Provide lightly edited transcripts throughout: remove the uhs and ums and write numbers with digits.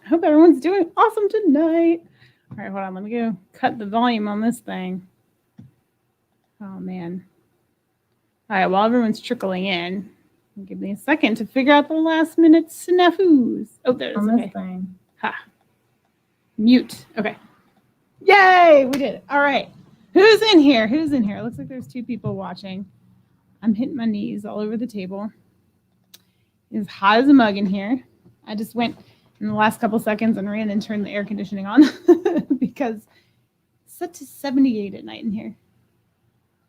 I hope everyone's doing awesome tonight. All right, hold on. Let me go cut the volume on this thing. Oh, man. All right, while everyone's trickling in, give me a second to figure out the last minute snafus. Oh, there it is. On Okay. this thing. Ha. Mute. Okay. Yay! We did it. All right. Who's in here? Who's in here? It looks like there's 2 people watching. I'm hitting my knees all over the table. It's hot as a mug in here. I just went in the last couple seconds and ran and turned the air conditioning on because it's set to 78 at night in here.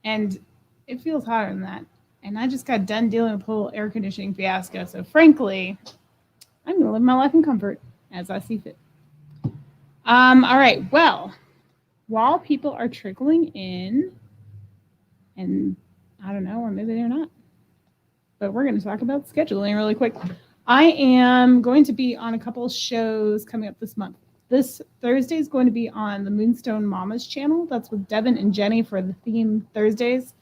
And it feels hotter than that. And I just got done dealing with the whole air conditioning fiasco. So frankly, I'm going to live my life in comfort as I see fit. All right. Well, while people are trickling in, and I don't know, or maybe they're not, but we're going to talk about scheduling really quick. I am going to be on a couple of shows coming up this month. This Thursday is going to be on the Moonstone Mamas channel. That's with Devin and Jenny for the theme Thursdays.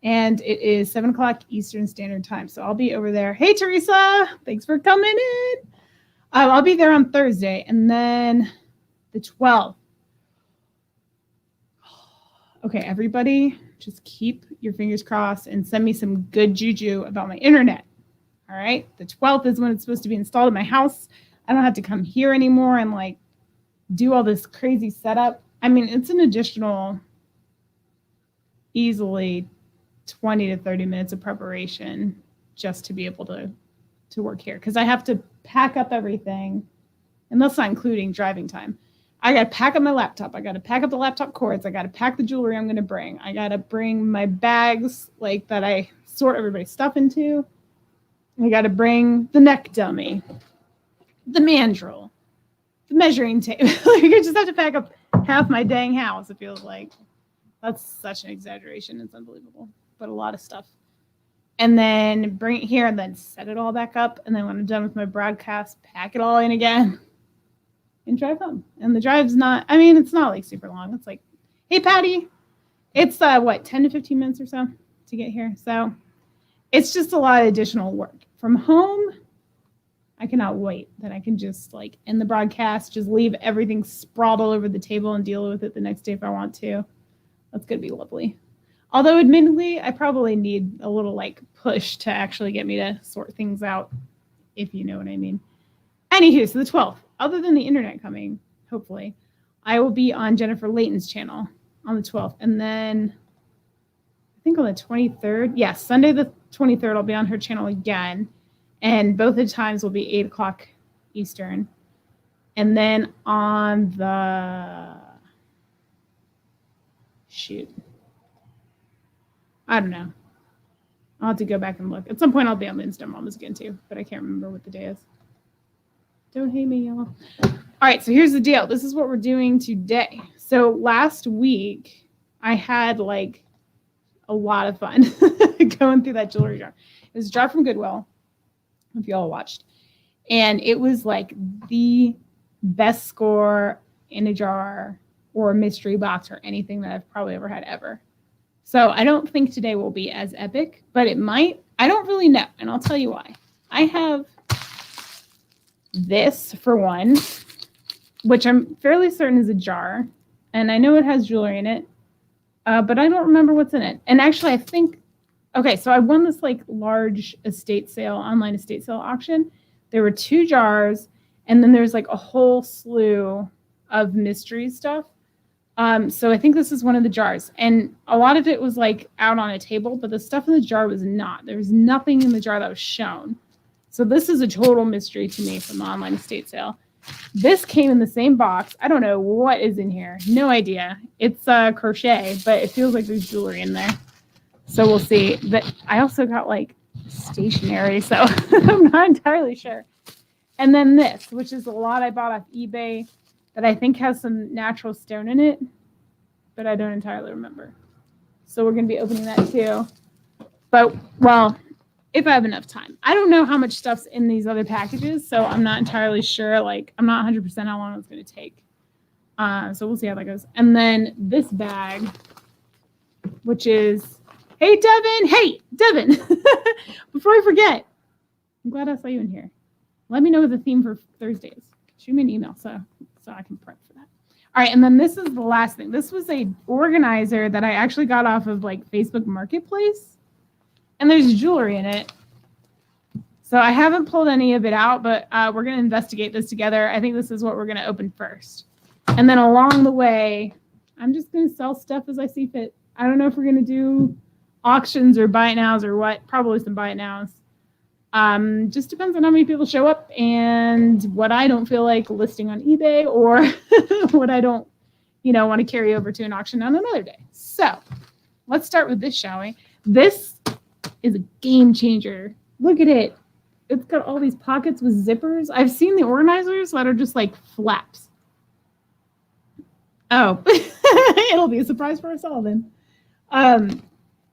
And it is 7 o'clock Eastern Standard Time. So I'll be over there. Hey, Teresa. Thanks for coming in. I'll be there on Thursday. And then the 12th. Okay, everybody, just keep your fingers crossed and send me some good juju about my internet. All right? The 12th is when it's supposed to be installed in my house. I don't have to come here anymore and, like, do all this crazy setup. I mean, it's an additional easily 20 to 30 minutes of preparation just to be able to work here, because I have to pack up everything, and that's not including driving time. I got to pack up my laptop. I got to pack up the laptop cords. I got to pack the jewelry I'm going to bring. I got to bring my bags, like, that I sort everybody's stuff into. I got to bring the neck dummy, the mandrel, the measuring tape. Like, I just have to pack up half my dang house, it feels like. That's such an exaggeration. It's unbelievable. But a lot of stuff. And then bring it here and then set it all back up. And then when I'm done with my broadcast, pack it all in again and drive home. And the drive's not, I mean, it's not like super long. It's like, hey, Patty, it's 10 to 15 minutes or so to get here. So it's just a lot of additional work. From home, I cannot wait that I can just, like, end the broadcast, just leave everything sprawled all over the table and deal with it the next day if I want to. That's going to be lovely. Although, admittedly, I probably need a little, like, push to actually get me to sort things out, if you know what I mean. Anywho, so the 12th, other than the internet coming, hopefully, I will be on Jennifer Layton's channel on the 12th. And then I think on the 23rd, yes, Sunday the 23rd, I'll be on her channel again. And both the times will be 8 o'clock Eastern. And then on the, I don't know. I'll have to go back and look. At some point, I'll be on Moonstone Mamas again, too. But I can't remember what the day is. Don't hate me, y'all. All right, so here's the deal. This is what we're doing today. So last week, I had, like, a lot of fun going through that jewelry jar. It was a jar from Goodwill, if y'all watched. And it was, like, the best score in a jar or a mystery box or anything that I've probably ever had ever. So I don't think today will be as epic, but it might. I don't really know, and I'll tell you why. I have this, for one, which I'm fairly certain is a jar, and I know it has jewelry in it, but I don't remember what's in it. And actually, I think, okay, so I won this, like, large estate sale, online estate sale auction. There were 2 jars, and then there's, like, a whole slew of mystery stuff. So I think this is one of the jars, and a lot of it was, like, out on a table, but the stuff in the jar was not. There was nothing in the jar that was shown. So this is a total mystery to me from the online estate sale. This came in the same box. I don't know what is in here. No idea. It's crochet, but it feels like there's jewelry in there. So we'll see. But I also got, like, stationery, so I'm not entirely sure. And then this, which is a lot I bought off eBay, that I think has some natural stone in it, but I don't entirely remember. So we're going to be opening that too. But, well, if I have enough time. I don't know how much stuff's in these other packages, so I'm not entirely sure. Like, I'm not 100% how long it's going to take. So we'll see how that goes. And then this bag, which is, hey, Devin. Hey, Devin. Before I forget, I'm glad I saw you in here. Let me know what the theme for Thursday is. shoot me an email so I can prep for that. All right, and then this is the last thing. This was a organizer that I actually got off of like Facebook Marketplace, and there's jewelry in it. So I haven't pulled any of it out, but we're going to investigate this together. I think this is what we're going to open first. And then along the way, I'm just going to sell stuff as I see fit. I don't know if we're going to do auctions or buy it nows or what. Probably some buy it nows. Just depends on how many people show up and what I don't feel like listing on eBay or what I don't, want to carry over to an auction on another day. So let's start with this, shall we? This is a game changer. Look at it. It's got all these pockets with zippers. I've seen the organizers that are just like flaps. Oh, it'll be a surprise for us all then.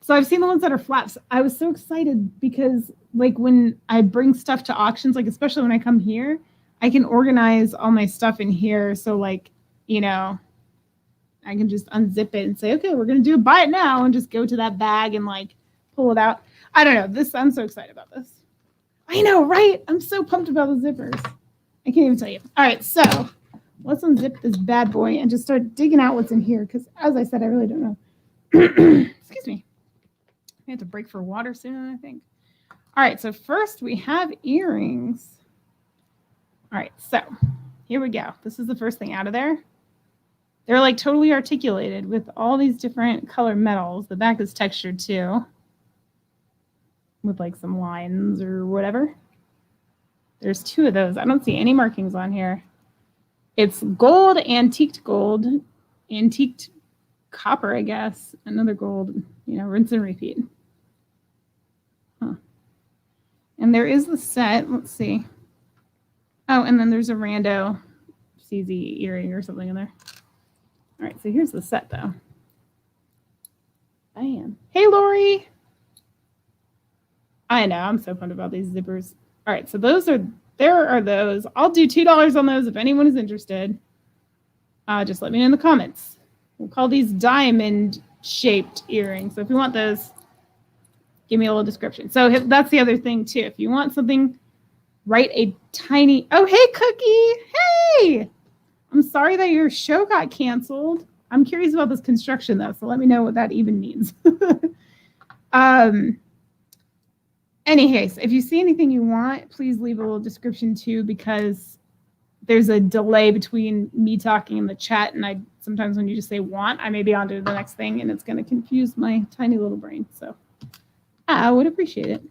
So I've seen the ones that are flaps. I was so excited because like when I bring stuff to auctions, like especially when I come here, I can organize all my stuff in here. So like, I can just unzip it and say, okay, we're going to do a buy it now and just go to that bag and like pull it out. I don't know. I'm so excited about this. I know, right? I'm so pumped about the zippers. I can't even tell you. All right, so let's unzip this bad boy and just start digging out what's in here because, as I said, I really don't know. Excuse me. I have to break for water soon, I think. All right, so first we have earrings. All right, so here we go. This is the first thing out of there. They're like totally articulated with all these different color metals. The back is textured too, with like some lines or whatever. There's two of those. I don't see any markings on here. It's gold, antiqued copper, I guess. Another gold, rinse and repeat. Huh. And there is the set. Let's see. Oh, and then there's a rando CZ earring or something in there. All right, so here's the set though. Bam. Hey, Lori. I know, I'm so pumped about these zippers. All right, so there are those. I'll do $2 on those if anyone is interested. Just let me know in the comments. We'll call these diamond-shaped earrings. So if you want those, give me a little description. So that's the other thing, too. If you want something, write a tiny... Oh, hey, Cookie! Hey! I'm sorry that your show got canceled. I'm curious about this construction, though, so let me know what that even means. Any case, if you see anything you want, please leave a little description too, because there's a delay between me talking in the chat and sometimes when you just say want, I may be on to the next thing and it's going to confuse my tiny little brain. So I would appreciate it.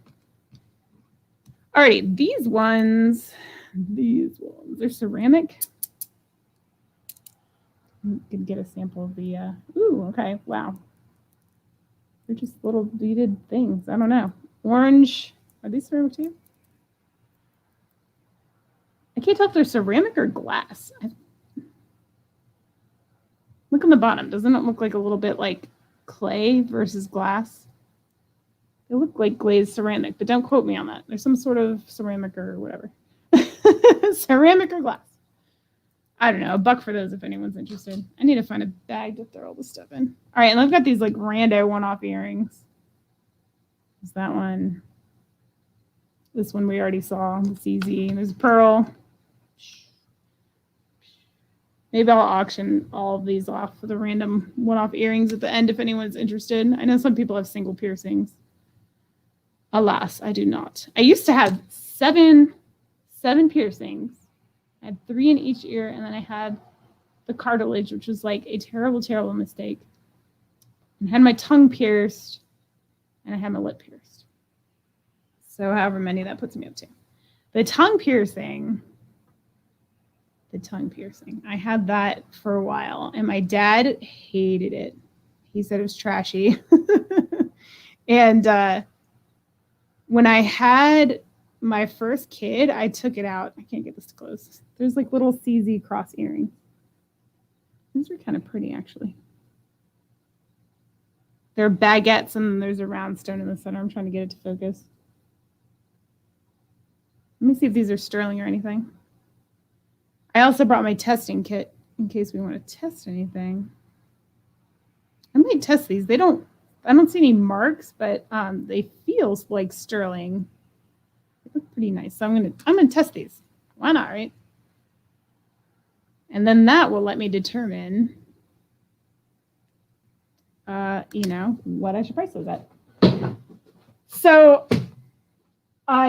Alrighty, these ones, they're ceramic. You can get a sample of the, ooh, okay, wow. They're just little beaded things. I don't know. Orange. Are these ceramic too? I can't tell if they're ceramic or glass. Look on the bottom. Doesn't it look like a little bit like clay versus glass? They look like glazed ceramic, but don't quote me on that. There's some sort of ceramic or whatever. Ceramic or glass. I don't know. $1 for those if anyone's interested. I need to find a bag to throw all this stuff in. All right, and I've got these like rando one-off earrings. Is that one? This one we already saw. The CZ. There's a pearl. Maybe I'll auction all of these off for the random one-off earrings at the end if anyone's interested. I know some people have single piercings. Alas, I do not. I used to have seven piercings. I had 3 in each ear, and then I had the cartilage, which was like a terrible, terrible mistake. And I had my tongue pierced, and I had my lip pierced. So however many that puts me up to. The tongue piercing, I had that for a while, and my dad hated it. He said it was trashy. And when I had my first kid, I took it out. I can't get this to close. There's like little CZ cross earrings. These are kind of pretty, actually. They're baguettes, and there's a round stone in the center. I'm trying to get it to focus. Let me see if these are sterling or anything. I also brought my testing kit in case we want to test anything. I might test these. I don't see any marks, but they feel like sterling. They look pretty nice. So I'm gonna test these. Why not, right? And then that will let me determine, you know, what I should price those at. So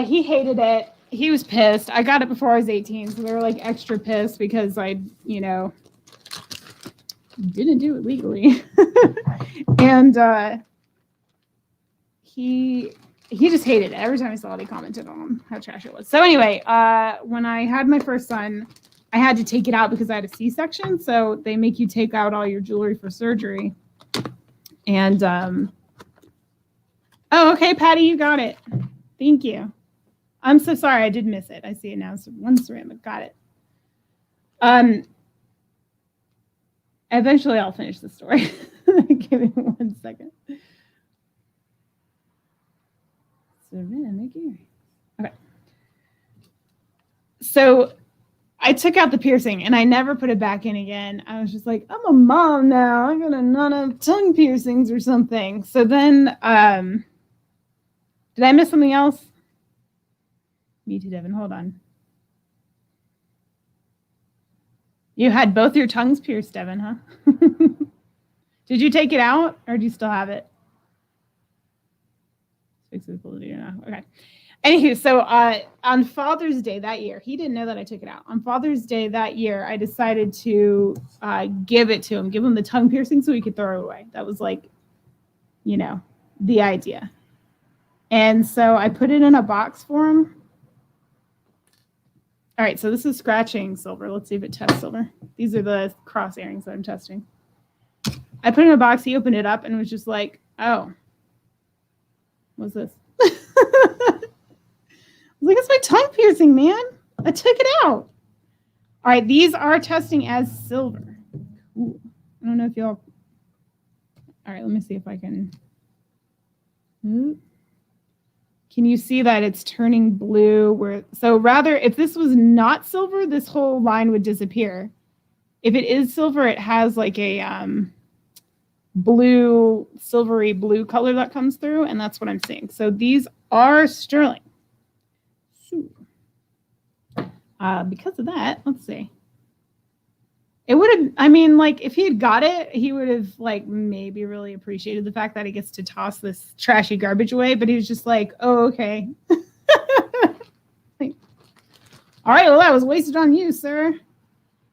he hated it. He was pissed. I got it before I was 18, so they were like extra pissed because I, you know, didn't do it legally. And he just hated it. Every time I saw it, he commented on how trash it was. So anyway, when I had my first son, I had to take it out because I had a C-section. So they make you take out all your jewelry for surgery. And oh, okay, Patty, you got it. Thank you. I'm so sorry. I did miss it. I see it now. So one ceramic. Got it. Eventually, I'll finish the story. Give me 1 second. Ceramic earrings. Okay. So I took out the piercing and I never put it back in again. I was just like, I'm a mom now. I'm gonna not have tongue piercings or something. So then, did I miss something else? Me too, Devin. Hold on. You had both your tongues pierced, Devin, huh? Did you take it out or do you still have it? Okay. Anywho, so on Father's Day that year, he didn't know that I took it out. On Father's Day that year, I decided to give it to him, give him the tongue piercing so he could throw it away. That was like, you know, the idea. And so I put it in a box for him. All right, so this is scratching silver. Let's see if it tests silver. These are the cross earrings that I'm testing. I put it in a box. He opened it up and was just like, oh, what's this? I was like, it's my tongue piercing, man. I took it out. All right, these are testing as silver. Cool. I don't know if y'all. All right, let me see if I can. Can you see that it's turning blue? So rather, if this was not silver, this whole line would disappear. If it is silver, it has like a blue, silvery blue color that comes through, and that's what I'm seeing. So these are sterling. Because of that, let's see. It would have, I mean, like, if he had got it, he would have, like, maybe really appreciated the fact that he gets to toss this trashy garbage away, but he was just like, oh, okay. Like, all right, well, that was wasted on you, sir.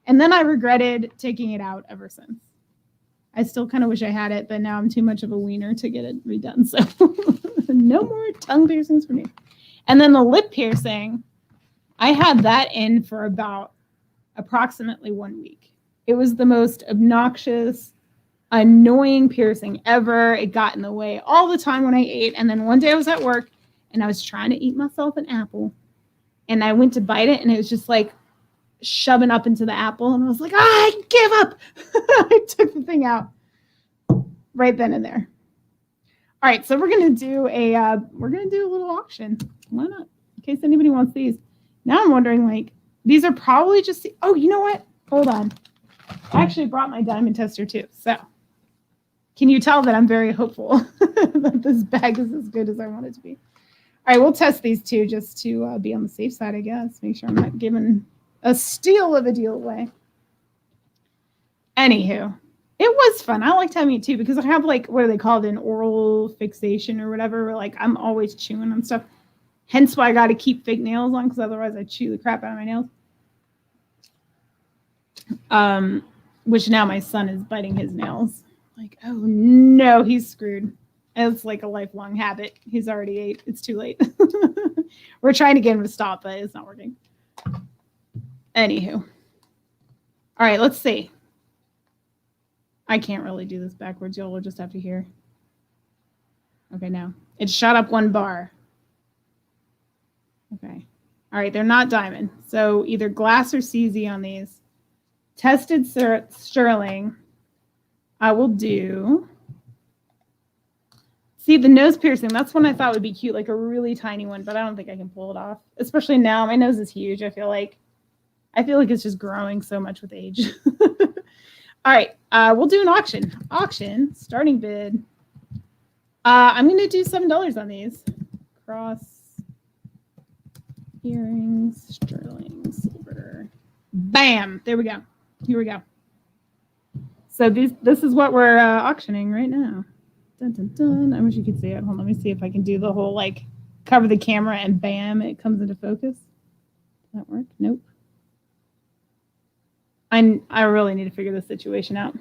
And then I regretted taking it out ever since. I still kind of wish I had it, but now I'm too much of a wiener to get it redone, so no more tongue piercings for me. And then the lip piercing, I had that in for about approximately 1 week. It was the most obnoxious, annoying piercing ever. It got in the way all the time when I ate. And then one day I was at work and I was trying to eat myself an apple. And I went to bite it and it was just like shoving up into the apple. And I was like, I give up. I took the thing out right then and there. All right, so we're gonna do a little auction. Why not? In case anybody wants these. Now I'm wondering, like, these are probably just, oh, you know what? Hold on. I actually brought my diamond tester too. So can you tell that I'm very hopeful that this bag is as good as I want it to be? All right, we'll test these two just to be on the safe side, I guess. Make sure I'm not giving a steal of a deal away. Anywho, it was fun. I liked having it too because I have, like, what are they called? An oral fixation or whatever. Where, like, I'm always chewing on stuff. Hence why I got to keep fake nails on because otherwise I chew the crap out of my nails. Which now my son is biting his nails. Like, oh no, he's screwed. It's like a lifelong habit. He's already 8. It's too late. We're trying to get him to stop, but it's not working. Anywho. All right, let's see. I can't really do this backwards. Y'all will just have to hear. Okay, now. It shot up 1 bar. Okay. All right, they're not diamond. So either glass or CZ on these. Tested sterling. I will do. See, the nose piercing, that's one I thought would be cute, like a really tiny one, but I don't think I can pull it off. Especially now. My nose is huge. I feel like it's just growing so much with age. All right, we'll do an auction. Auction, starting bid. I'm going to do $7 on these. Cross earrings, sterling silver. Bam! There we go. Here we go. So this is what we're auctioning right now. Dun, dun, dun. I wish you could see it. Hold on, let me see if I can do the whole like cover the camera and bam, it comes into focus. Does that work? Nope. I really need to figure this situation out.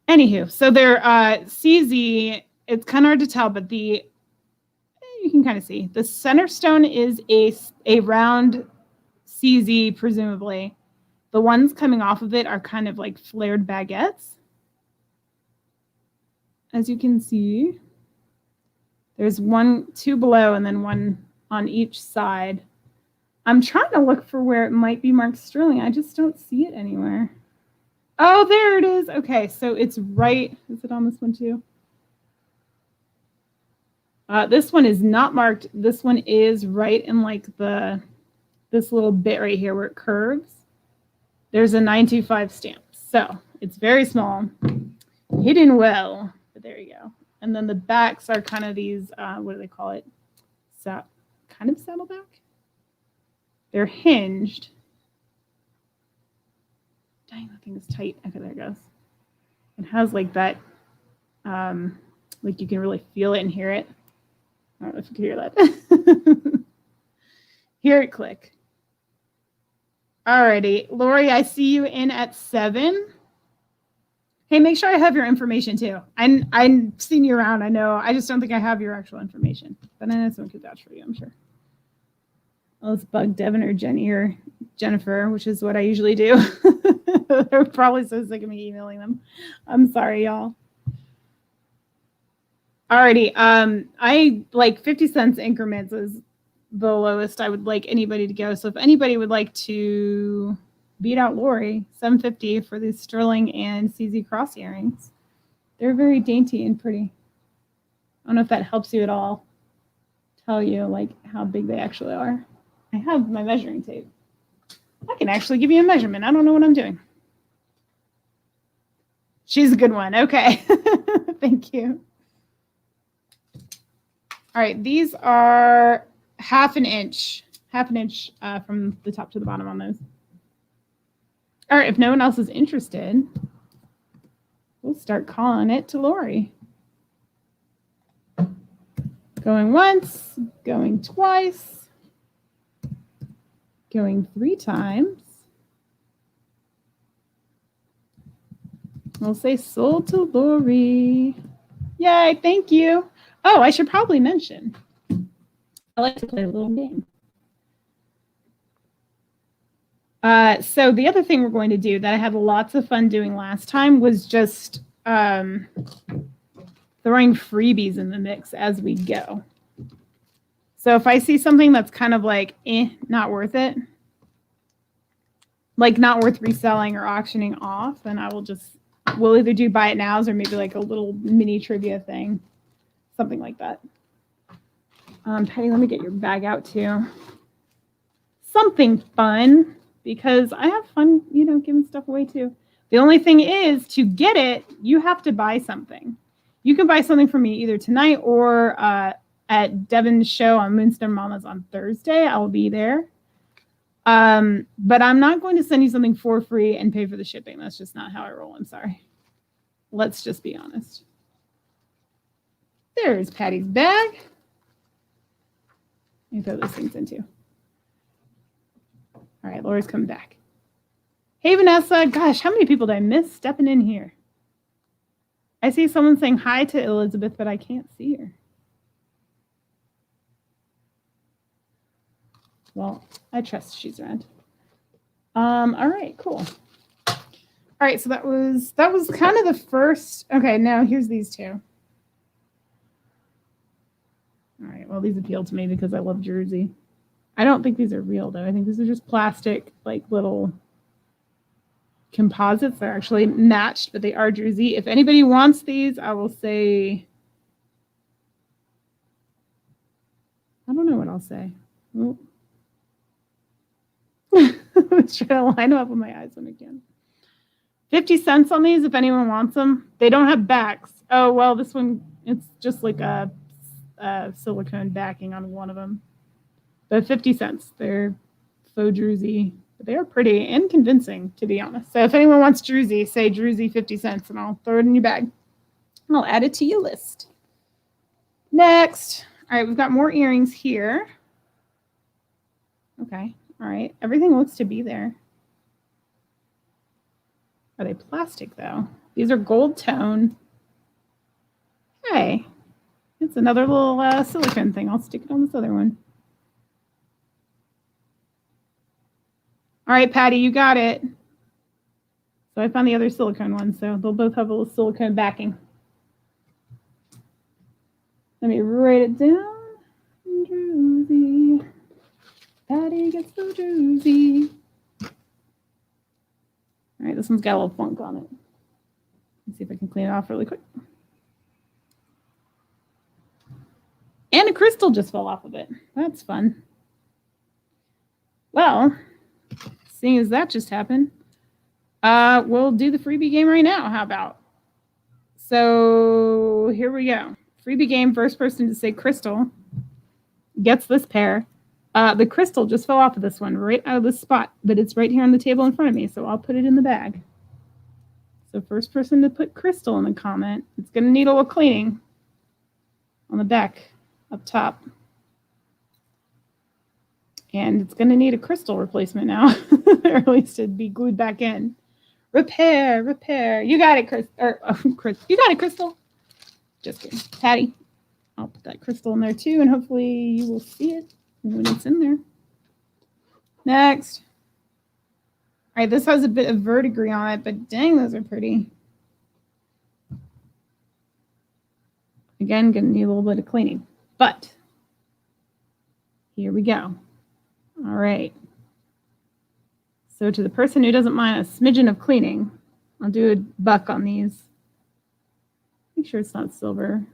Anywho, so they're CZ. It's kind of hard to tell, but you can kind of see the center stone is a round CZ, presumably. The ones coming off of it are kind of like flared baguettes. As you can see, there's two below and then one on each side. I'm trying to look for where it might be marked sterling. I just don't see it anywhere. Oh, there it is. Okay, so it's right. Is it on this one too? This one is not marked. This one is right in like this little bit right here where it curves. There's a 925 stamp. So it's very small, hidden well, but there you go. And then the backs are kind of these, what do they call it? Kind of saddleback. They're hinged. Dang, that thing is tight. Okay, there it goes. It has like that, like you can really feel it and hear it. I don't know if you can hear that. Hear it click. Alrighty, Lori, I see you in at 7. Hey, make sure I have your information too. I've seen you around. I know. I just don't think I have your actual information, but I know someone could vouch for you. I'm sure. Let's bug Devin or Jenny or Jennifer, which is what I usually do. They're probably so sick of me emailing them. I'm sorry, y'all. Alrighty. I like 50 cents increments is the lowest I would like anybody to go. So if anybody would like to beat out Lori, $7.50 for these sterling and CZ cross earrings. They're very dainty and pretty. I don't know if that helps you at all. Tell you like how big they actually are. I have my measuring tape. I can actually give you a measurement. I don't know what I'm doing. She's a good one. Okay. Thank you. All right. These are half an inch from the top to the bottom on those. All right. If no one else is interested, we'll start calling it to Lori. Going once, going twice, going 3 times. We'll say sold to Lori. Yay, thank you. Oh, I should probably mention, I like to play a little game. So the other thing we're going to do that I had lots of fun doing last time was just throwing freebies in the mix as we go. So if I see something that's kind of like, not worth it, like not worth reselling or auctioning off, then I will we'll either do buy it nows or maybe like a little mini trivia thing, something like that. Patty, let me get your bag out too. Something fun, because I have fun, giving stuff away too. The only thing is, to get it, you have to buy something. You can buy something from me either tonight or at Devin's show on Moonstone Mamas on Thursday. I'll be there. But I'm not going to send you something for free and pay for the shipping. That's just not how I roll. I'm sorry. Let's just be honest. There's Patty's bag. Let me throw those things in too. All right, Laura's coming back. Hey, Vanessa. Gosh, how many people did I miss stepping in here? I see someone saying hi to Elizabeth, but I can't see her. Well, I trust she's around. All right, cool. All right, so that was kind of the first. Okay, now here's these two. All right, well, these appeal to me because I love Jersey. I don't think these are real, though. I think these are just plastic, like little composites. They're actually matched, but they are Jersey. If anybody wants these, I will say, I don't know what I'll say. Oh. Let's try to line them up with my eyes when I can. 50 cents on these if anyone wants them. They don't have backs. Oh, well, this one, it's just like a silicone backing on one of them. But 50 cents. They're faux Jersey But they are pretty and convincing, to be honest. So if anyone wants Druzy, say Druzy 50 cents, and I'll throw it in your bag. I'll add it to your list. Next. All right, we've got more earrings here. Okay, all right. Everything looks to be there. Are they plastic, though? These are gold tone. Hey, it's another little silicone thing. I'll stick it on this other one. All right, Patty, you got it. So I found the other silicone one, so they'll both have a little silicone backing. Let me write it down. Druzy. Patty gets the Druzy. All right, this one's got a little funk on it. Let's see if I can clean it off really quick. And a crystal just fell off of it. That's fun. Well, seeing as that just happened, we'll do the freebie game right now. How about? So here we go. Freebie game, first person to say crystal gets this pair. The crystal just fell off of this one right out of the spot, but it's right here on the table in front of me, so I'll put it in the bag. So first person to put crystal in the comment, it's going to need a little cleaning on the back up top. And it's going to need a crystal replacement now, or at least it'd be glued back in. Repair, repair. You got it, Chris. You got it, Crystal. Just kidding. Patty, I'll put that crystal in there too, and hopefully you will see it when it's in there. Next. All right, this has a bit of verdigris on it, but dang, those are pretty. Again, gonna need a little bit of cleaning, but here we go. All right. So to the person who doesn't mind a smidgen of cleaning, I'll do a buck on these. Make sure it's not silver.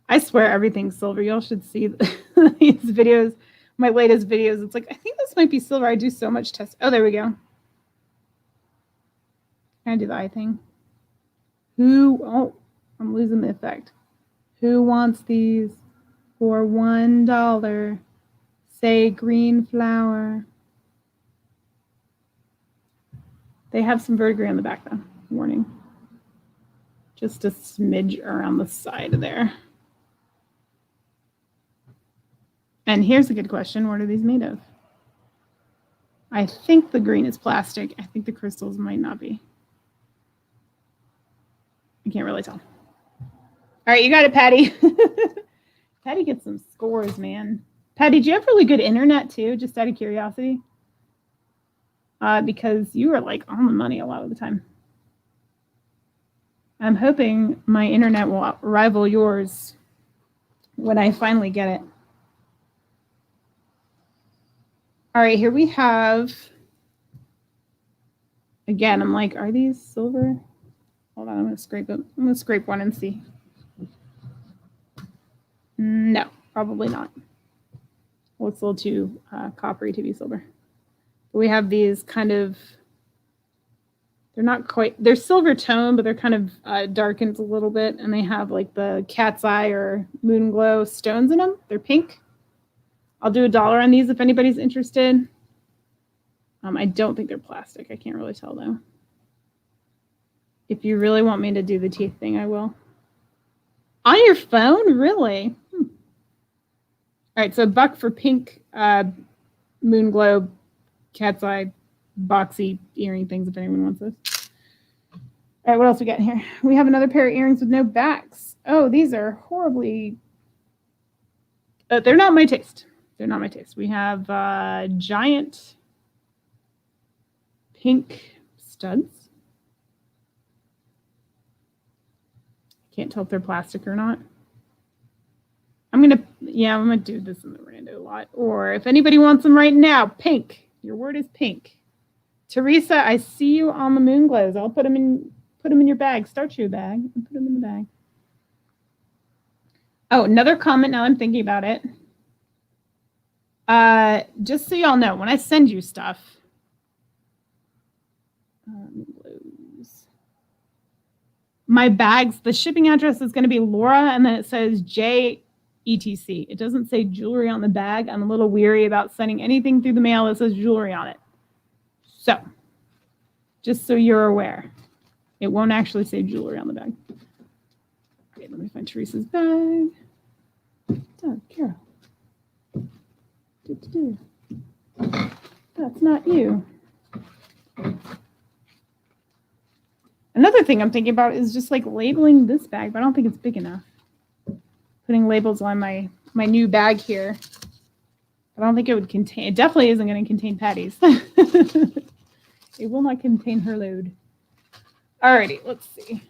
I swear everything's silver. Y'all should see these videos, my latest videos. It's like, I think this might be silver. I do so much test. Oh, there we go. Can I do the eye thing? Oh, I'm losing the effect. Who wants these for $1? Say green flower. They have some verdigris on the back, though. Warning. Just a smidge around the side of there. And here's a good question. What are these made of? I think the green is plastic. I think the crystals might not be. I can't really tell. All right, you got it, Patty. Patty gets some scores, man. Patty, do you have really good internet, too? Just out of curiosity. Because you are like on the money a lot of the time. I'm hoping my internet will rival yours when I finally get it. All right, here we have, again, I'm like, are these silver? Hold on, I'm going to scrape them. I'm going to scrape one and see. No, probably not. Well, it's a little too coppery to be silver. But we have these kind of, they're not quite, they're silver tone, but they're kind of darkened a little bit. And they have like the cat's eye or moon glow stones in them. They're pink. I'll do $1 on these if anybody's interested. I don't think they're plastic. I can't really tell though. If you really want me to do the teeth thing, I will. On your phone? Really? All right, so $1 for pink moon glow cat's eye boxy earring things if anyone wants this. All right, what else we got in here? We have another pair of earrings with no backs. Oh, these are horribly, they're not my taste. They're not my taste. We have giant pink studs. Can't tell if they're plastic or not. I'm gonna do this in the rando lot. Or if anybody wants them right now, pink. Your word is pink. Teresa, I see you on the moon glows. I'll put them in your bag. Start your bag and put them in the bag. Oh, another comment now I'm thinking about it. Just so y'all know, when I send you stuff, my bags, the shipping address is going to be Laura, and then it says JEA etc. It doesn't say jewelry on the bag. I'm a little weary about sending anything through the mail that says jewelry on it. So, just so you're aware, it won't actually say jewelry on the bag. Okay, let me find Teresa's bag. Oh, Carol. That's not you. Another thing I'm thinking about is just like labeling this bag, but I don't think it's big enough. Putting labels on my new bag here. I don't think it would contain, it definitely isn't going to contain Patty's. It will not contain her load. Alrighty, let's see.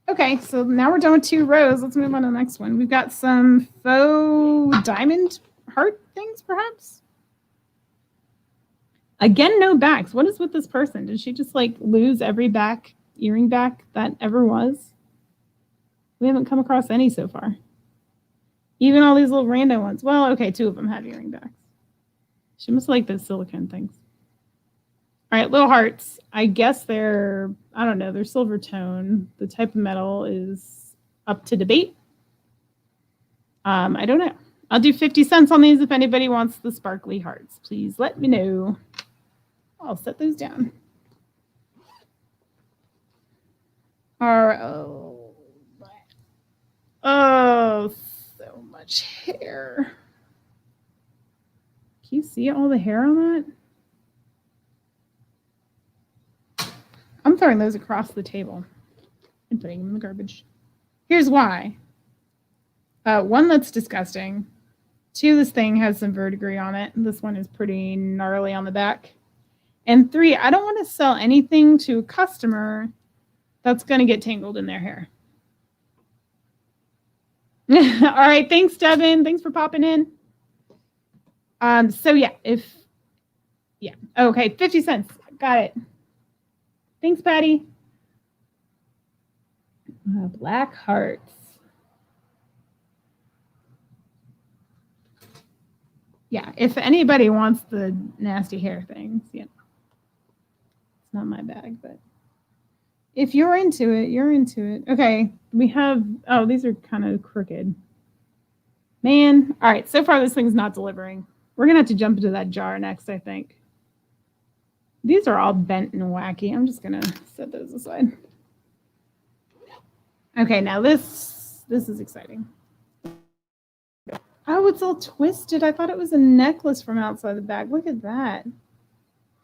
Okay, so now we're done with 2 rows. Let's move on to the next one. We've got some faux diamond heart things, perhaps? Again, no backs. What is with this person? Did she just like lose every earring back that ever was? We haven't come across any so far. Even all these little random ones. Well, okay, 2 of them have earring backs. She must like those silicone things. All right, little hearts. I guess they're, I don't know, they're silver tone. The type of metal is up to debate. I don't know. I'll do 50 cents on these if anybody wants the sparkly hearts. Please let me know. I'll set those down. Oh, so much hair. Can you see all the hair on that? I'm throwing those across the table and putting them in the garbage. Here's why. 1, that's disgusting. 2, this thing has some verdigris on it. This one is pretty gnarly on the back. And 3, I don't want to sell anything to a customer that's going to get tangled in their hair. All right, thanks, Devin. Thanks for popping in. So yeah, okay, 50 cents. Got it. Thanks, Patty. Black hearts. Yeah, if anybody wants the nasty hair things, yeah. It's not my bag, but if you're into it, you're into it. Okay, we have, oh, these are kind of crooked. Man, all right, so far this thing's not delivering. We're going to have to jump into that jar next, I think. These are all bent and wacky. I'm just going to set those aside. Okay, now this is exciting. Oh, it's all twisted. I thought it was a necklace from outside the bag. Look at that.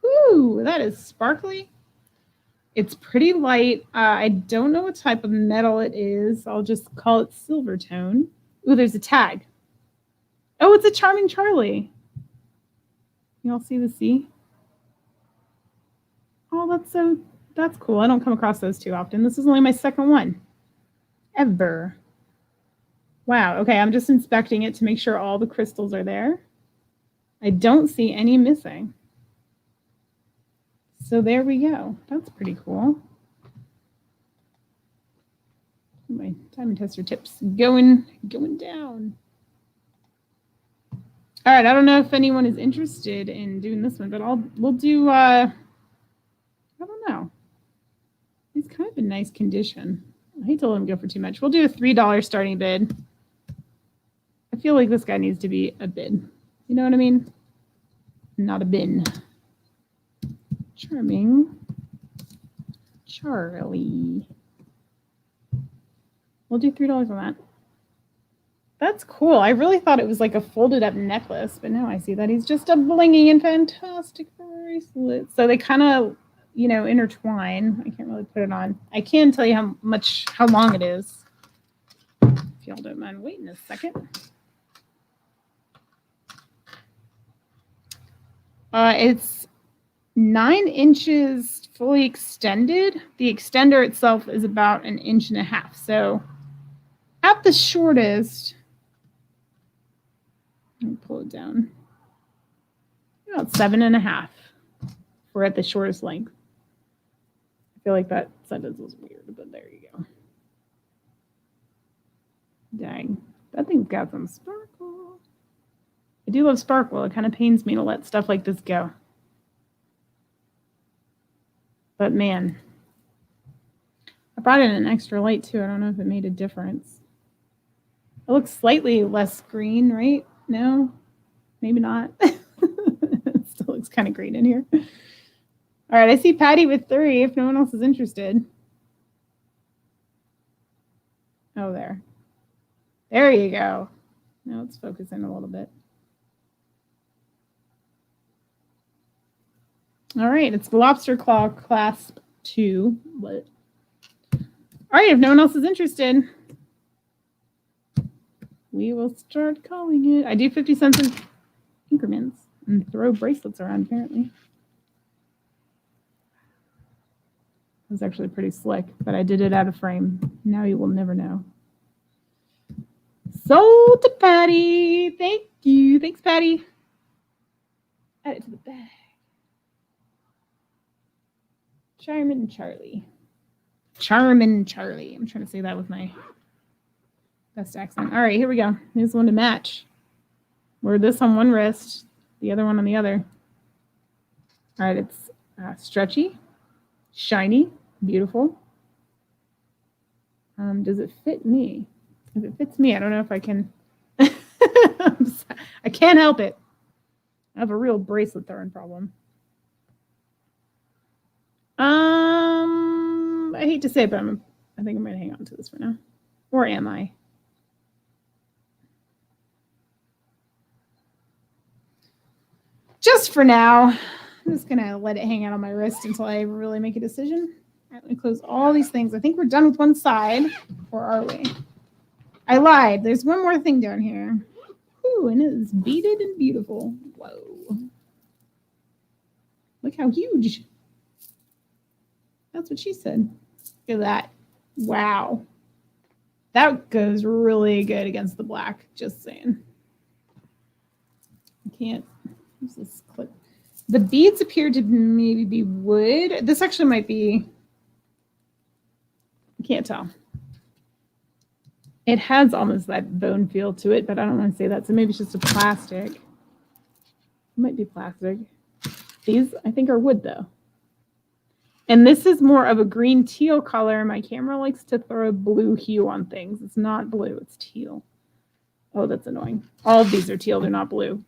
Woo, that is sparkly. It's pretty light. I don't know what type of metal it is. I'll just call it silver tone. Ooh, there's a tag. Oh, it's a Charming Charlie. Y'all see the C? Oh, that's cool. I don't come across those too often. This is only my second one ever. Wow. Okay, I'm just inspecting it to make sure all the crystals are there. I don't see any missing. So there we go. That's pretty cool. My diamond tester tips going down. All right, I don't know if anyone is interested in doing this one, but we'll do I don't know. He's kind of in nice condition. I hate to let him go for too much. We'll do a $3 starting bid. I feel like this guy needs to be a bid. You know what I mean? Not a bin. Charming Charlie. We'll do $3 on that. That's cool. I really thought it was like a folded up necklace, but now I see that he's just a blingy and fantastic bracelet. So they kind of, you know, intertwine. I can't really put it on. I can tell you how long it is. If y'all don't mind waiting a second. It's 9 inches fully extended. The extender itself is about 1.5 inches. So at the shortest, let me pull it down, about 7.5. We're at the shortest length. I feel like that sentence was weird, but there you go. Dang, that thing's got some sparkle. I do love sparkle. It kind of pains me to let stuff like this go. But man, I brought in an extra light too. I don't know if it made a difference. It looks slightly less green, right? No, maybe not. It still looks kind of green in here. All right, I see Patty with 3 if no one else is interested. Oh, there. There you go. Now let's focus in a little bit. All right, it's the lobster claw clasp 2. What? All right, if no one else is interested, we will start calling it. I do 50 cents in increments and throw bracelets around, apparently. It was actually pretty slick, but I did it out of frame. Now you will never know. Sold to Patty. Thank you. Thanks, Patty. Add it to the bag. Charmin Charlie. Charmin Charlie. I'm trying to say that with my best accent. All right, here we go. Here's one to match. Wear this on one wrist, the other one on the other. All right, it's stretchy, shiny, beautiful. Does it fit me? If it fits me, I don't know if I can. I can't help it. I have a real bracelet throwing problem. I hate to say it, but I think I'm going to hang on to this for now. Or am I? Just for now. I'm just going to let it hang out on my wrist until I really make a decision. All right, let me close all these things. I think we're done with one side. Or are we? I lied. There's one more thing down here. Ooh, and it is beaded and beautiful. Whoa. Look how huge. That's what she said. Look at that. Wow. That goes really good against the black. Just saying. I can't use this clip. The beads appear to maybe be wood. This actually might be. I can't tell. It has almost that bone feel to it, but I don't want to say that. So maybe it's just a plastic. It might be plastic. These, I think, are wood, though. And this is more of a green teal color. My camera likes to throw a blue hue on things. It's not blue, it's teal. Oh, that's annoying. All of these are teal. They're not blue.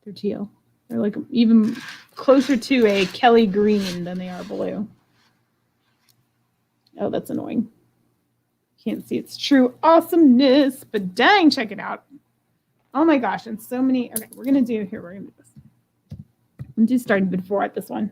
They're teal. They're like even closer to a Kelly green than they are blue. Oh, that's annoying. Can't see its true awesomeness, but dang, check it out. Oh my gosh, and so many. Okay, we're going to do this. I'm going to do starting bid 4 at this one.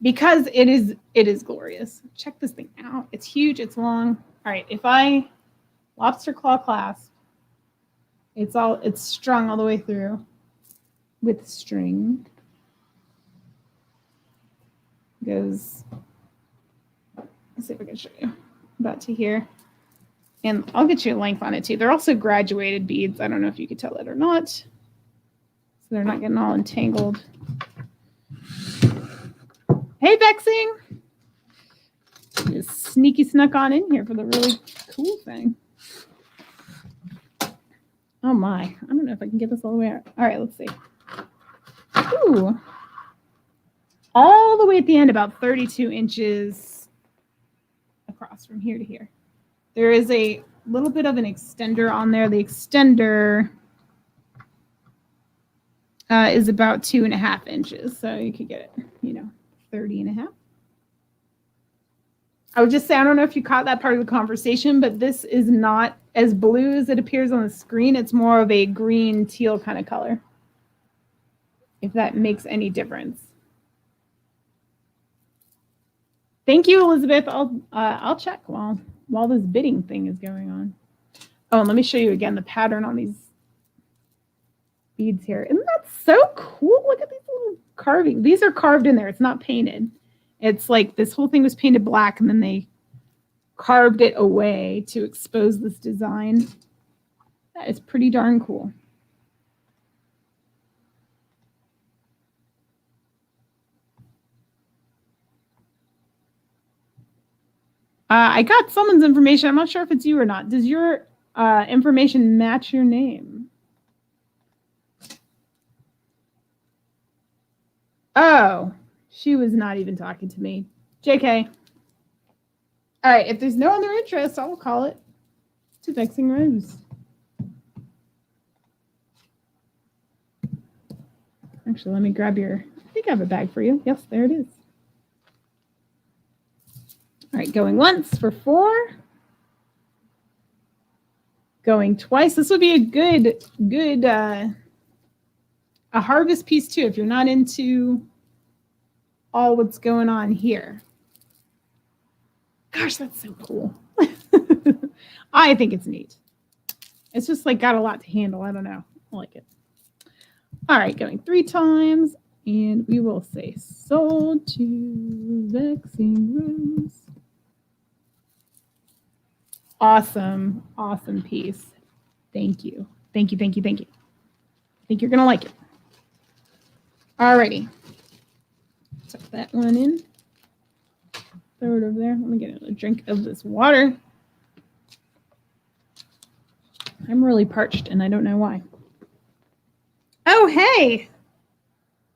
Because it is glorious. Check this thing out. It's huge. It's long. All right. If I lobster claw clasp, it's strung all the way through with string. Goes. Let's see if I can show you. About to here. And I'll get you a length on it too. They're also graduated beads. I don't know if you could tell it or not. So they're not getting all entangled. Hey, Vexing. Just sneaky snuck on in here for the really cool thing. Oh my. I don't know if I can get this all the way out. All right, let's see. Ooh. All the way at the end, about 32 inches across from here to here. There is a little bit of an extender on there. The extender is about 2.5 inches. So you could get it, 30.5. I would just say, I don't know if you caught that part of the conversation, but this is not as blue as it appears on the screen. It's more of a green teal kind of color, if that makes any difference. Thank you, Elizabeth. I'll check while this bidding thing is going on. Oh, and let me show you again the pattern on these beads here. Isn't that so cool? Look at these little carving. These are carved in there. It's not painted. It's like this whole thing was painted black, and then they carved it away to expose this design. That is pretty darn cool. I got someone's information. I'm not sure if it's you or not. Does your information match your name? Oh, She was not even talking to me. JK. All right, if there's no other interest, I will call it to Vexing Rose. Actually, let me grab your, I think I have a bag for you. Yes, there it is. All right, going once for 4. Going twice. This would be a good a harvest piece too, if you're not into all what's going on here. Gosh, that's so cool. I think it's neat. It's just like got a lot to handle. I don't know. I like it. All right, going 3 times, and we will say sold to Vexing Rose. Awesome, awesome piece. Thank you. Thank you, thank you, thank you. I think you're going to like it. Alrighty. Tuck that one in. Throw it over there. Let me get a drink of this water. I'm really parched, and I don't know why. Oh, hey!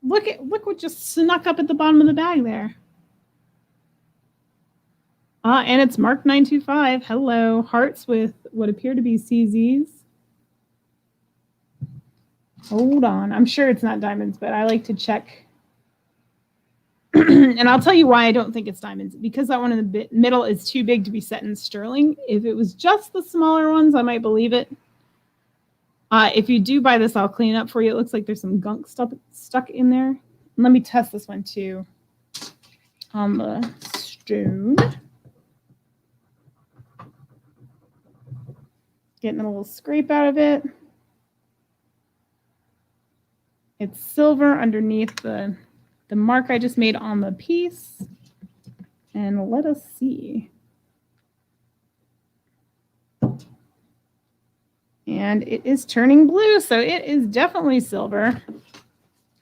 Look what just snuck up at the bottom of the bag there. And it's Mark 925. Hello. Hearts with what appear to be CZs. Hold on. I'm sure it's not diamonds, but I like to check. And I'll tell you why I don't think it's diamonds. Because that one in the middle is too big to be set in sterling. If it was just the smaller ones, I might believe it. If you do buy this, I'll clean it up for you. It looks like there's some gunk stuck in there. And let me test this one too on the stone. Getting a little scrape out of it. It's silver underneath the mark I just made on the piece. And let us see. And it is turning blue, so it is definitely silver.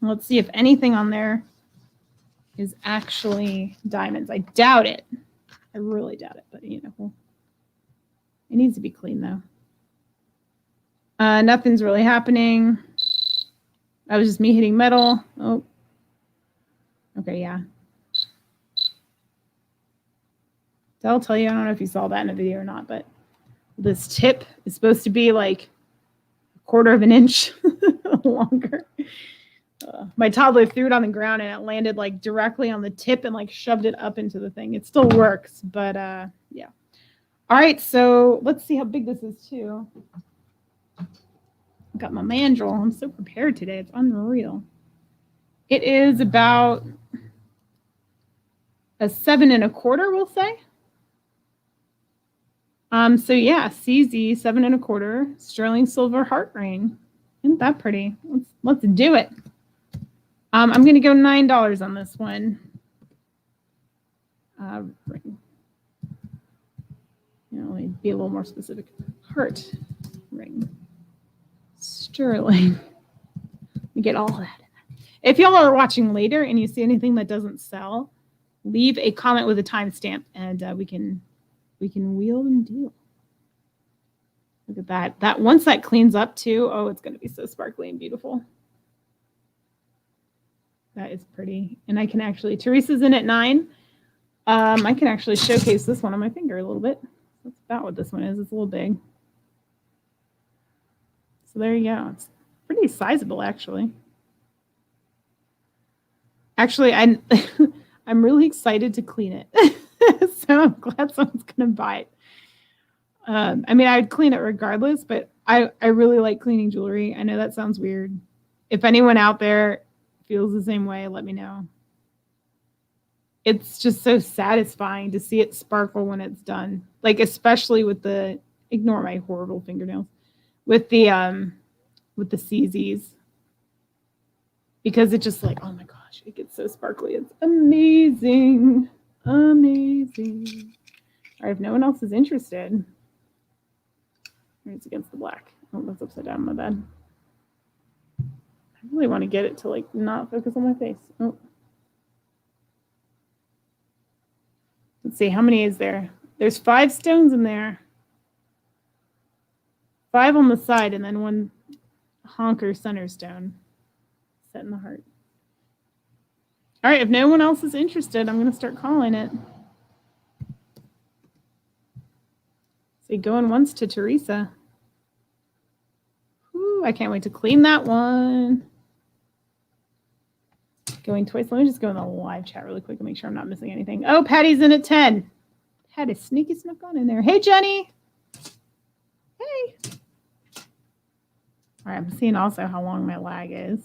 Let's see if anything on there is actually diamonds. I doubt it. I really doubt it, but you know, it needs to be clean though. Nothing's really happening. That was just me hitting metal. Oh, okay, yeah. I'll tell you, I don't know if you saw that in the video or not, but this tip is supposed to be like 1/4 of an inch longer. My toddler threw it on the ground and it landed like directly on the tip and like shoved it up into the thing. It still works, but yeah. All right, so let's see how big this is too. I've got my mandrel. I'm so prepared today. It's unreal. It is about a 7 1/4, we'll say. So yeah, CZ 7 1/4 sterling silver heart ring. Isn't that pretty? Let's do it. I'm going to go $9 on this one. Ring. You know, let me be a little more specific. Heart ring. Sterling. We get all that in there. If y'all are watching later and you see anything that doesn't sell, leave a comment with a timestamp, and we can wheel and deal. Look at that. That once that cleans up too, oh, it's going to be so sparkly and beautiful. That is pretty. And I can actually, Teresa's in at 9. I can actually showcase this one on my finger a little bit. That's about what this one is. It's a little big. So there you go. It's pretty sizable, actually. Actually, I'm really excited to clean it. So I'm glad someone's going to buy it. I mean, I'd clean it regardless, but I really like cleaning jewelry. I know that sounds weird. If anyone out there feels the same way, let me know. It's just so satisfying to see it sparkle when it's done. Like, especially with the, ignore my horrible fingernails, with the CZs. Because it just like, oh my gosh, it gets so sparkly. It's amazing. Amazing. All right, if no one else is interested, it's against the black. Oh, that's upside down, my bad. I really want to get it to like not focus on my face. Oh. Let's see, how many is there? There's 5 stones in there. 5 on the side, and then 1 honker center stone set in the heart. All right, if no one else is interested, I'm going to start calling it. See, going once to Teresa. Ooh, I can't wait to clean that one. Going twice. Let me just go in the live chat really quick and make sure I'm not missing anything. Oh, Patty's in at 10. Patty sneaky snuck on in there. Hey, Jenny. Hey. All right, I'm seeing also how long my lag is.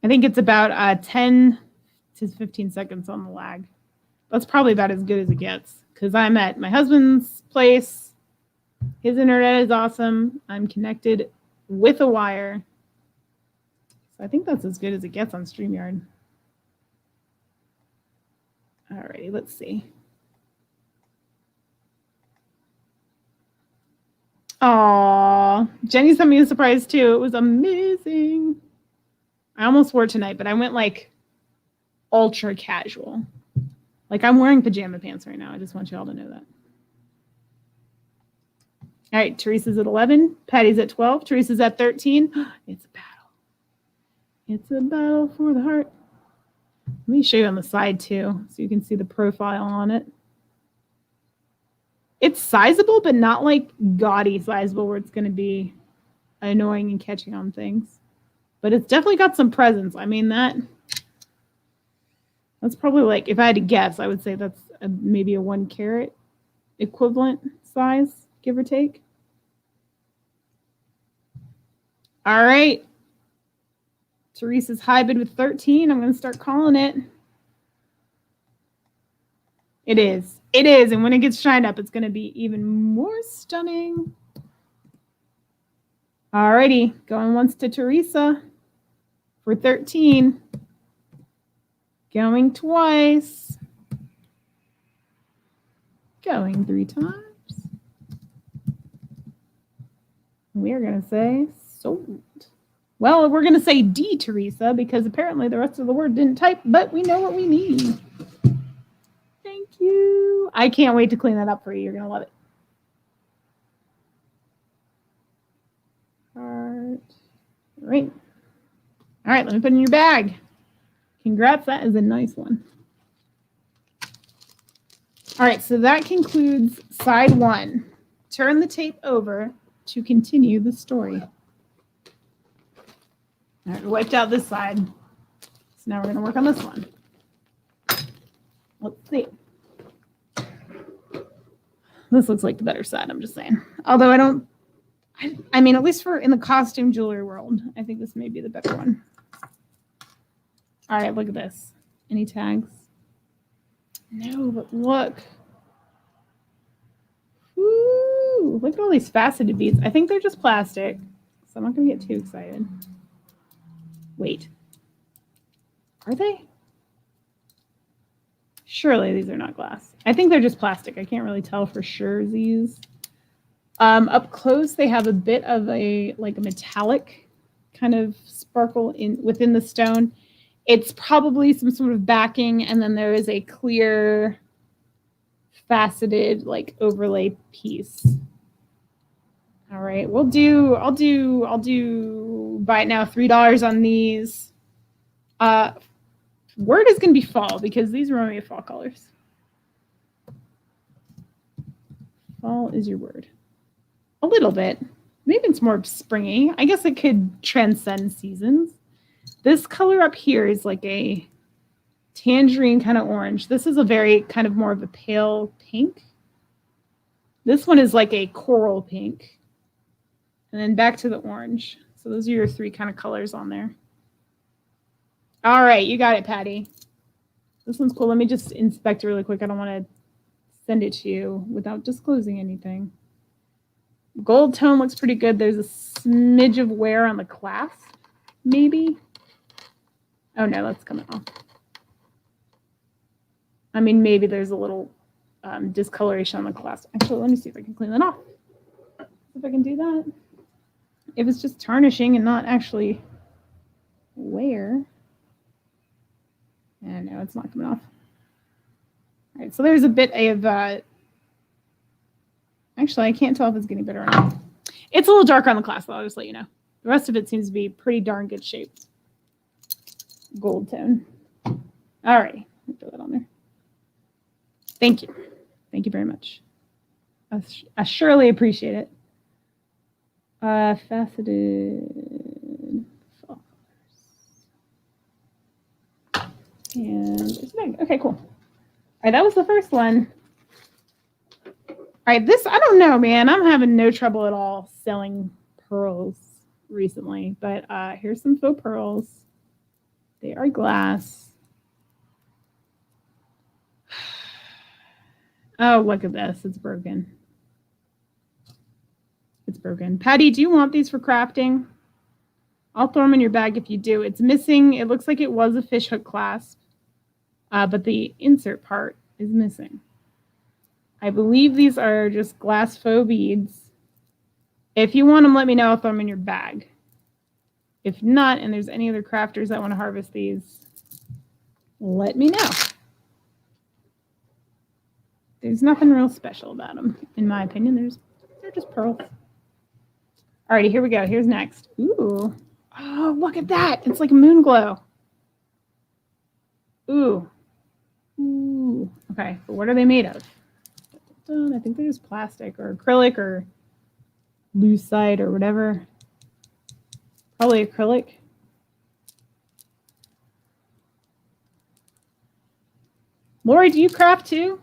I think it's about 10 to 15 seconds on the lag. That's probably about as good as it gets because I'm at my husband's place. His internet is awesome. I'm connected with a wire. So I think that's as good as it gets on StreamYard. Alrighty, let's see. Aw, Jenny sent me a surprise too. It was amazing. I almost wore it tonight, but I went like ultra casual. Like I'm wearing pajama pants right now. I just want you all to know that. All right, Teresa's at 11. Patty's at 12. Teresa's at 13. It's a battle. It's a battle for the heart. Let me show you on the side too, so you can see the profile on it. It's sizable, but not like gaudy sizable where it's going to be annoying and catching on things. But it's definitely got some presence. I mean, that's probably like, if I had to guess, I would say that's maybe a 1 carat equivalent size, give or take. All right. Teresa's high bid with 13. I'm going to start calling it. It is. It is. And when it gets shined up, it's going to be even more stunning. All righty. Going once to Teresa for 13. Going twice. Going 3 times. We're going to say sold. Well, we're going to say D, Teresa, because apparently the rest of the word didn't type, but we know what we need. Thank you. I can't wait to clean that up for you. You're going to love it. Heart. Right. All right, let me put it in your bag. Congrats. That is a nice one. All right, so that concludes side 1. Turn the tape over to continue the story. All right, we wiped out this side. So now we're going to work on this one. Let's see. This looks like the better side, I'm just saying. Although I mean, at least for in the costume jewelry world, I think this may be the better one. All right, look at this. Any tags? No, but look. Ooh, look at all these faceted beads. I think they're just plastic, so I'm not going to get too excited. Wait. Are they? Surely these are not glass. I think they're just plastic. I can't really tell for sure these. Up close, they have a bit of a metallic kind of sparkle within the stone. It's probably some sort of backing, and then there is a clear faceted like overlay piece. All right, I'll do buy it now, $3 on these. Word is gonna be fall because these remind me of fall colors. Fall is your word. A little bit. Maybe it's more springy. I guess it could transcend seasons. This color up here is like a tangerine kind of orange. This is a very kind of more of a pale pink. This one is like a coral pink. And then back to the orange. So those are your 3 kind of colors on there. All right, you got it, Patty. This one's cool. Let me just inspect it really quick. I don't want to send it to you without disclosing anything. Gold tone looks pretty good. There's a smidge of wear on the clasp, maybe. Oh, no, that's coming off. I mean, maybe there's a little discoloration on the clasp. Actually, let me see if I can clean that off. If I can do that. If it's just tarnishing and not actually wear. Yeah, no, it's not coming off. All right, so there's a bit of, actually, I can't tell if it's getting better or not. It's a little darker on the clasp, though, I'll just let you know. The rest of it seems to be pretty darn good shape. gold tone. All right, throw that on there. Thank you. Thank you very much. I surely appreciate it. Faceted fall colors. And it's big. Okay, cool. All right, that was the first one. All right, this, I don't know, man. I'm having no trouble at all selling pearls recently, but here's some faux pearls. They are glass. Oh, look at this. It's broken. It's broken. Patty, do you want these for crafting? I'll throw them in your bag if you do. It's missing. It looks like it was a fishhook clasp, but the insert part is missing. I believe these are just glass faux beads. If you want them, let me know. I'll throw them in your bag. If not, and there's any other crafters that want to harvest these, let me know. There's nothing real special about them, in my opinion. They're just pearls. Alrighty, here we go. Here's next. Ooh. Oh, look at that. It's like a moon glow. Ooh. Ooh. Okay, but what are they made of? I think they're just plastic or acrylic or lucite or whatever. Probably acrylic. Lori, do you craft too?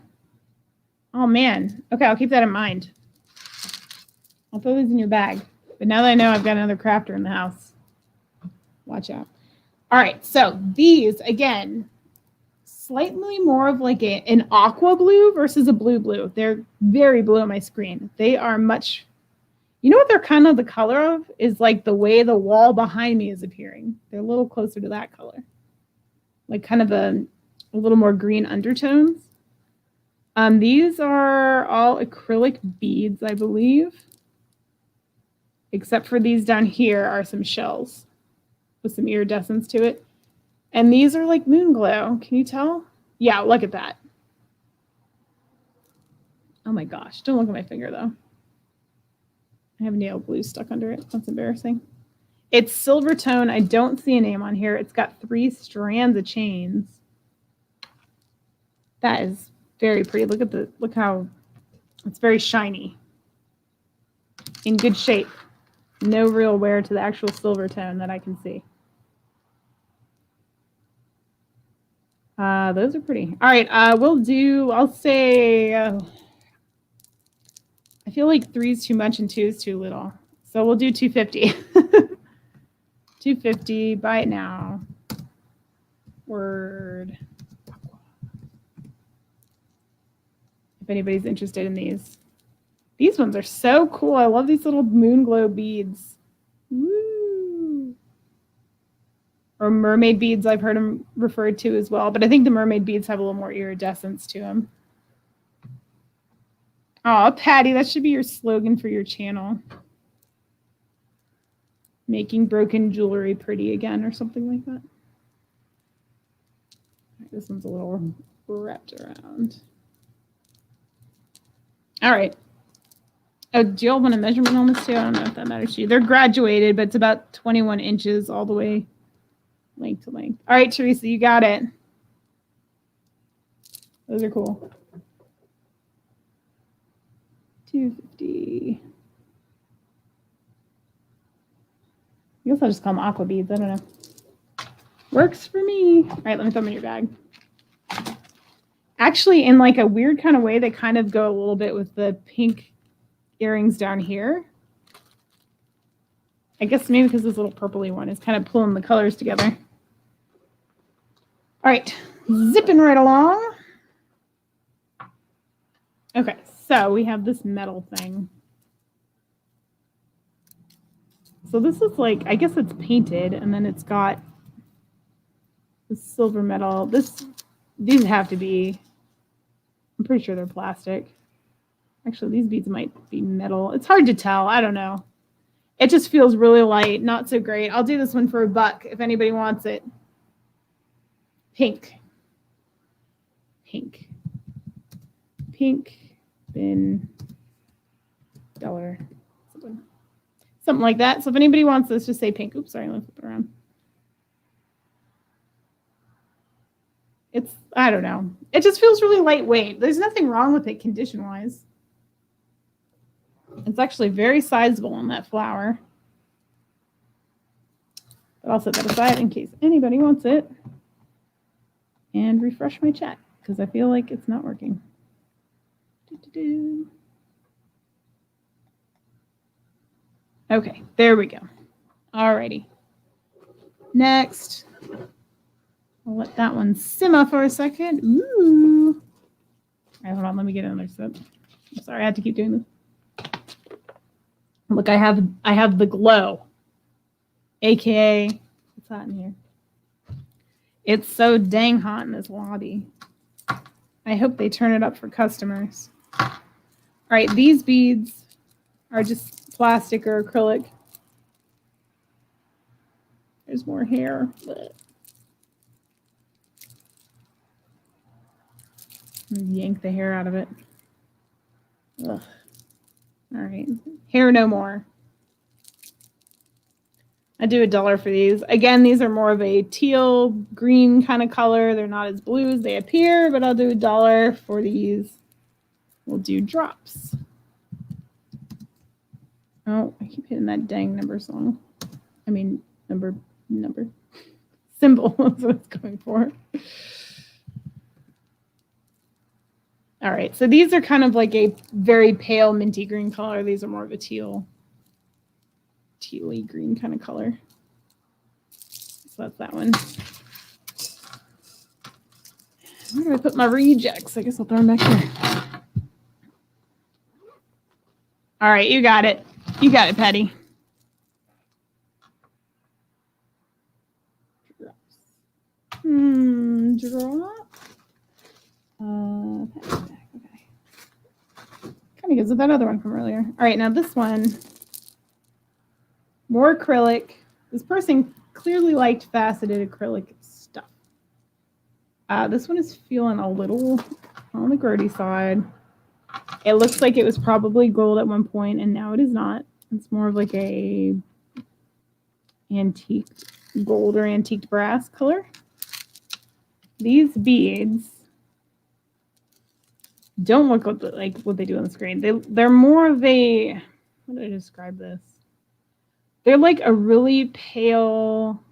Oh, man. Okay, I'll keep that in mind. I'll throw these in your bag. But now that I know I've got another crafter in the house, watch out. All right, so these, again, slightly more of like an aqua blue versus a blue. They're very blue on my screen. They are much, you know what they're kind of the color of? Is like the way the wall behind me is appearing. They're a little closer to that color. Like kind of a little more green undertones. These are all acrylic beads, I believe. Except for these down here are some shells with some iridescence to it. And these are like moon glow. Can you tell? Yeah, look at that. Oh my gosh. Don't look at my finger though. I have nail glue stuck under it. That's embarrassing. It's silver tone. I don't see a name on here. It's got 3 strands of chains. That is very pretty. Look how it's very shiny. In good shape. No real wear to the actual silver tone that I can see. Those are pretty. All right, I'll say, I feel like 3 is too much and 2 is too little. So we'll do 250. 250, buy it now. Word. If anybody's interested in these. These ones are so cool. I love these little moon glow beads. Woo. Or mermaid beads, I've heard them referred to as well. But I think the mermaid beads have a little more iridescence to them. Oh, Patty, that should be your slogan for your channel. Making broken jewelry pretty again or something like that. This one's a little wrapped around. All right. Oh, do you all want a measurement on this too? I don't know if that matters to you. They're graduated, but it's about 21 inches all the way length to length. All right, Teresa, you got it. Those are cool. 250. I guess I'll just call them aqua beads. I don't know. Works for me. All right, let me throw them in your bag. Actually, in like a weird kind of way, they kind of go a little bit with the pink earrings down here. I guess maybe because this little purpley one is kind of pulling the colors together. All right, zipping right along. Okay, so we have this metal thing. So this is like, I guess it's painted, and then it's got this silver metal. These have to be, I'm pretty sure they're plastic. Actually, these beads might be metal. It's hard to tell. I don't know. It just feels really light. Not so great. I'll do this one for $1 if anybody wants it. Pink. Pink. Pink. Bin. Dollar. Something like that. So if anybody wants this, just say pink. Oops, sorry. Let me flip it around. I don't know. It just feels really lightweight. There's nothing wrong with it condition-wise. It's actually very sizable on that flower. But I'll set that aside in case anybody wants it. And refresh my chat because I feel like it's not working. Okay, there we go. Alrighty. Next. I'll let that one simmer for a second. Ooh. All right, hold on. Let me get another sip. I'm sorry, I had to keep doing this. Look, I have the glow, aka it's hot in here. It's so dang hot in this lobby. I hope they turn it up for customers. All right, these beads are just plastic or acrylic. There's more hair. Yank the hair out of it. Ugh. All right, hair no more. I do $1 for these. Again, these are more of a teal green kind of color. They're not as blue as they appear, but I'll do $1 for these. We'll do drops. Oh, I keep hitting that dang number song. I mean, number. Symbol is what it's going for. All right, so these are kind of like a very pale minty green color. These are more of a tealy green kind of color. So that's that one. Where do I put my rejects? I guess I'll throw them back here. All right, you got it. You got it, Patty. Drops. Drop. Okay. Kind of gives it that other one from earlier. All right, now this one. More acrylic. This person clearly liked faceted acrylic stuff. This one is feeling a little on the grody side. It looks like it was probably gold at one point, and now it is not. It's more of like a antique gold or antique brass color. These beads don't look like what they do on the screen. They're more of a, how do I describe this? They're like a really pale,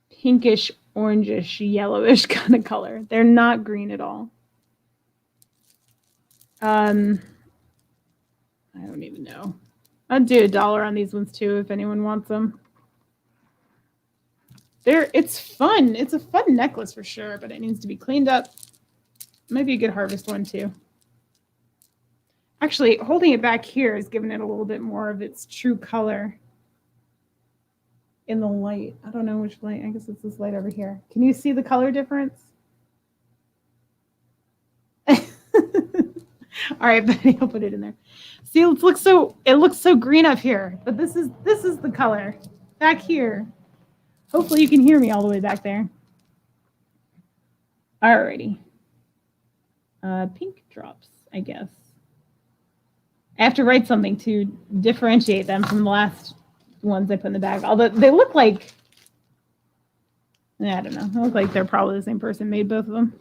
pinkish, orangish, yellowish kind of color. They're not green at all. I don't even know. I'd do $1 on these ones too if anyone wants them. It's fun. It's a fun necklace for sure, but it needs to be cleaned up. Might be a good harvest one too. Actually, holding it back here is giving it a little bit more of its true color in the light. I don't know which light. I guess it's this light over here. Can you see the color difference? All right, Betty, I'll put it in there. See, it looks so green up here, but this is the color back here. Hopefully you can hear me all the way back there. Alrighty. Pink drops, I guess. I have to write something to differentiate them from the last ones I put in the bag. Although they look like, I don't know. They look like they're probably the same person made both of them.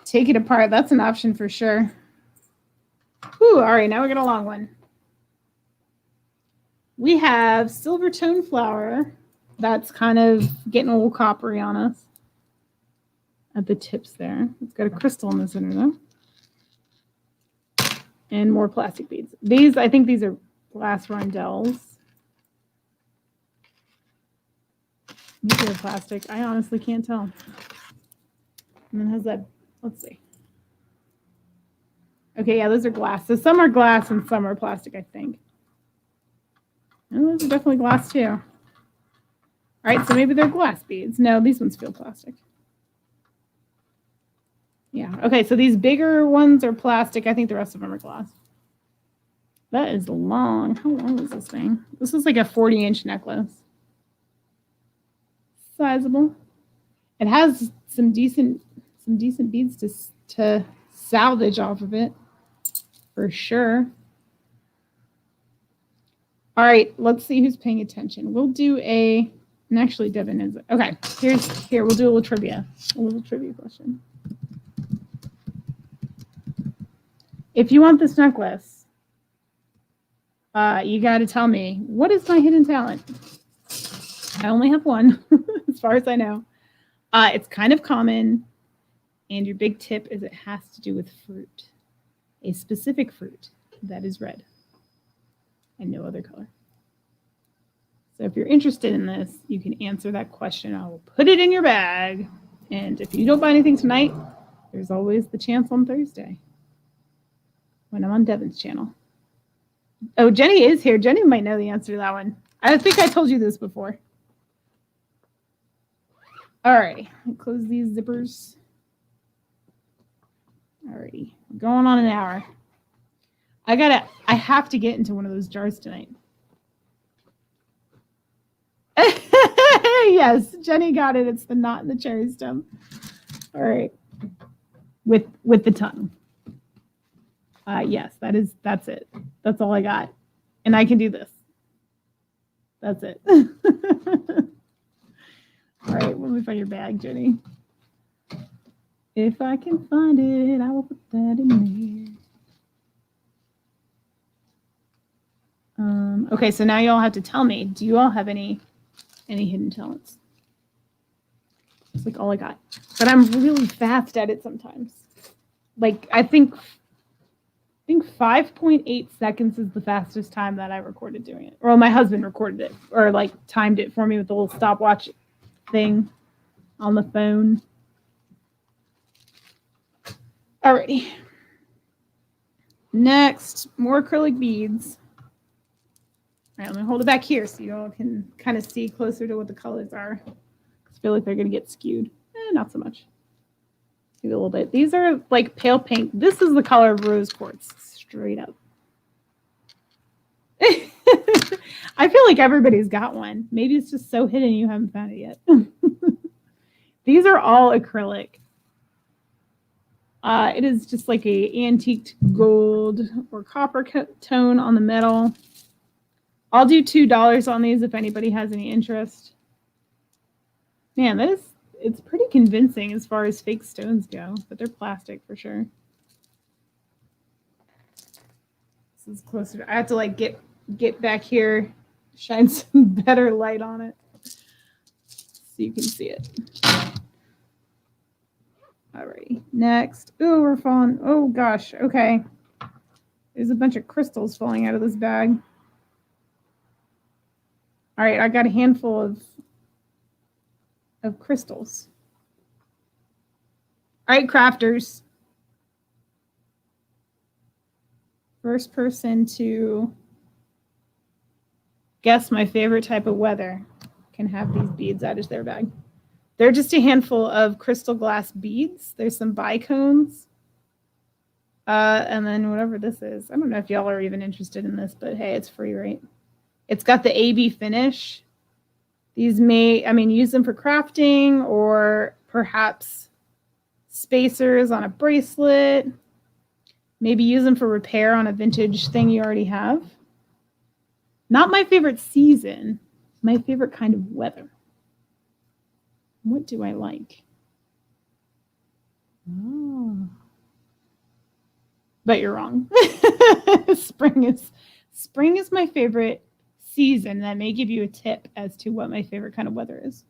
Take it apart. That's an option for sure. Whew, all right, now we got a long one. We have silver tone flower that's kind of getting a little coppery on us at the tips there. It's got a crystal in the center though. And more plastic beads. I think these are glass rondelles. Maybe they're plastic. I honestly can't tell. And then has that, let's see. Okay, yeah, those are glass. So some are glass and some are plastic, I think. And those are definitely glass too. All right, so maybe they're glass beads. No, these ones feel plastic. Yeah, okay, so these bigger ones are plastic. I think the rest of them are glass. That is long. How long is this thing? This is like a 40-inch necklace. Sizable. It has some decent beads to salvage off of it, for sure. All right, let's see who's paying attention. We'll do a And actually, Devin is okay. Here. We'll do a little trivia. A little trivia question. If you want this necklace, you got to tell me, what is my hidden talent? I only have one, as far as I know. It's kind of common, and your big tip is it has to do with fruit, a specific fruit that is red and no other color. So if you're interested in this, you can answer that question. I will put it in your bag, and if you don't buy anything tonight, there's always the chance on Thursday when I'm on Devin's channel. Oh, Jenny is here. Jenny might know the answer to that one. I think I told you this before. All right, close these zippers. All righty, we're going on an hour. I have to get into one of those jars tonight. Yes, Jenny got it. It's the knot in the cherry stem. All right, with the tongue. Yes, that's it. That's all I got, and I can do this. That's it. All right, let me find your bag, Jenny. If I can find it, I will put that in there. Okay, so now you all have to tell me, do you all have any hidden talents? It's like all I got. But I'm really fast at it sometimes. Like, I think 5.8 seconds is the fastest time that I recorded doing it. Or my husband recorded it, or like timed it for me with the little stopwatch thing on the phone. Alrighty. Next, more acrylic beads. All right, let me hold it back here so you all can kind of see closer to what the colors are. I feel like they're going to get skewed. Not so much. Maybe a little bit. These are like pale pink. This is the color of rose quartz, straight up. I feel like everybody's got one. Maybe it's just so hidden you haven't found it yet. These are all acrylic. It is just like a antiqued gold or copper tone on the metal. I'll do $2 on these if anybody has any interest. Man, it's pretty convincing as far as fake stones go, but they're plastic for sure. This is closer. I have to like get back here, shine some better light on it so you can see it. Alrighty, next. Oh, we're falling. Oh gosh, okay. There's a bunch of crystals falling out of this bag. All right, I got a handful of crystals. All right, crafters. First person to guess my favorite type of weather can have these beads out of their bag. They're just a handful of crystal glass beads. There's some bicones. And then whatever this is. I don't know if y'all are even interested in this, but hey, it's free, right? It's got the AB finish. These use them for crafting or perhaps spacers on a bracelet. Maybe use them for repair on a vintage thing you already have. Not my favorite season, my favorite kind of weather. What do I like? Oh. But you're wrong. Spring is my favorite season. That may give you a tip as to what my favorite kind of weather is.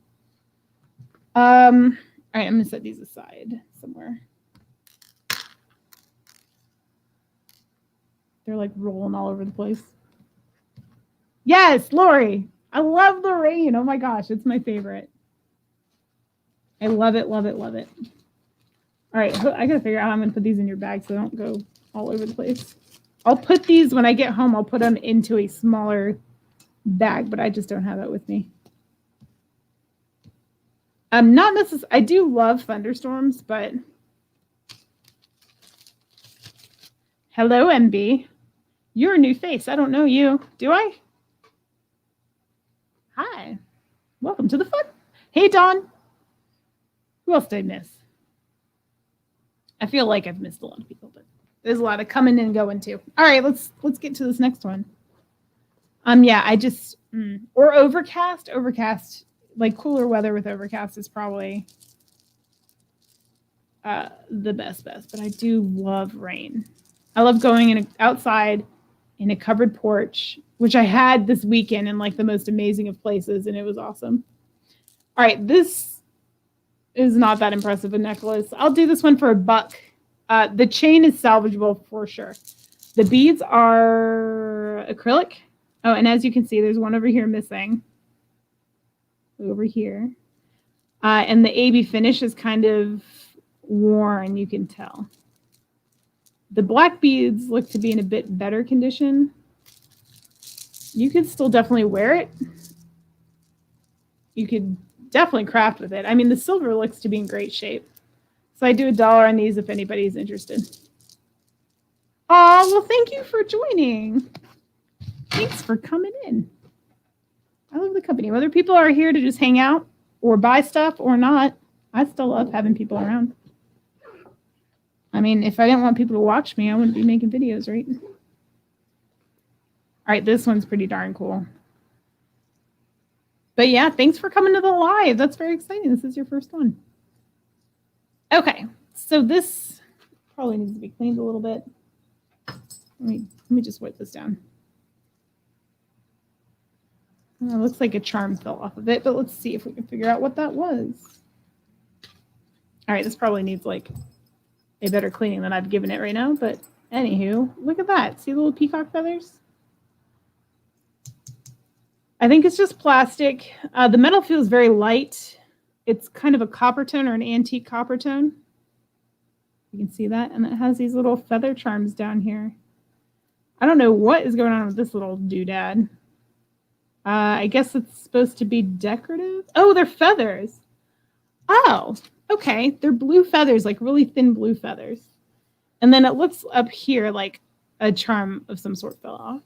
All right, I'm going to set these aside somewhere. They're like rolling all over the place. Yes, Lori. I love the rain. Oh my gosh, it's my favorite. I love it, love it, love it. All right, I got to figure out how I'm going to put these in your bag so they don't go all over the place. I'll put these, when I get home, I'll put them into a smaller bag, but I just don't have that with me. Not necessarily. I do love thunderstorms, but hello, MB. You're a new face. I don't know you. Do I? Hi. Welcome to the fun. Hey, Dawn. Who else did I miss? I feel like I've missed a lot of people, but there's a lot of coming and going too. All right, let's get to this next one. Yeah, I just or overcast. Overcast like cooler weather with overcast is probably the best, but I do love rain. I love going outside in a covered porch, which I had this weekend in like the most amazing of places, and it was awesome. All right, this is not that impressive a necklace. I'll do this one for $1. The chain is salvageable for sure. The beads are acrylic. Oh, and as you can see, there's one over here missing. Over here. And the AB finish is kind of worn, you can tell. The black beads look to be in a bit better condition. You could still definitely wear it. You could definitely craft with it. I mean, the silver looks to be in great shape. So I do $1 on these if anybody's interested. Oh, well, thank you for joining. Thanks for coming in. I love the company. Whether people are here to just hang out or buy stuff or not, I still love having people around. I mean, if I didn't want people to watch me, I wouldn't be making videos, right? All right, this one's pretty darn cool. But yeah, thanks for coming to the live. That's very exciting. This is your first one. Okay, so this probably needs to be cleaned a little bit. Let me just wipe this down. It looks like a charm fell off of it, but let's see if we can figure out what that was. All right, this probably needs like a better cleaning than I've given it right now, but anywho, look at that. See the little peacock feathers? I think it's just plastic. The metal feels very light. It's kind of a copper tone or an antique copper tone. You can see that. And it has these little feather charms down here. I don't know what is going on with this little doodad. I guess it's supposed to be decorative. Oh, they're feathers. Oh, okay. They're blue feathers, like really thin blue feathers. And then it looks up here like a charm of some sort fell off.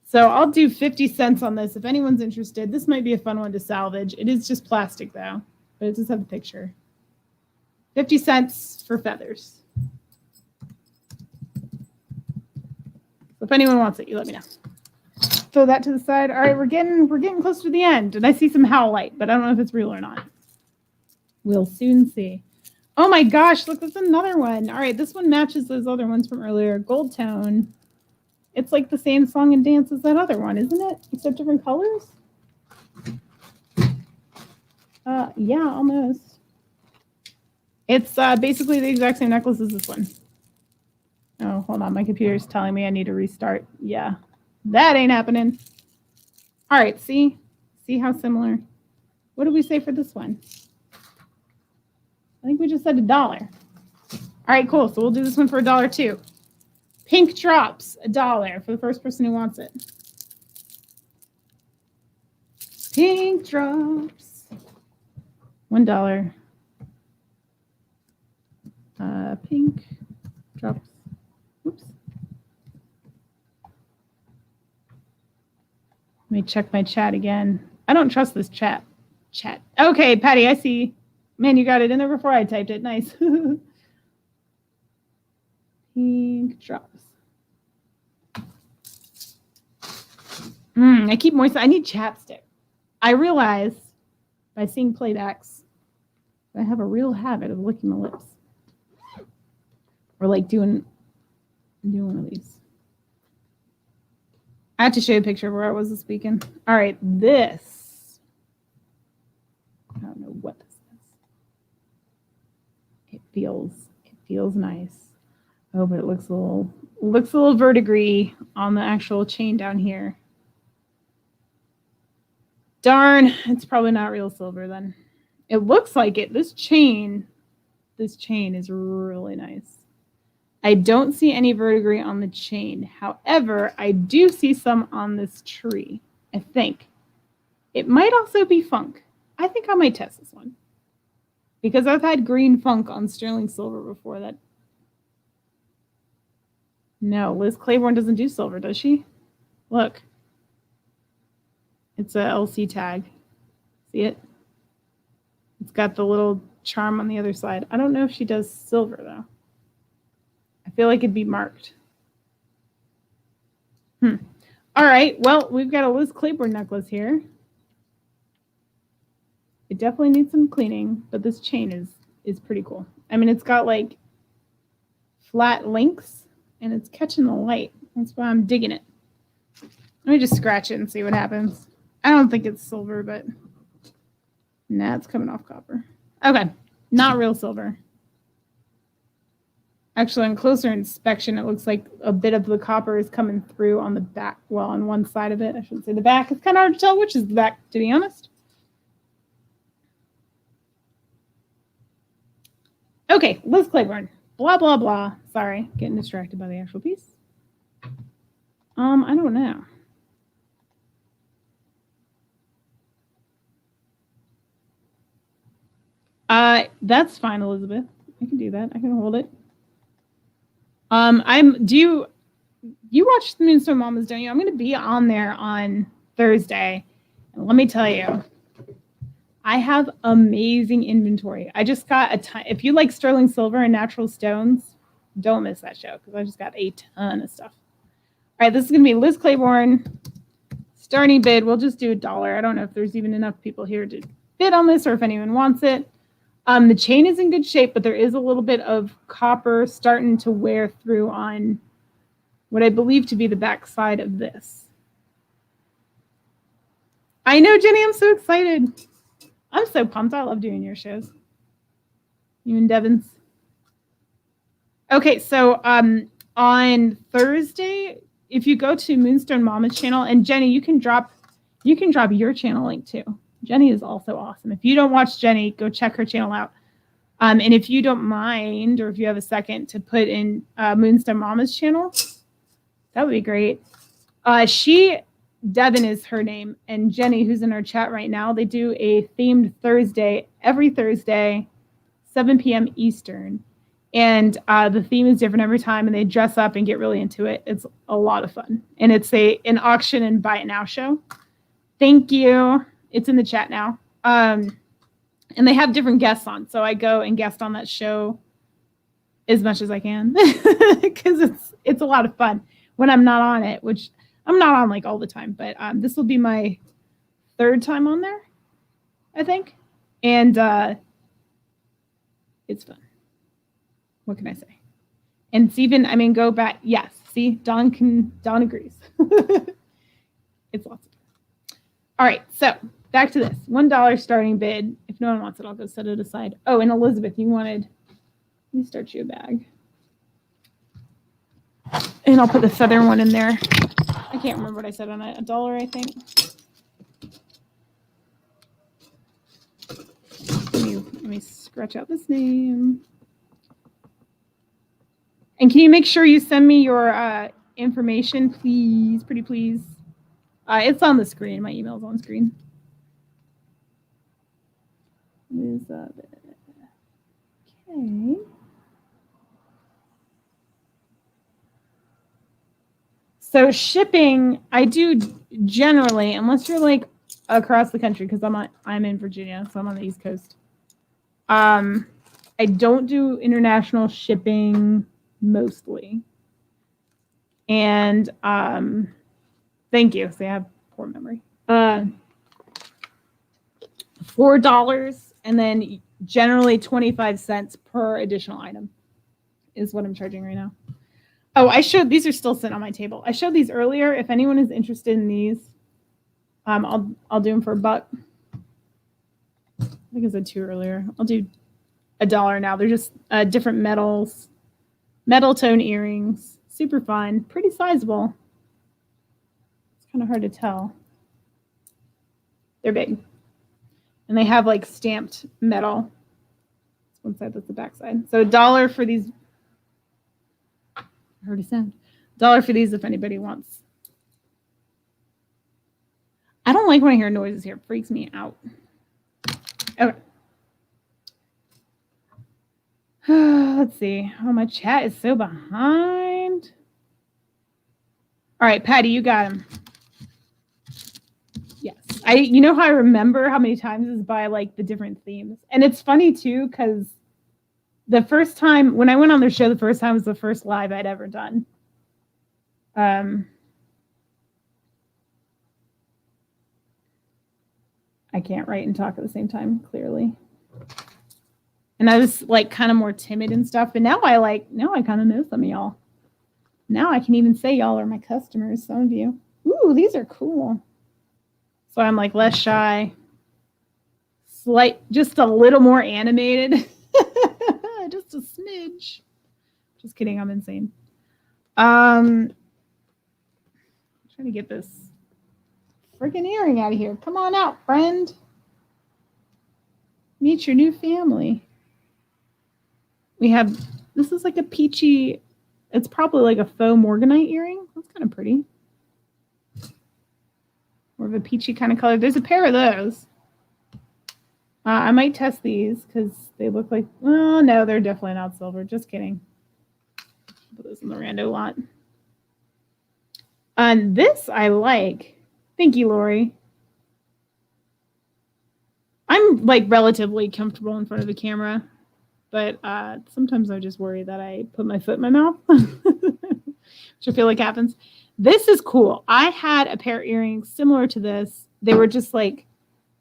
So I'll do 50 cents on this if anyone's interested. This might be a fun one to salvage. It is just plastic though, but it does have a picture. 50 cents for feathers. So if anyone wants it, you let me know. Throw that to the side. All right, we're getting close to the end. And I see some howlite, but I don't know if it's real or not. We'll soon see. Oh my gosh, look, that's another one. All right, this one matches those other ones from earlier. Gold tone. It's like the same song and dance as that other one, isn't it? Except different colors? Yeah, almost. It's basically the exact same necklace as this one. Oh, hold on. My computer's telling me I need to restart. Yeah, that ain't happening. All right, see? See how similar? What did we say for this one? I think we just said $1. All right, cool. So we'll do this one for $1 too. Pink drops, $1 for the first person who wants it. Pink drops, $1. Pink drops. Oops. Let me check my chat again. I don't trust this chat. Okay, Patty, I see. Man, you got it in there before I typed it. Nice. Pink drops. I keep moist. I need chapstick. I realize by seeing playbacks, I have a real habit of licking my lips. Or like doing one of these. I have to show you a picture of where I was this weekend. All right, this. I don't know what this is. It feels nice. Oh, but it looks a little verdigris on the actual chain down here. Darn, it's probably not real silver then. It looks like it. This chain is really nice. I don't see any verdigris on the chain. However, I do see some on this tree, I think. It might also be funk. I think I might test this one. Because I've had green funk on sterling silver before that. No, Liz Claiborne doesn't do silver, does she? Look. It's a LC tag. See it? It's got the little charm on the other side. I don't know if she does silver, though. I feel like it'd be marked. All right. Well, we've got a Liz Claiborne necklace here. It definitely needs some cleaning, but this chain is pretty cool. I mean, it's got like flat links and it's catching the light. That's why I'm digging it. Let me just scratch it and see what happens. I don't think it's silver, but nah, it's coming off copper. Okay, not real silver. Actually, on closer inspection, it looks like a bit of the copper is coming through on the back. Well, on one side of it. I shouldn't say the back. It's kind of hard to tell which is the back, to be honest. Okay, Liz Claiborne. Blah, blah, blah. Sorry, getting distracted by the actual piece. I don't know. That's fine, Elizabeth. I can do that. I can hold it. You watch the Moonstone Mamas, don't you? I'm going to be on there on Thursday. And let me tell you, I have amazing inventory. I just got a ton. If you like sterling silver and natural stones, don't miss that show because I just got a ton of stuff. All right, this is going to be Liz Claiborne. Starting bid, we'll just do $1. I don't know if there's even enough people here to bid on this or if anyone wants it. The chain is in good shape, but there is a little bit of copper starting to wear through on what I believe to be the back side of this. I know, Jenny, I'm so excited. I'm so pumped. I love doing your shows. You and Devon's. Okay, so on Thursday, if you go to Moonstone Mama's channel, and Jenny, you can drop your channel link too. Jenny is also awesome. If you don't watch Jenny, go check her channel out. And if you don't mind, or if you have a second to put in Moonstone Mama's channel, that would be great. Devin is her name, and Jenny, who's in our chat right now, they do a themed Thursday, every Thursday, 7 p.m. Eastern. And the theme is different every time, and they dress up and get really into it. It's a lot of fun. And it's an auction and buy it now show. Thank you. It's in the chat now. And they have different guests on. So I go and guest on that show as much as I can because it's a lot of fun when I'm not on it, which I'm not on like all the time. But this will be my 3rd time on there, I think. And it's fun. What can I say? And Stephen, I mean, go back. Yes. See, Don agrees. It's lots of fun. All right. So back to this $1 starting bid. If no one wants it, I'll go set it aside. Oh, and Elizabeth, let me start you a bag. And I'll put the feather one in there. I can't remember what I said on it. $1, I think. Let me scratch out this name. And can you make sure you send me your information, please? Pretty please. It's on the screen. My email's on screen. Elizabeth. Okay. So shipping, I do generally, unless you're like across the country, because I'm in Virginia, so I'm on the East Coast. I don't do international shipping mostly. And thank you. So I have poor memory. $4 and then generally 25 cents per additional item is what I'm charging right now. Oh, these are still sitting on my table. I showed these earlier. If anyone is interested in these, I'll do them for $1. I think I said 2 earlier. I'll do $1 now. They're just different metals, metal tone earrings. Super fun, pretty sizable. It's kind of hard to tell. They're big. And they have like stamped metal. That's one side, that's the back side. So $1 for these. I heard a sound. $1 for these if anybody wants. I don't like when I hear noises here. It freaks me out. Okay. Let's see. Oh, my chat is so behind. All right, Patty, you got him. Yes. You know how I remember how many times is by like the different themes. And it's funny too, because the first time when I went on their show, the first time was the first live I'd ever done. I can't write and talk at the same time, clearly. And I was like kind of more timid and stuff. But now I kind of know some of y'all. Now I can even say y'all are my customers, some of you. Ooh, these are cool. So I'm like less shy. Just a little more animated. Just a smidge. Just kidding, I'm insane. I'm trying to get this freaking earring out of here. Come on out, friend. Meet your new family. We have, this is like a peachy, it's probably like a faux morganite earring. That's kind of pretty. More of a peachy kind of color. There's a pair of those. I might test these because they look like, well, no, they're definitely not silver. Just kidding. Put those in the rando lot. And this I like. Thank you, Lori. I'm like relatively comfortable in front of the camera, but sometimes I just worry that I put my foot in my mouth, which I feel like happens. This is cool. I had a pair of earrings similar to this. They were just like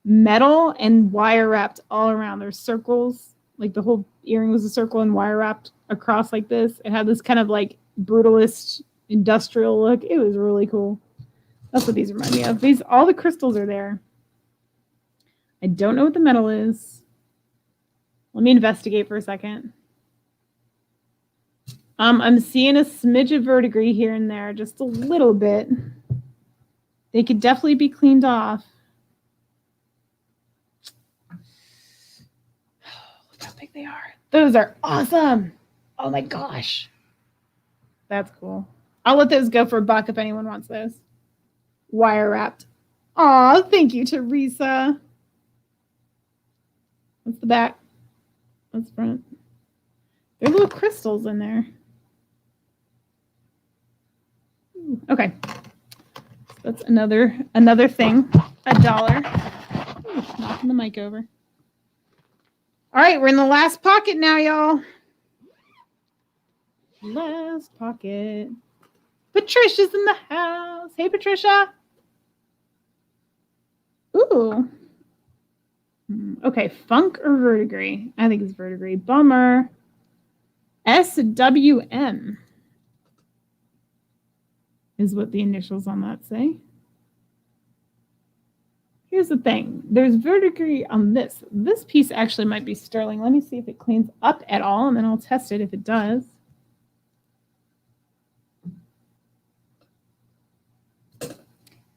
metal and wire wrapped all around. There's circles, like the whole earring was a circle and wire wrapped across like this. It had this kind of like brutalist industrial look. It was really cool. That's what these remind me of. All the crystals are there. I don't know what the metal is. Let me investigate for a second. I'm seeing a smidge of verdigris here and there, just a little bit. They could definitely be cleaned off. Look how big they are. Those are awesome. Oh my gosh. That's cool. I'll let those go for $1 if anyone wants those. Wire wrapped. Aw, thank you, Teresa. That's the back. That's front. There are little crystals in there. Okay. That's another thing. $1. Ooh, knocking the mic over. All right, we're in the last pocket now, y'all. Last pocket. Patricia's in the house. Hey, Patricia. Ooh. Okay, funk or verdigris? I think it's verdigris. Bummer. SWM is what the initials on that say. Here's the thing. There's verdigris on this. This piece actually might be sterling. Let me see if it cleans up at all, and then I'll test it if it does.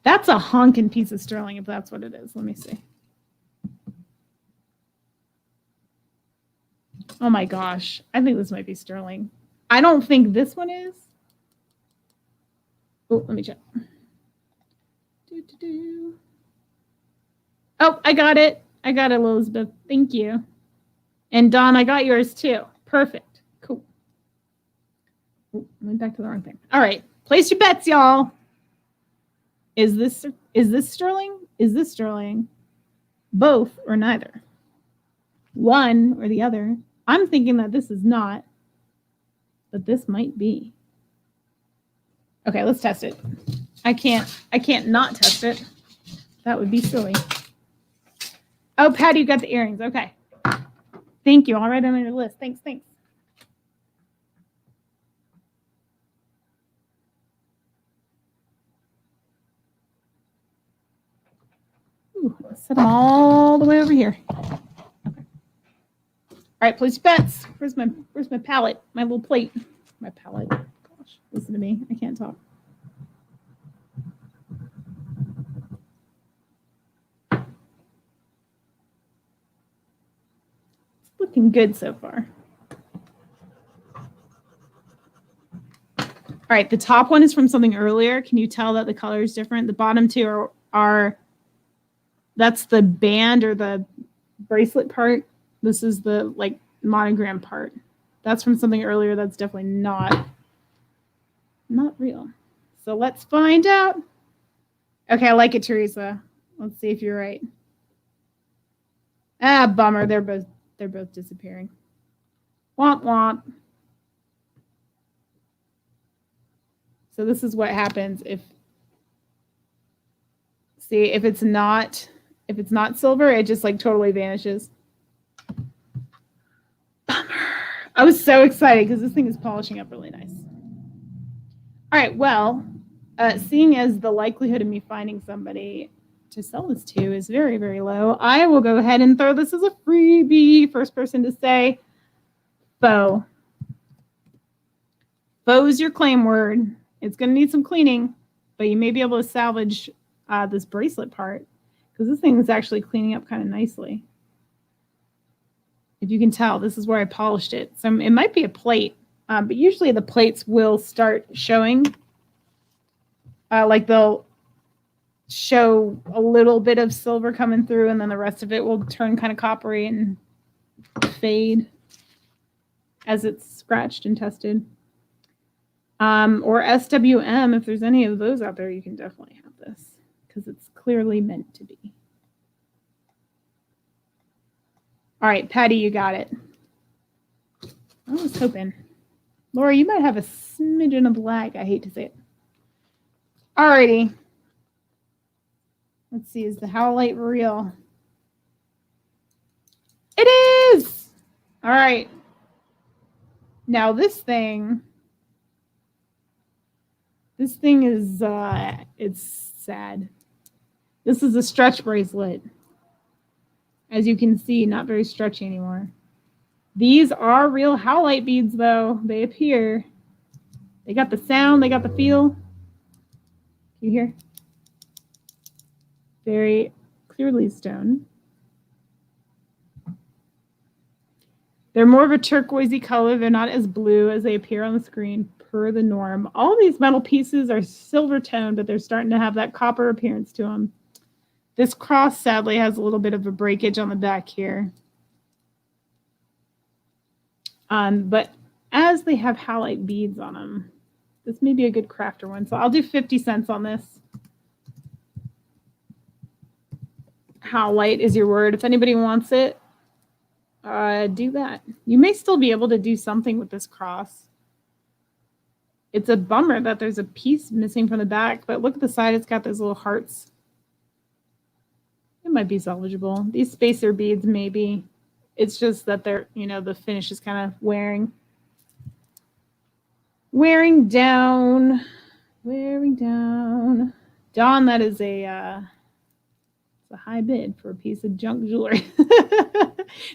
That's a honking piece of sterling if that's what it is. Let me see. Oh my gosh. I think this might be sterling. I don't think this one is. Oh, let me check. Oh, I got it. I got it, Elizabeth. Thank you. And Don, I got yours too. Perfect. Cool. Oh, I went back to the wrong thing. All right. Place your bets, y'all. Is this sterling? Is this sterling? Both or neither? One or the other? I'm thinking that this is not, but this might be. Okay, let's test it. I can't not test it. That would be silly. Oh, Patty, you got the earrings. Okay. Thank you. I'll write them on your list. Thanks. Ooh, set them all the way over here. Okay. All right, place your bets. Where's my palette? My little plate. My palette. Gosh, listen to me. I can't talk. It's looking good so far. All right, the top one is from something earlier. Can you tell that the color is different? The bottom two are that's the band or the bracelet part. This is the like monogram part. That's from something earlier. That's definitely not real. So let's find out. Okay, I like it, Teresa. Let's see if you're right. Ah, bummer. They're both disappearing. Womp womp. So this is what happens if it's not If it's not silver, it just like totally vanishes. Bummer. I was so excited because this thing is polishing up really nice. All right, well, seeing as the likelihood of me finding somebody to sell this to is very, very low, I will go ahead and throw this as a freebie. First person to say faux. Faux is your claim word. It's going to need some cleaning, but you may be able to salvage this bracelet part because this thing is actually cleaning up kind of nicely. If you can tell, this is where I polished it. So it might be a plate, but usually the plates will start showing. Like they'll show a little bit of silver coming through, and then the rest of it will turn kind of coppery and fade as it's scratched and tested. Or SWM, if there's any of those out there, you can definitely have this because it's clearly meant to be. All right, Patty, you got it. I was hoping. Laura, you might have a smidgen of lag. I hate to say it. All righty. Let's see, is the Howlite real? It is! All right. Now this thing is, it's sad. This is a stretch bracelet. As you can see, not very stretchy anymore. These are real Howlite beads, though. They appear. They got the sound, they got the feel. Can you hear? Very clearly stone. They're more of a turquoisey color. They're not as blue as they appear on the screen, per the norm. All these metal pieces are silver toned, but they're starting to have that copper appearance to them. This cross, sadly, has a little bit of a breakage on the back here. But as they have Howlite beads on them, this may be a good crafter one. So I'll do 50 cents on this. Howlite is your word. If anybody wants it, do that. You may still be able to do something with this cross. It's a bummer that there's a piece missing from the back, but look at the side. It's got those little hearts. It might be salvageable. These spacer beads, maybe. It's just that they're, the finish is kind of wearing down. Dawn, that is a high bid for a piece of junk jewelry.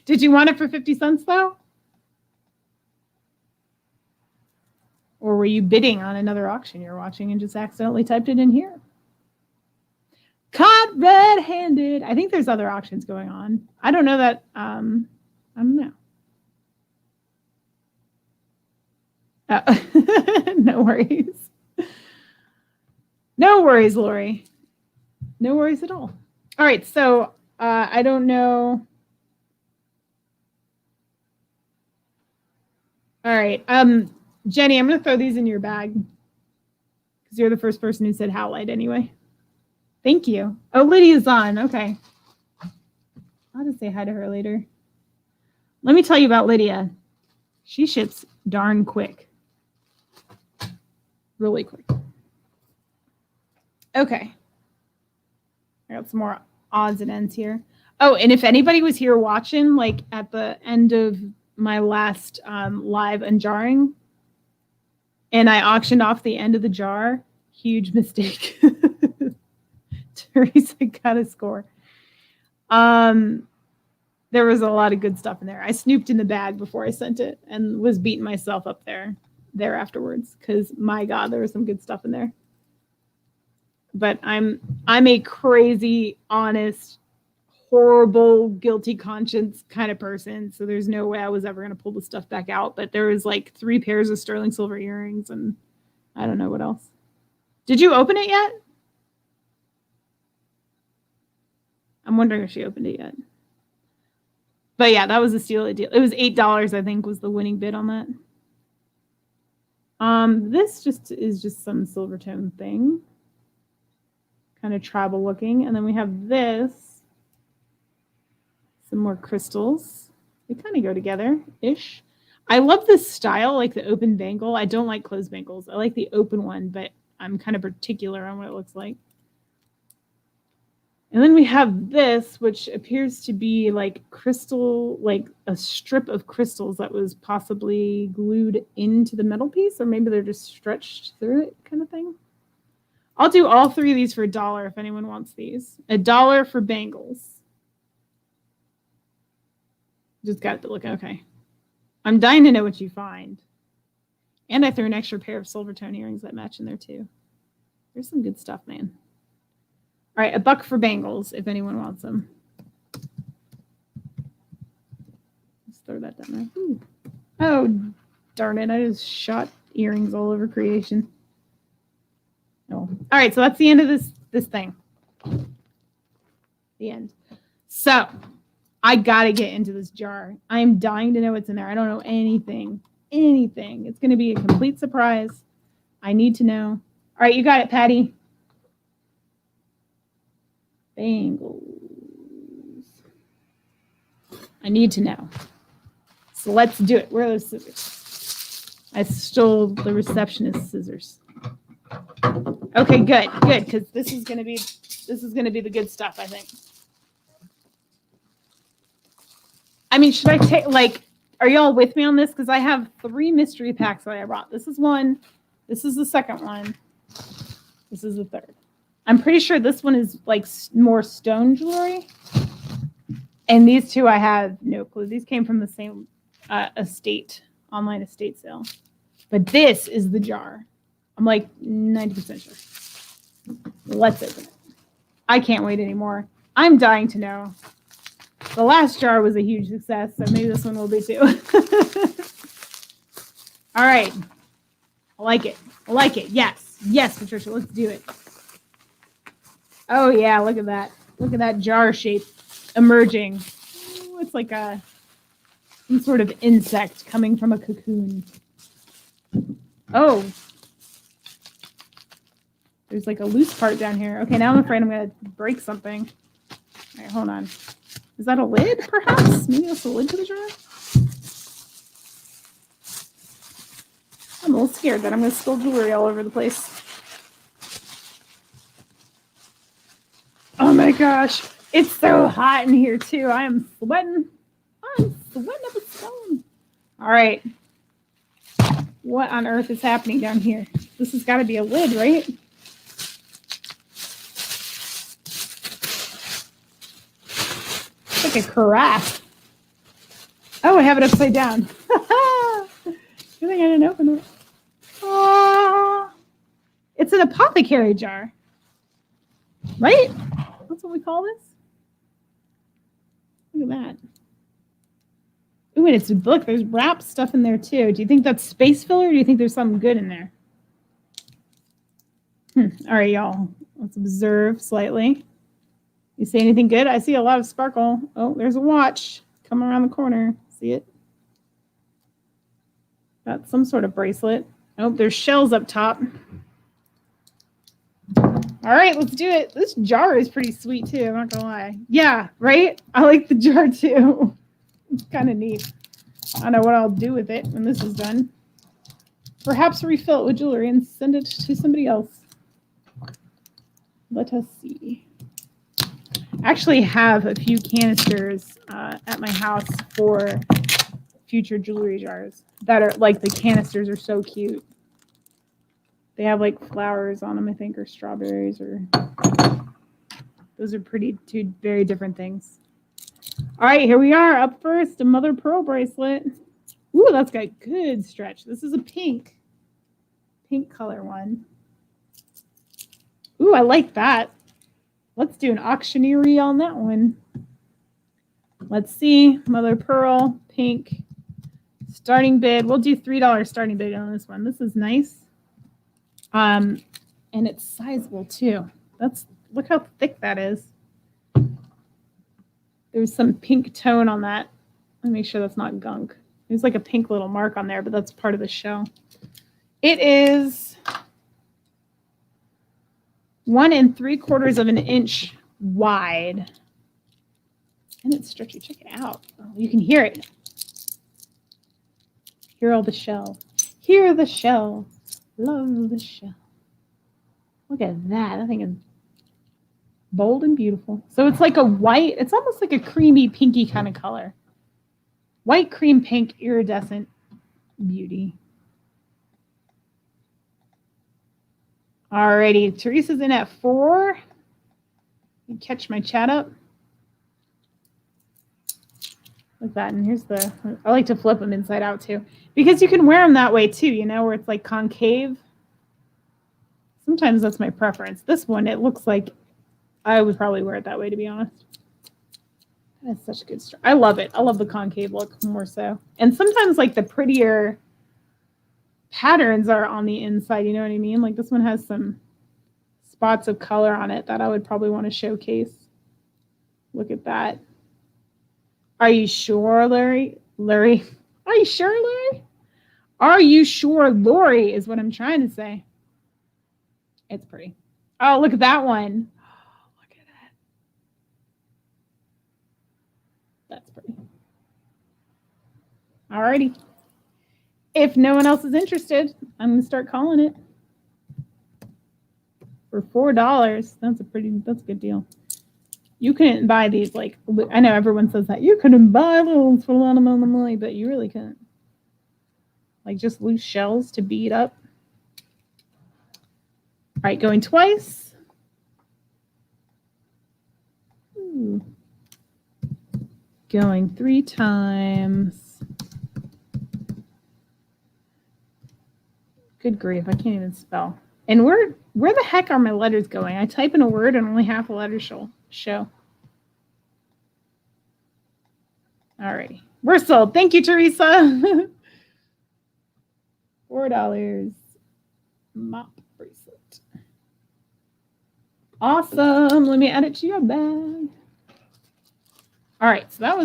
Did you want it for 50 cents, though? Or were you bidding on another auction you're watching and just accidentally typed it in here? Caught red-handed. I think there's other auctions going on. I don't know that. I don't know. No worries. No worries, Lori. No worries at all. All right, so I don't know. All right, Jenny, I'm going to throw these in your bag because you're the first person who said Howlite anyway. Thank you. Oh, Lydia's on. Okay. I'll just say hi to her later. Let me tell you about Lydia. She ships darn quick. Really quick. Okay. I got some more odds and ends here. Oh, and if anybody was here watching, like at the end of my last live unjarring, and I auctioned off the end of the jar, huge mistake. Teresa got a score. There was a lot of good stuff in there. I snooped in the bag before I sent it and was beating myself up there afterwards because, my God, there was some good stuff in there. But I'm a crazy, honest, horrible, guilty conscience kind of person. So there's no way I was ever going to pull the stuff back out. But there was like 3 pairs of sterling silver earrings and I don't know what else. Did you open it yet? I'm wondering if she opened it yet. But yeah, that was a steal deal. It was $8, I think, was the winning bid on that. This is just some silver tone thing. Kind of tribal looking. And then we have this. Some more crystals. They kind of go together-ish. I love this style, like the open bangle. I don't like closed bangles. I like the open one, but I'm kind of particular on what it looks like. And then we have this, which appears to be like crystal, like a strip of crystals that was possibly glued into the metal piece, or maybe they're just stretched through it kind of thing. I'll do all three of these for $1 if anyone wants these. $1 for bangles. Just got to look okay. I'm dying to know what you find. And I threw an extra pair of silver tone earrings that match in there too. There's some good stuff, man. All right, $1 for bangles if anyone wants them. Let's throw that down there. Ooh. Oh, darn it. I just shot earrings all over creation. Oh. All right, so that's the end of this thing. The end. So I got to get into this jar. I am dying to know what's in there. I don't know anything. It's going to be a complete surprise. I need to know. All right, you got it, Patty. Bangles. I need to know. So let's do it. Where are those scissors? I stole the receptionist's scissors. Okay, good, because this is gonna be the good stuff, I think. I mean, should I take, like, are y'all with me on this? Because I have 3 mystery packs that I brought. This is one. This is the second one. This is the third. I'm pretty sure this one is like more stone jewelry. And these two I have no clue. These came from the same online estate sale. But this is the jar. I'm like 90% sure. Let's open it. I can't wait anymore. I'm dying to know. The last jar was a huge success, so maybe this one will be too. All right. I like it. Yes, Patricia, let's do it. Oh, yeah, look at that. Look at that jar shape emerging. Ooh, it's like some sort of insect coming from a cocoon. Oh. There's like a loose part down here. Okay, now I'm afraid I'm going to break something. All right, hold on. Is that a lid, perhaps? Maybe that's a lid to the jar? I'm a little scared that I'm going to spill jewelry all over the place. Oh my gosh. It's so hot in here, too. I am sweating. I'm sweating up a stone. All right. What on earth is happening down here? This has got to be a lid, right? It's like a carafe. Oh, I have it upside down. Good thing I didn't open it. Oh, it's an apothecary jar. Right? That's what we call this? Look at that. Ooh, and it's, look, there's wrap stuff in there too. Do you think that's space filler or do you think there's something good in there? All right, y'all. Let's observe slightly. You see anything good? I see a lot of sparkle. Oh, there's a watch coming around the corner. See it? Got some sort of bracelet. Oh, there's shells up top. All right, let's do it. This jar is pretty sweet too, I'm not gonna lie. Yeah, right? I like the jar too. It's kind of neat. I don't know what I'll do with it when this is done. Perhaps refill it with jewelry and send it to somebody else. Let us see. I actually have a few canisters at my house for future jewelry jars that are like, the canisters are so cute. They have like flowers on them, I think, or strawberries, or those are two very different things. All right, here we are. Up first, a mother of pearl bracelet. Ooh, that's got good stretch. This is a pink color one. Ooh, I like that. Let's do an auctioneering on that one. Let's see. Mother of pearl, pink. Starting bid. We'll do $3 starting bid on this one. This is nice. And it's sizable too. Look how thick that is. There's some pink tone on that. Let me make sure that's not gunk. There's like a pink little mark on there, but that's part of the shell. It is 1 3/4 of an inch wide. And it's stretchy. Check it out. Oh, you can hear it. Hear all the shell. Hear the shell. Love the shell. Look at that. That thing is Bold and beautiful. So it's like a white, it's almost like a creamy pinky kind of color. White, cream, pink, iridescent beauty. Alrighty, Teresa's in at 4. Catch my chat up. Like that. And here's the, I like to flip them inside out too. Because you can wear them that way too, you know, where it's like concave. Sometimes that's my preference. This one, it looks like I would probably wear it that way, to be honest. That's such a good story. I love it. I love the concave look more so. And sometimes like the prettier patterns are on the inside, you know what I mean? Like this one has some spots of color on it that I would probably want to showcase. Look at that. Are you sure, Larry? Larry? Are you sure, Larry? Are you sure, Lori, is what I'm trying to say. It's pretty. Oh, look at that one. Oh, look at that. That's pretty. Alrighty. If no one else is interested, I'm going to start calling it. For $4, that's a good deal. You couldn't buy these, like, I know everyone says that. You couldn't buy those for a lot of money, but you really couldn't. Like, just loose shells to beat up. All right, going twice. Ooh. Going 3 times. Good grief, I can't even spell. And where the heck are my letters going? I type in a word and only half a letter show. Alrighty, we're sold. Thank you, Teresa. $4 mop bracelet. Awesome. Let me add it to your bag. All right, so that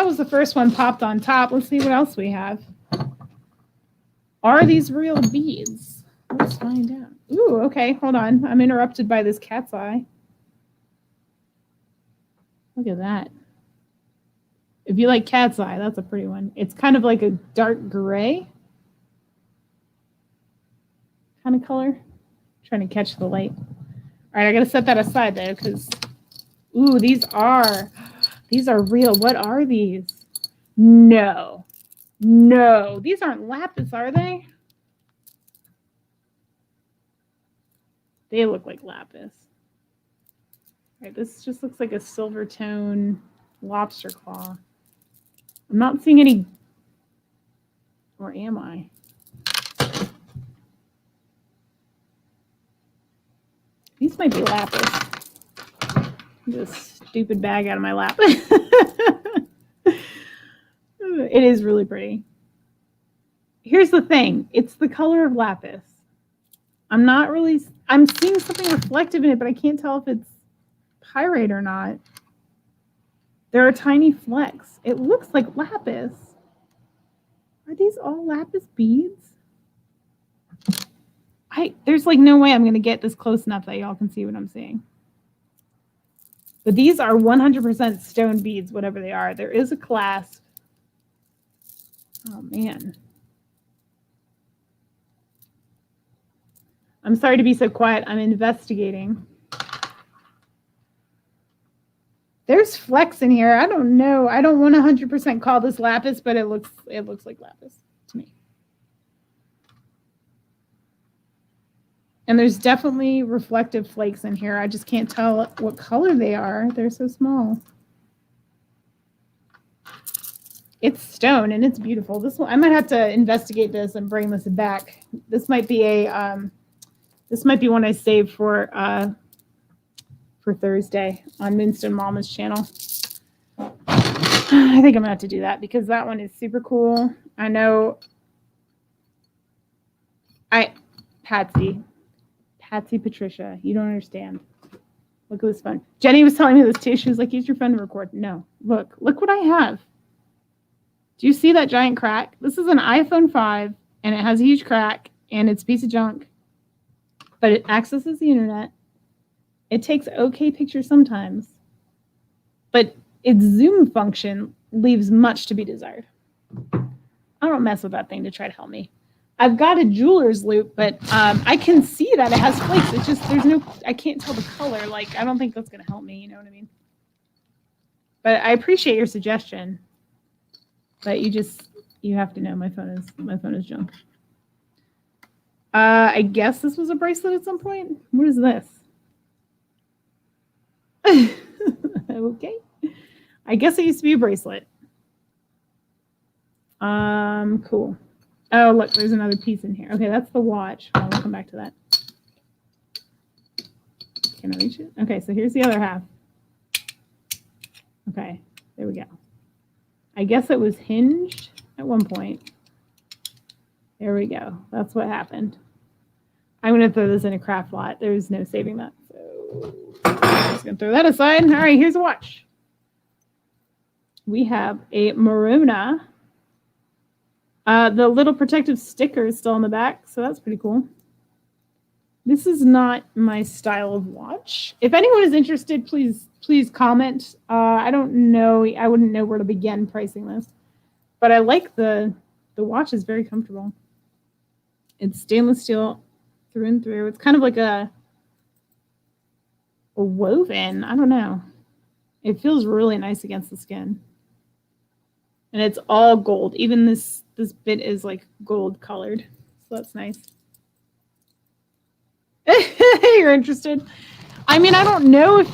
was the first one popped on top. Let's see what else we have. Are these real beads? Let's find out. Ooh, okay, hold on. I'm interrupted by this cat's eye. Look at that. If you like cat's eye, that's a pretty one. It's kind of like a dark gray kind of color. I'm trying to catch the light. All right, I got to set that aside though, because, ooh, these are real. What are these? No, these aren't lapis, are they? They look like lapis. All right, this just looks like a silver tone lobster claw. I'm not seeing any, or am I? These might be lapis. This stupid bag out of my lap. It is really pretty. Here's the thing. It's the color of lapis. I'm seeing something reflective in it, but I can't tell if it's pyrite or not. There are tiny flecks. It looks like lapis. Are these all lapis beads? There's like no way I'm going to get this close enough that y'all can see what I'm seeing. But these are 100% stone beads, whatever they are. There is a clasp. Oh, man. I'm sorry to be so quiet. I'm investigating. There's flecks in here. I don't know. I don't want to 100% call this lapis, but it looks like lapis to me. And there's definitely reflective flakes in here. I just can't tell what color they are. They're so small. It's stone and it's beautiful. This one, I might have to investigate this and bring this back. This might be one I saved for Thursday on Moonstone Mama's channel. I think I'm gonna have to do that because that one is super cool. I know. Patsy Patricia, you don't understand. Look at this phone. Jenny was telling me this too. She was like, use your phone to record. No, look what I have. Do you see that giant crack? This is an iPhone 5 and it has a huge crack and it's a piece of junk, but it accesses the internet. It takes okay pictures sometimes, but its zoom function leaves much to be desired. I don't mess with that thing to try to help me. I've got a jeweler's loop, but I can see that it has flakes. It's just I can't tell the color. Like, I don't think that's going to help me. You know what I mean? But I appreciate your suggestion. But you have to know my phone is junk. I guess this was a bracelet at some point. What is this? Okay. I guess it used to be a bracelet. Cool. Oh, look, there's another piece in here. Okay, that's the watch. We'll come back to that. Can I reach it? Okay, so here's the other half. Okay, there we go. I guess it was hinged at one point. There we go. That's what happened. I'm going to throw this in a craft lot. There's no saving that. So I'm just going to throw that aside. All right, here's a watch. We have a Maruna. The little protective sticker is still on the back, so that's pretty cool. This is not my style of watch. If anyone is interested, please comment. I don't know. I wouldn't know where to begin pricing this, but I like the watch is very comfortable. It's stainless steel through and through. It's kind of like a woven. I don't know. It feels really nice against the skin. And it's all gold. Even this bit is like gold colored. So that's nice. You're interested? I mean, I don't know if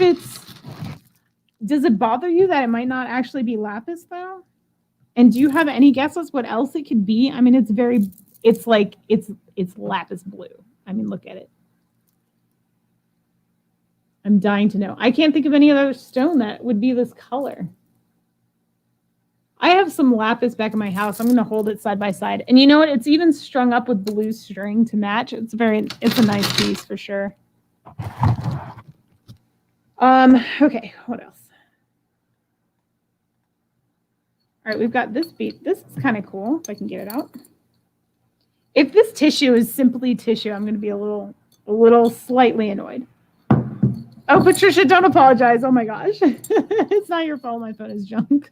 does it bother you that it might not actually be lapis though? And do you have any guesses what else it could be? I mean, it's lapis blue. I mean, look at it. I'm dying to know. I can't think of any other stone that would be this color. I have some lapis back in my house. I'm going to hold it side by side. And you know what? It's even strung up with blue string to match. It's a nice piece for sure. Okay, what else? All right, we've got this bead. This is kind of cool, if I can get it out. If this tissue is simply tissue, I'm going to be a little slightly annoyed. Oh, Patricia, don't apologize. Oh my gosh. It's not your fault. My phone is junk.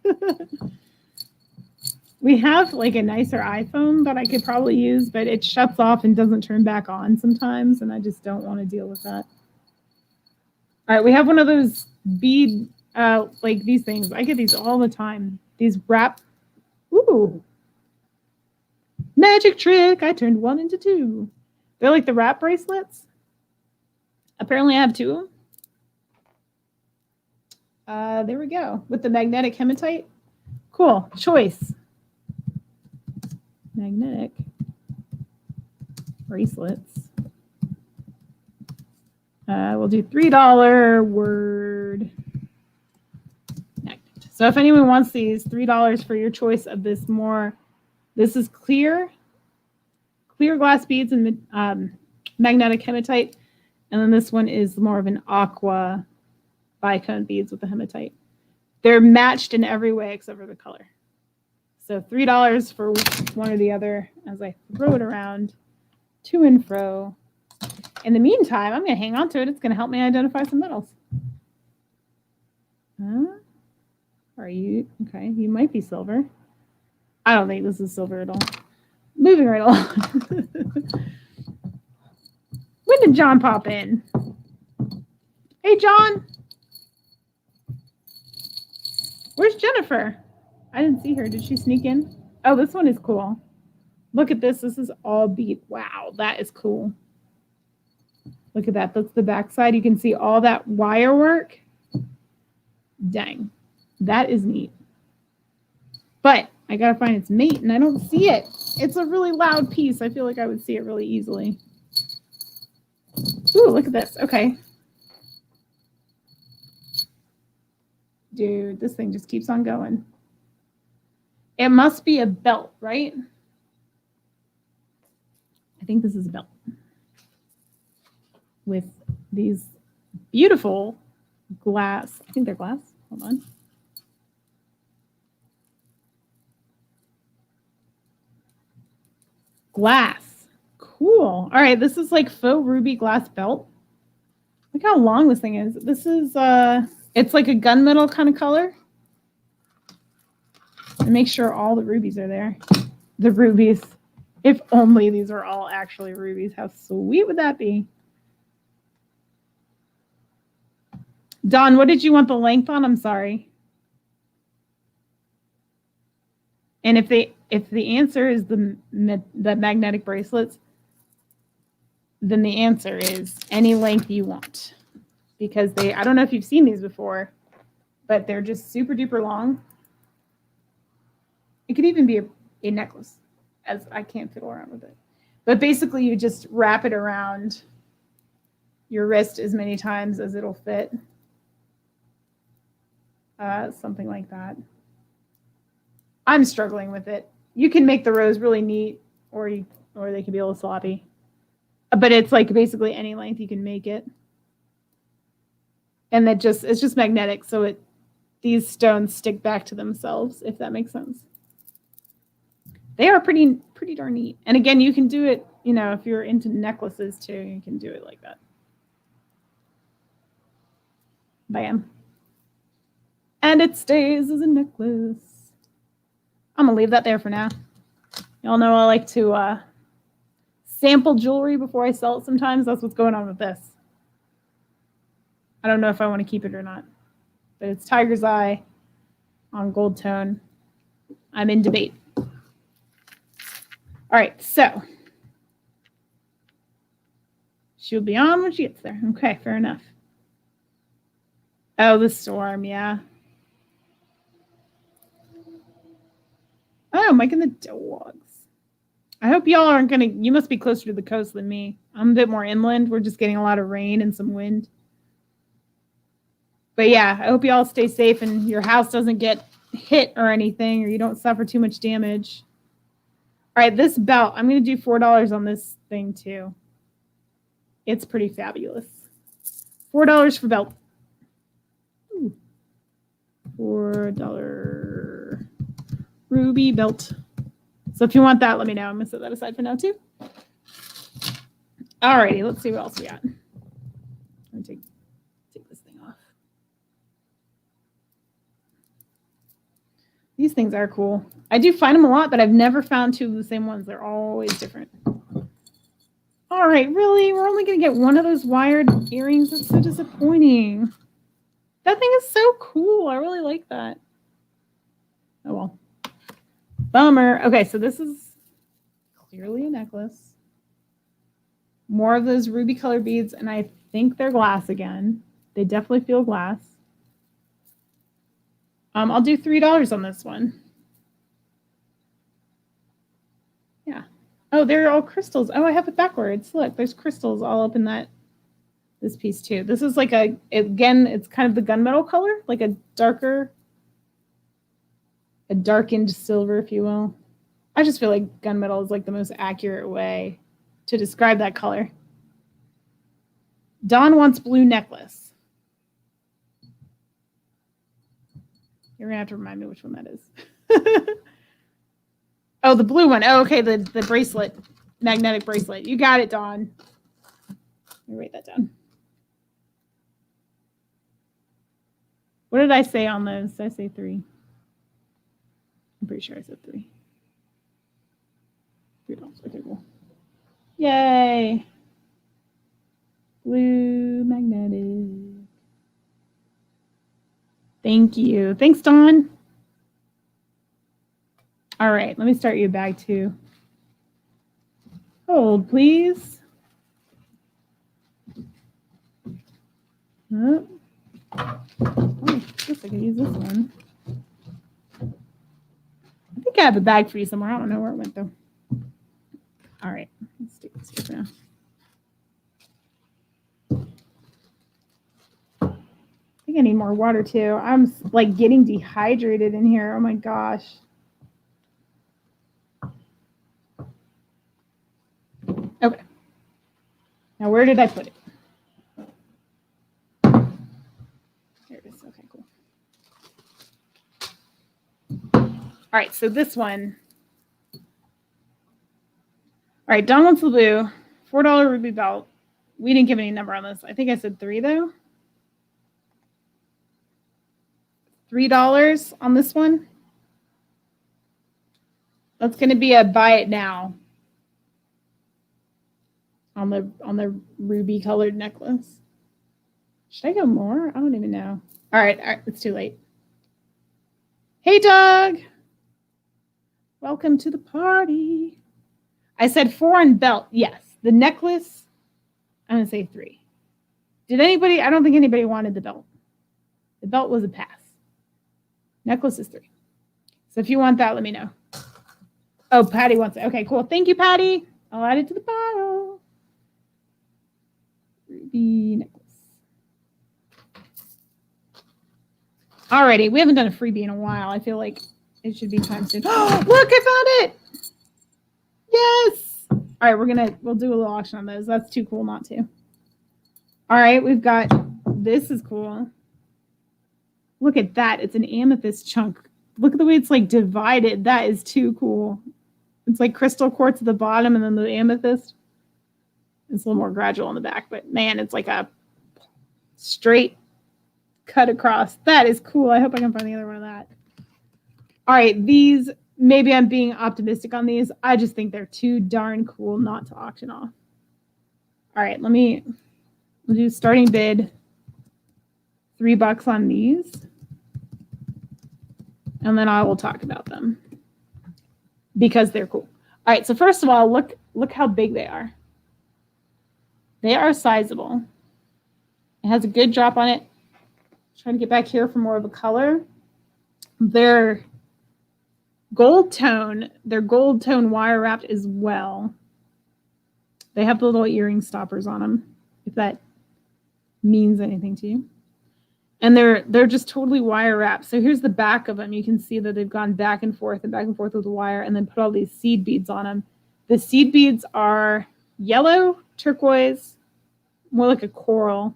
We have like a nicer iPhone that I could probably use, but it shuts off and doesn't turn back on sometimes, and I just don't want to deal with that. All right, we have one of those bead, like these things. I get these all the time. These wrap. Ooh. Magic trick. I turned 1 into 2. They're like the wrap bracelets. Apparently I have 2 of them. There we go. With the magnetic hematite. Cool. Choice. Magnetic bracelets. We'll do $3 word magnet. So if anyone wants these, $3 for your choice of this this is clear glass beads and magnetic hematite. And then this one is more of an aqua bicone beads with the hematite. They're matched in every way except for the color. So $3 for one or the other as I throw it around to and fro. In the meantime, I'm going to hang on to it. It's going to help me identify some metals. Are you? Okay, you might be silver. I don't think this is silver at all. Moving right along. When did John pop in? Hey, John. Where's Jennifer? I didn't see her. Did she sneak in? Oh, this one is cool. Look at this. This is all bead. Wow, that is cool. Look at that. That's the back side. You can see all that wire work. Dang. That is neat. But I got to find its mate, and I don't see it. It's a really loud piece. I feel like I would see it really easily. Ooh, look at this. Okay. Dude, this thing just keeps on going. It must be a belt, right? I think this is a belt. With these beautiful glass. I think they're glass. Hold on. Glass. Cool. All right, this is like faux ruby glass belt. Look how long this thing is. This is it's like a gunmetal kind of color. And make sure all the rubies are there. The rubies. If only these were all actually rubies. How sweet would that be? Dawn, what did you want the length on? I'm sorry. And if the answer is the magnetic bracelets, then the answer is any length you want. Because I don't know if you've seen these before, but they're just super duper long. It could even be a necklace, as I can't fiddle around with it. But basically you just wrap it around your wrist as many times as it'll fit. Something like that. I'm struggling with it. You can make the rose really neat, or they can be a little sloppy. But it's like basically any length you can make it. And it's just magnetic, so these stones stick back to themselves, if that makes sense. They are pretty darn neat. And again, you can do it, if you're into necklaces too, you can do it like that. Bam. And it stays as a necklace. I'm going to leave that there for now. Y'all know I like to sample jewelry before I sell it sometimes. That's what's going on with this. I don't know if I want to keep it or not. But it's Tiger's Eye on gold tone. I'm in debate. All right, so she'll be on when she gets there. Okay, fair enough. Oh, the storm, yeah. Oh, Mike and the dogs. I hope y'all aren't you must be closer to the coast than me. I'm a bit more inland. We're just getting a lot of rain and some wind. But yeah, I hope y'all stay safe and your house doesn't get hit or anything, or you don't suffer too much damage. All right, this belt, I'm going to do $4 on this thing too. It's pretty fabulous. $4 for belt. Ooh. $4 ruby belt. So if you want that, let me know. I'm going to set that aside for now too. All righty, let's see what else we got. Let me take this thing off. These things are cool. I do find them a lot, but I've never found two of the same ones. They're always different. All right, really? We're only going to get one of those wired earrings? That's so disappointing. That thing is so cool. I really like that. Oh, well. Bummer. Okay, so this is clearly a necklace. More of those ruby colored beads, and I think they're glass again. They definitely feel glass. I'll do $3 on this one. Yeah. Oh, they're all crystals. Oh, I have it backwards. Look, there's crystals all up in this piece too. This is like again, it's kind of the gunmetal color, like a darkened silver, if you will. I just feel like gunmetal is like the most accurate way to describe that color. Dawn wants blue necklace. You're going to have to remind me which one that is. Oh, the blue one. Oh, okay, the bracelet, magnetic bracelet. You got it, Dawn. Let me write that down. What did I say on those? Did I say 3? I'm pretty sure I said 3. $3. Okay, cool. Yay. Blue magnetic. Thank you. Thanks, Dawn. All right, let me start you a bag too. Hold, please. Oh, I guess I could use this one. I think I have a bag for you somewhere. I don't know where it went though. All right, let's take this here for now. I think I need more water too. I'm like getting dehydrated in here. Oh my gosh. Okay. Now where did I put it? There it is. Okay, cool. All right, so this one. All right, Dawn wants the blue. $4 ruby belt. We didn't give any number on this. I think I said 3 though. $3 on this one. That's going to be a buy it now. on the ruby colored necklace. Should I go more? I don't even know. All right, it's too late. Hey, Doug. Welcome to the party. I said 4 on belt. Yes. The necklace, I'm going to say 3. Did anybody? I don't think anybody wanted the belt. The belt was a pass. Necklace is 3. So if you want that, let me know. Oh, Patty wants it. Okay, cool. Thank you, Patty. I'll add it to the pile. Ruby necklace. Alrighty, we haven't done a freebie in a while. I feel like it should be time soon. Oh, look, I found it. Yes. All right, we'll do a little auction on those. That's too cool not to. All right, we've got, this is cool. Look at that. It's an amethyst chunk. Look at the way it's like divided. That is too cool. It's like crystal quartz at the bottom and then the amethyst. It's a little more gradual on the back, but man, it's like a straight cut across. That is cool. I hope I can find the other one of that. All right, these, maybe I'm being optimistic on these. I just think they're too darn cool not to auction off. All right, we'll do starting bid. $3 on these. And then I will talk about them because they're cool. All right, so first of all, look how big they are. They are sizable. It has a good drop on it. Trying to get back here for more of a color. They're gold tone. They're gold tone wire wrapped as well. They have the little earring stoppers on them, if that means anything to you. And they're just totally wire wrapped. So here's the back of them. You can see that they've gone back and forth with the wire and then put all these seed beads on them. The seed beads are yellow, turquoise, more like a coral.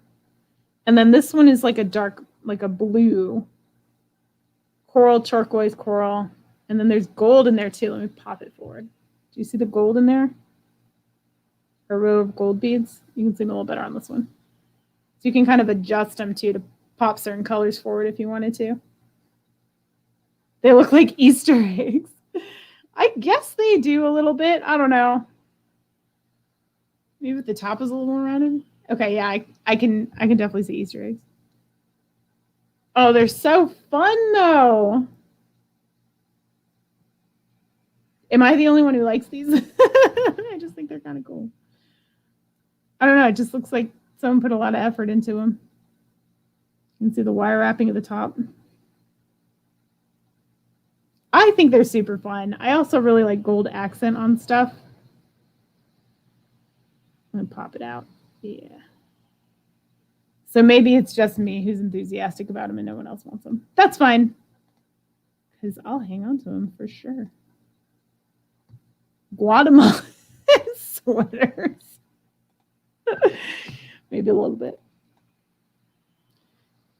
And then this one is like a dark, like a blue, coral, turquoise, coral. And then there's gold in there too. Let me pop it forward. Do you see the gold in there? A row of gold beads. You can see them a little better on this one. So you can kind of adjust them too to pop certain colors forward if you wanted to. They look like Easter eggs. I guess they do a little bit. I don't know. Maybe the top is a little more rounded. Okay, yeah, I can definitely see Easter eggs. Oh, they're so fun though. Am I the only one who likes these? I just think they're kind of cool. I don't know. It just looks like someone put a lot of effort into them. You can see the wire wrapping at the top. I think they're super fun. I also really like gold accent on stuff. I'm gonna pop it out. Yeah. So maybe it's just me who's enthusiastic about them and no one else wants them. That's fine. Because I'll hang on to them for sure. Guatemalan sweaters. Maybe a little bit.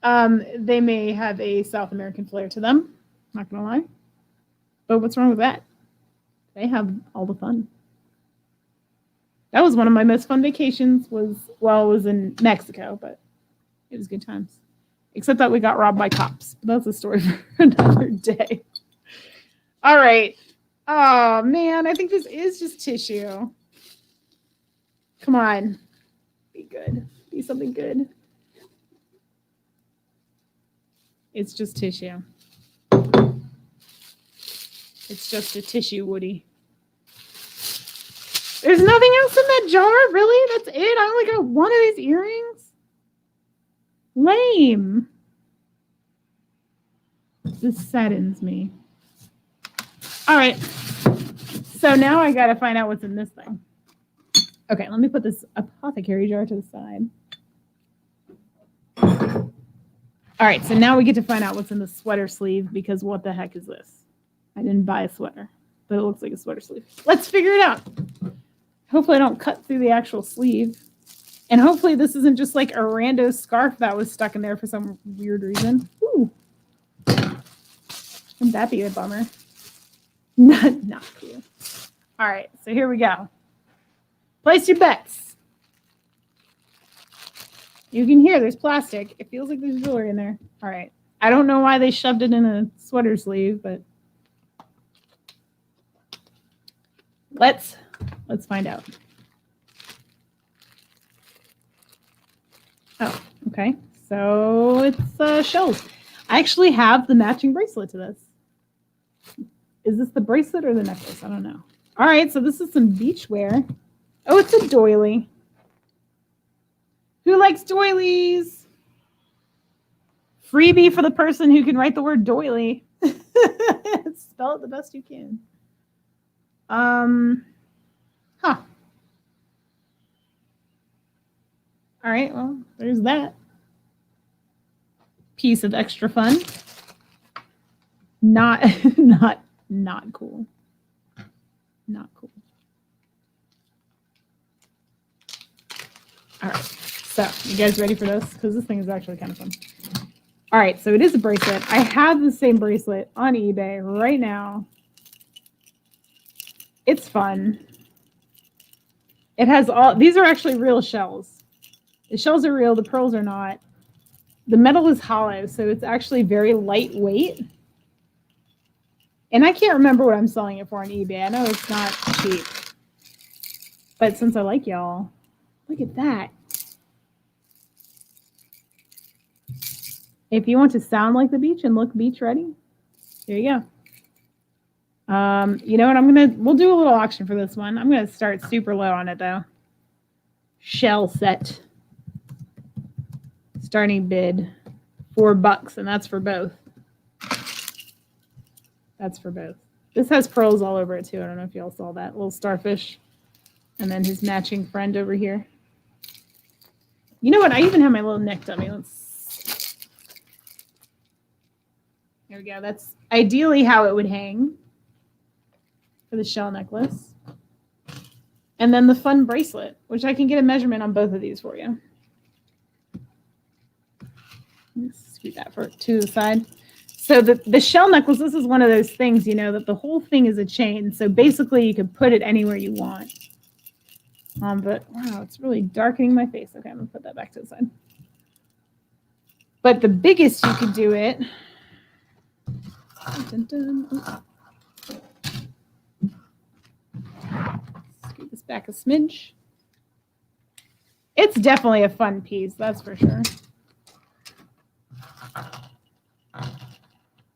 They may have a South American flair to them. Not gonna lie. But what's wrong with that? They have all the fun. That was one of my most fun vacations. It was in Mexico, but it was good times. Except that we got robbed by cops. But that's a story for another day. All right. Oh man, I think this is just tissue. Come on. Be good. Be something good. It's just tissue. It's just a tissue, Woody. There's nothing else in that jar? Really? That's it? I only got one of these earrings? Lame. This saddens me. All right. So now I got to find out what's in this thing. Okay, let me put this apothecary jar to the side. All right, so now we get to find out what's in the sweater sleeve because what the heck is this? I didn't buy a sweater, but it looks like a sweater sleeve. Let's figure it out. Hopefully I don't cut through the actual sleeve. And hopefully this isn't just like a rando scarf that was stuck in there for some weird reason. Ooh. Wouldn't that be a bummer? Not cool. All right, so here we go. Place your bets. You can hear there's plastic. It feels like there's jewelry in there. All right. I don't know why they shoved it in a sweater sleeve, but let's find out. Okay, so it's shells. I actually have the matching bracelet to this. Is this the bracelet or the necklace? I don't know. All right, so this is some beachwear. Oh, it's a doily. Who likes doilies? Freebie for the person who can write the word doily. Spell it the best you can. Huh. All right, well, there's that piece of extra fun. Not cool. Not cool. All right, so you guys ready for this? Because this thing is actually kind of fun. All right, so it is a bracelet. I have the same bracelet on eBay right now. It's fun. It has all, these are actually real shells. The shells are real, the pearls are not. The metal is hollow, so it's actually very lightweight. And I can't remember what I'm selling it for on eBay. I know it's not cheap. But since I like y'all, look at that. If you want to sound like the beach and look beach ready, there you go. You know what? We'll do a little auction for this one. I'm going to start super low on it though. Shell set. Starting bid $4, and that's for both. That's for both. This has pearls all over it too. I don't know if y'all saw that little starfish. And then his matching friend over here. You know what? I even have my little neck dummy. There we go. That's ideally how it would hang for the shell necklace. And then the fun bracelet, which I can get a measurement on both of these for you. Let's scoot that to the side. So the shell necklace, this is one of those things, you know, that the whole thing is a chain. So basically you can put it anywhere you want. But wow, it's really darkening my face. Okay, I'm gonna put that back to the side. But the biggest you could do it. Dun, dun, dun. Scoot this back a smidge. It's definitely a fun piece, that's for sure.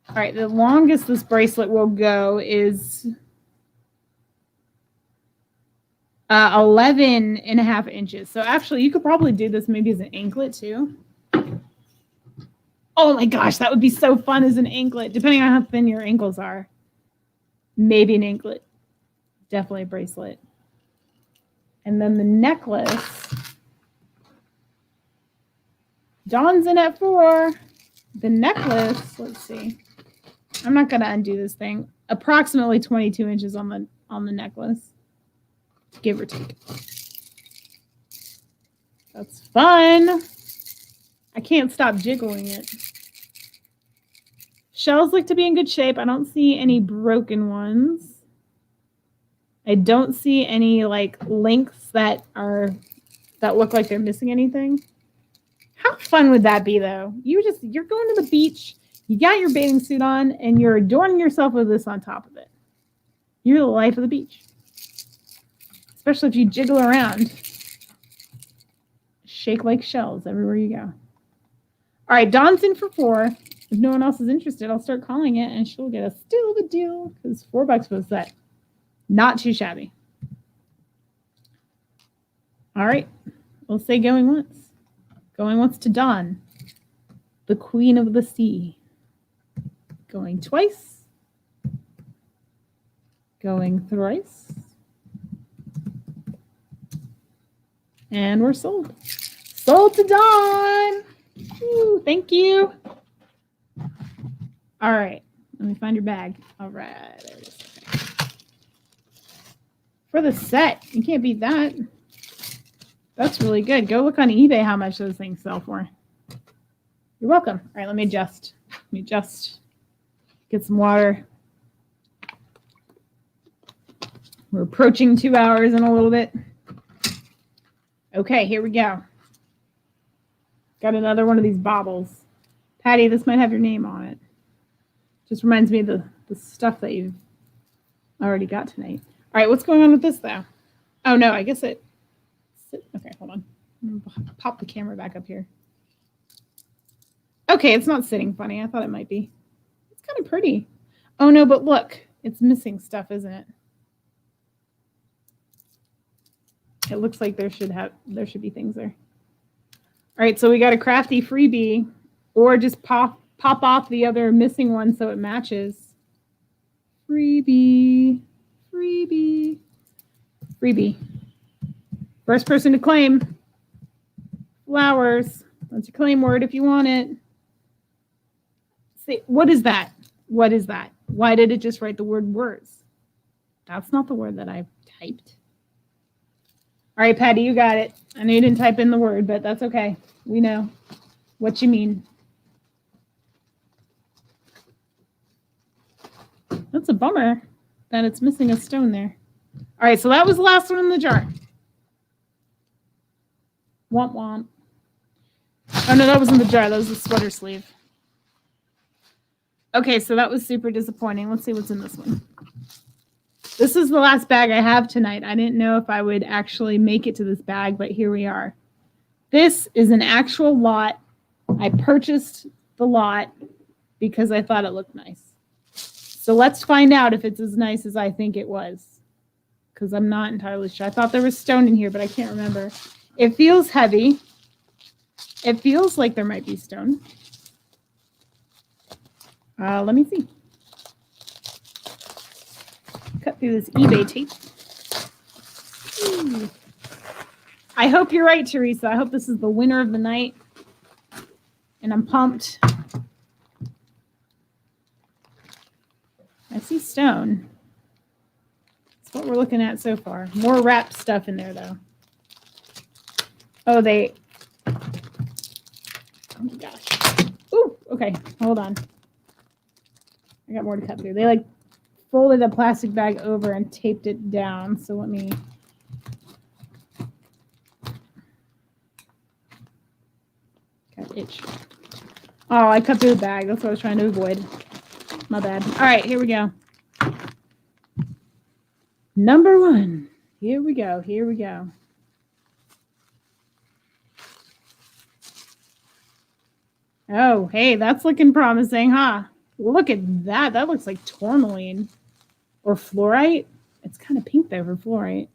All right, the longest this bracelet will go is 11.5 inches. So actually, you could probably do this maybe as an anklet too. Oh my gosh, that would be so fun as an anklet, depending on how thin your ankles are. Maybe an anklet. Definitely a bracelet. And then the necklace. Dawn's in at 4. The necklace, let's see. I'm not going to undo this thing. Approximately 22 inches on the necklace. Give or take. That's fun. I can't stop jiggling it. Shells look to be in good shape. I don't see any broken ones. I don't see any like links that look like they're missing anything. How fun would that be though? You're going to the beach, you got your bathing suit on, and you're adorning yourself with this on top of it. You're the life of the beach. Especially if you jiggle around. Shake like shells everywhere you go. All right, Dawn's in for 4. If no one else is interested, I'll start calling it, and she'll get a steal of a deal because $4 for the set. Not too shabby. All right, we'll say going once. Going once to Dawn, the queen of the sea. Going twice. Going thrice. And we're sold. Sold to Dawn. Ooh, thank you. All right. Let me find your bag. All right. There it is. Okay. For the set, you can't beat that. That's really good. Go look on eBay how much those things sell for. You're welcome. All right, let me adjust. Get some water. We're approaching 2 hours in a little bit. Okay, here we go. Got another one of these baubles. Patty, this might have your name on it. Just reminds me of the stuff that you've already got tonight. All right, what's going on with this, though? Oh, no, I guess it... Okay, hold on. I'm going to pop the camera back up here. Okay, it's not sitting funny. I thought it might be. It's kind of pretty. Oh no, but look, it's missing stuff, isn't it? It looks like there should be things there. All right, so we got a crafty freebie, or just pop off the other missing one so it matches. Freebie, freebie, freebie. First person to claim. Flowers. That's your claim word if you want it. See, what is that? What is that? Why did it just write the word words? That's not the word that I typed. All right, Patty, you got it. I know you didn't type in the word, but that's okay. We know what you mean. That's a bummer that it's missing a stone there. All right, so that was the last one in the jar. Womp womp. Oh, no, that was in the jar. That was the sweater sleeve. Okay, so that was super disappointing. Let's see what's in this one. This is the last bag I have tonight. I didn't know if I would actually make it to this bag, but here we are. This is an actual lot. I purchased the lot because I thought it looked nice. So let's find out if it's as nice as I think it was, because I'm not entirely sure. I thought there was stone in here, but I can't remember. It feels heavy. It feels like there might be stone. Let me see. Cut through this eBay tape. Ooh. I hope you're right, Teresa. I hope this is the winner of the night. And I'm pumped. I see stone. That's what we're looking at so far. More wrapped stuff in there, though. Oh, they... Oh, my gosh. Ooh, okay. Hold on. I got more to cut through. They, like, folded a plastic bag over and taped it down. So let me... Got itch. Oh, I cut through the bag. That's what I was trying to avoid. My bad. All right, here we go. Number one. Here we go. Here we go. Oh, hey, that's looking promising, huh? Look at that. That looks like tourmaline or fluorite. It's kind of pink there for fluorite.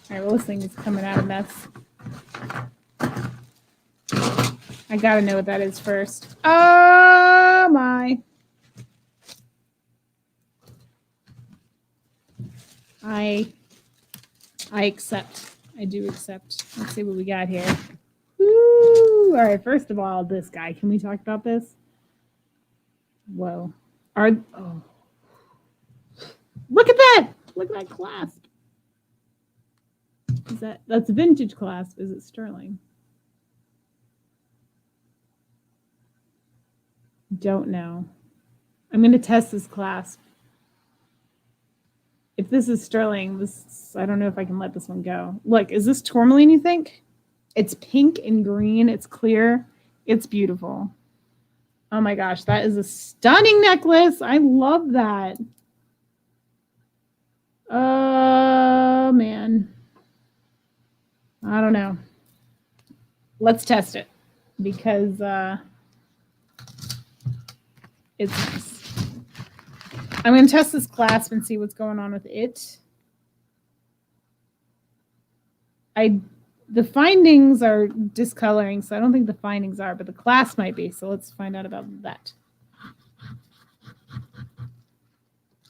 All right, well, this thing is coming out a mess. I got to know what that is first. Oh, my. I accept. I do accept. Let's see what we got here. Woo! All right, first of all, this guy. Can we talk about this? Whoa. Oh. Look at that! Look at that clasp. That's a vintage clasp. Is it sterling? Don't know. I'm going to test this clasp. If this is sterling, I don't know if I can let this one go. Look, is this tourmaline, you think? It's pink and green. It's clear. It's beautiful. Oh my gosh, that is a stunning necklace. I love that. Oh, man. I don't know. Let's test it because it's nice. I'm going to test this clasp and see what's going on with it. The findings are discoloring, so I don't think the findings are, but the clasp might be. So let's find out about that.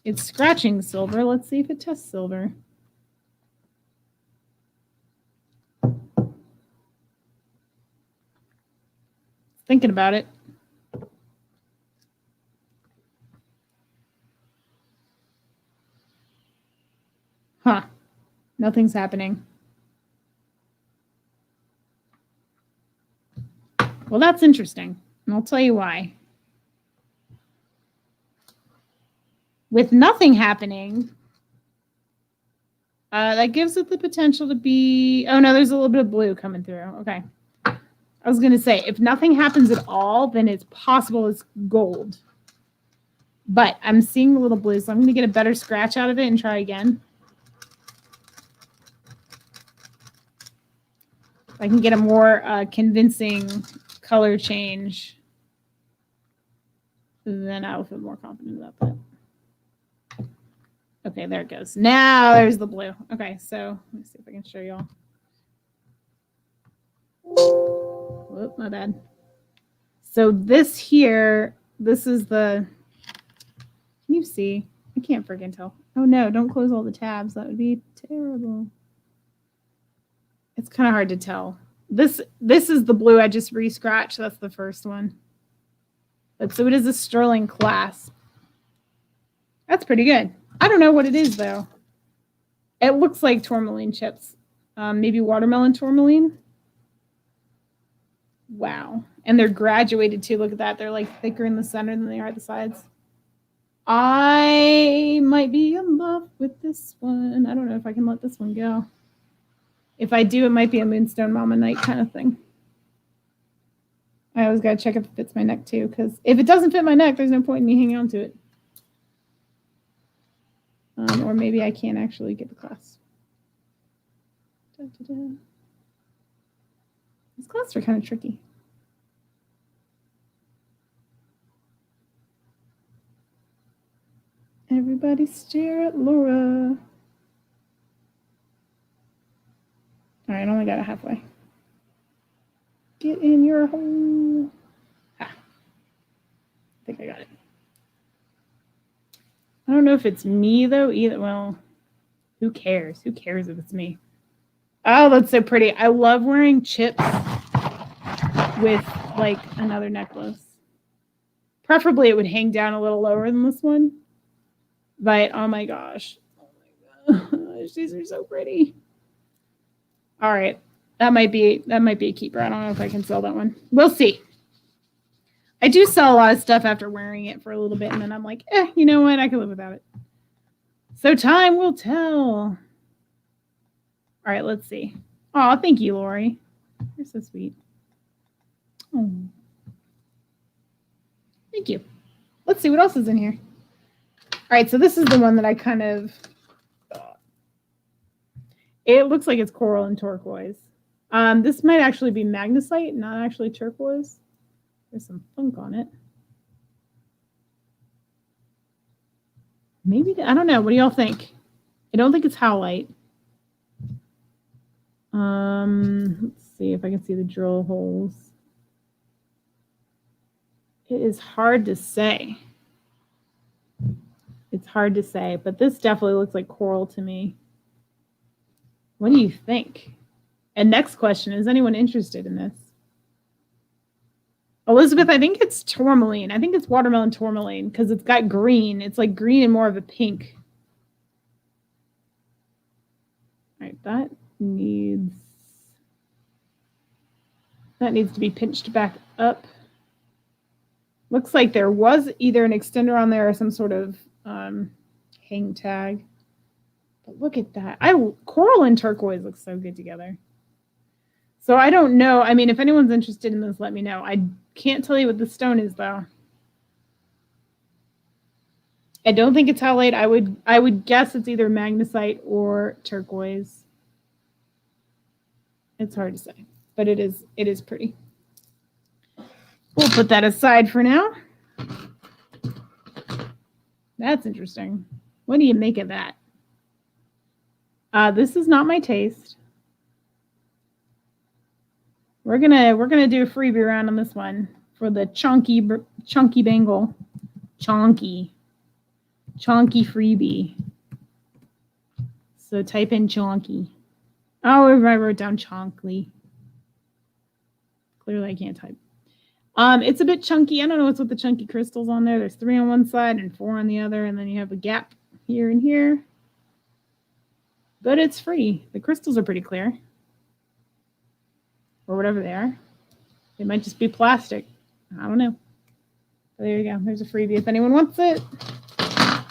It's scratching silver. Let's see if it tests silver. Thinking about it. Huh. Nothing's happening. Well, that's interesting. And I'll tell you why. With nothing happening, that gives it the potential to be... Oh, no, there's a little bit of blue coming through. Okay. I was going to say, if nothing happens at all, then it's possible it's gold. But I'm seeing a little blue, so I'm going to get a better scratch out of it and try again. I can get a more convincing color change, then I'll feel more confident about that. Okay, there it goes. Now there's the blue. Okay, so let me see if I can show y'all. Whoop, my bad. So this here, this is the, can you see? I can't freaking tell. Oh no, don't close all the tabs. That would be terrible. It's kind of hard to tell. This is the blue I just re-scratched. That's the first one. But so it is a sterling clasp. That's pretty good. I don't know what it is though. It looks like tourmaline chips. Maybe watermelon tourmaline. Wow. And they're graduated too. Look at that. They're like thicker in the center than they are at the sides. I might be in love with this one. I don't know if I can let this one go. If I do, it might be a Moonstone Mama Night kind of thing. I always got to check if it fits my neck too, because if it doesn't fit my neck, there's no point in me hanging on to it. Or maybe I can't actually get the clasp. Da, da, da. These clasps are kind of tricky. Everybody stare at Laura. All right, I only got it halfway. Get in your hole. Ah, I think I got it. I don't know if it's me though either. Well, who cares? Who cares if it's me? Oh, that's so pretty. I love wearing chips with like another necklace. Preferably it would hang down a little lower than this one. But oh my gosh. Oh my gosh, these are so pretty. All right. That might be a keeper. I don't know if I can sell that one. We'll see. I do sell a lot of stuff after wearing it for a little bit, and then I'm like, you know what? I can live without it. So time will tell. All right, let's see. Oh, thank you, Lori. You're so sweet. Oh. Thank you. Let's see what else is in here. All right, so this is the one that I kind of thought. It looks like it's coral and turquoise. This might actually be magnesite, not actually turquoise. There's some funk on it. Maybe, I don't know. What do y'all think? I don't think it's howlite. Let's see if I can see the drill holes. It is hard to say. It's hard to say, but this definitely looks like coral to me. What do you think? And next question, is anyone interested in this? Elizabeth, I think it's tourmaline. I think it's watermelon tourmaline because it's got green. It's like green and more of a pink. All right, that needs to be pinched back up. Looks like there was either an extender on there or some sort of hang tag. But look at that. Coral and turquoise look so good together. So I don't know. I mean, if anyone's interested in this, let me know. I can't tell you what the stone is, though. I don't think it's howlite. I would guess it's either magnesite or turquoise. It's hard to say, but it is pretty. We'll put that aside for now. That's interesting. What do you make of that? This is not my taste. We're gonna do a freebie round on this one for the chunky bangle, chonky freebie. So type in chonky. Oh, I wrote down chonkly. Clearly, I can't type. It's a bit chunky. I don't know what's with the chunky crystals on there. There's 3 on one side and 4 on the other, and then you have a gap here and here. But it's free. The crystals are pretty clear. Or whatever they are. They might just be plastic. I don't know. But there you go. There's a freebie if anyone wants it.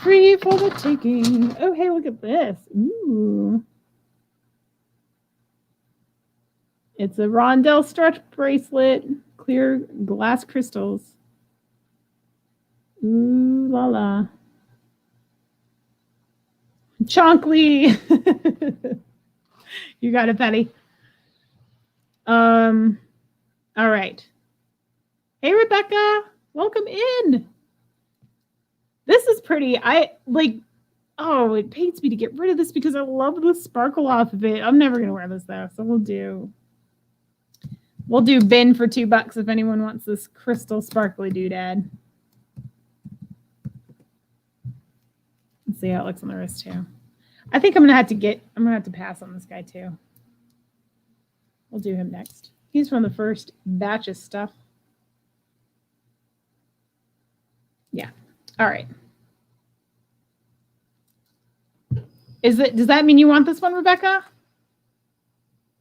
Free for the taking. Oh, hey, look at this. Ooh. It's a rondelle stretch bracelet. Clear glass crystals. Ooh la la. Chonkly. You got it, Patty. All right. Hey, Rebecca, welcome in. This is pretty. Oh, it pains me to get rid of this because I love the sparkle off of it. I'm never going to wear this though. So we'll do bin for $2 if anyone wants this crystal sparkly doodad. Let's see how it looks on the wrist too. I think I'm going to have to pass on this guy too. We'll do him next. He's from the first batch of stuff. Yeah. All right. Does that mean you want this one, Rebecca?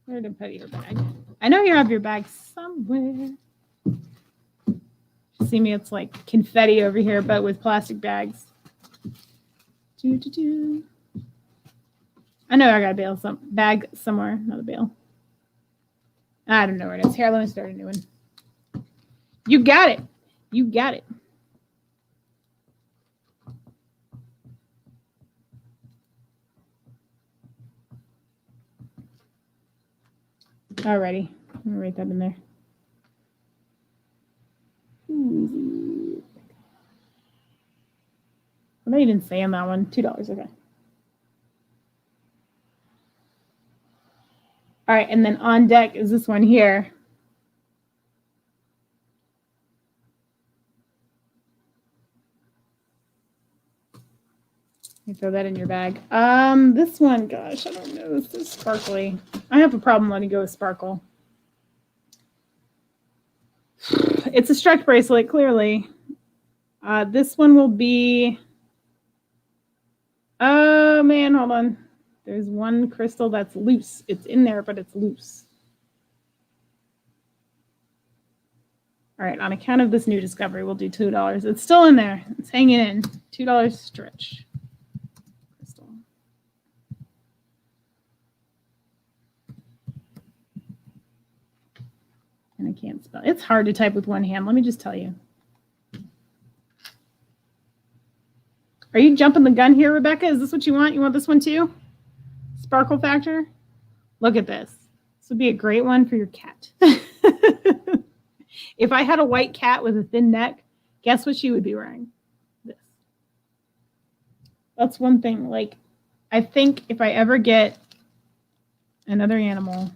Where did I put your bag? I know you have your bag somewhere. See me, it's like confetti over here, but with plastic bags. I know I got a bag somewhere, not a bail. I don't know where it is. Here, let me start a new one. You got it. You got it. Alrighty. I'm going to write that in there. What did I even say on that one? $2. Okay. All right. And then on deck is this one here. You throw that in your bag. This one, gosh, I don't know. This is sparkly. I have a problem letting go of sparkle. It's a stretch bracelet, clearly. This one will be. Oh man, hold on. There's one crystal that's loose. It's in there, but it's loose. All right, on account of this new discovery, we'll do $2. It's still in there. It's hanging in. $2 stretch. And I can't spell. It's hard to type with one hand. Let me just tell you. Are you jumping the gun here, Rebecca? Is this what you want? You want this one too? Sparkle factor? Look at this. This would be a great one for your cat. If I had a white cat with a thin neck, guess what she would be wearing? This. That's one thing. Like, I think if I ever get another animal,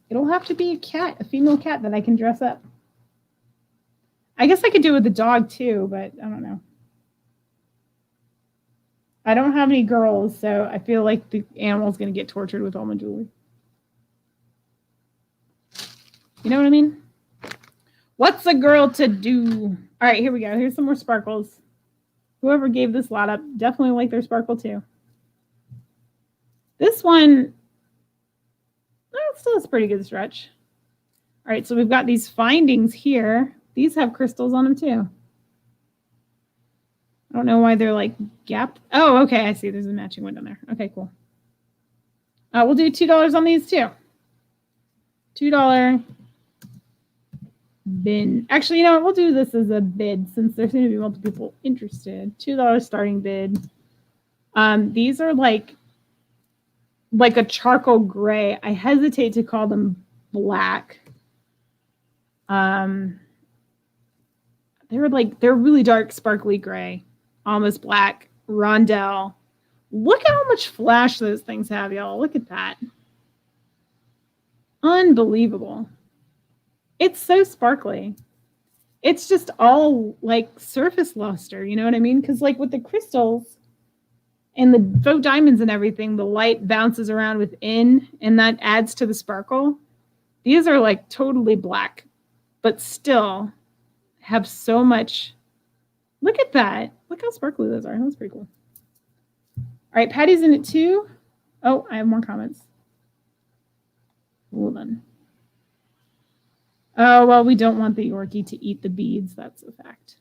it'll have to be a cat, a female cat that I can dress up. I guess I could do it with the dog too, but I don't know. I don't have any girls, so I feel like the animal's going to get tortured with all my jewelry. You know what I mean? What's a girl to do? All right, here we go. Here's some more sparkles. Whoever gave this lot up definitely like their sparkle too. This one, still is a pretty good stretch. All right, so we've got these findings here. These have crystals on them too. I don't know why they're like gapped. Oh, okay, I see. There's a matching one down there. Okay, cool. We'll do $2 on these too. $2 bin. Actually, you know what? We'll do this as a bid since there seem to be multiple people interested. $2 starting bid. These are like a charcoal gray. I hesitate to call them black. They're really dark, sparkly gray, almost black, rondelle. Look at how much flash those things have, y'all. Look at that. Unbelievable. It's so sparkly. It's just all like surface luster, you know what I mean? Because like with the crystals and the faux diamonds and everything, the light bounces around within and that adds to the sparkle. These are like totally black, but still have so much. Look at that. Look how sparkly those are. That's pretty cool. All right, Patty's in it too. Oh, I have more comments. Hold on. Oh, well, we don't want the Yorkie to eat the beads. That's a fact.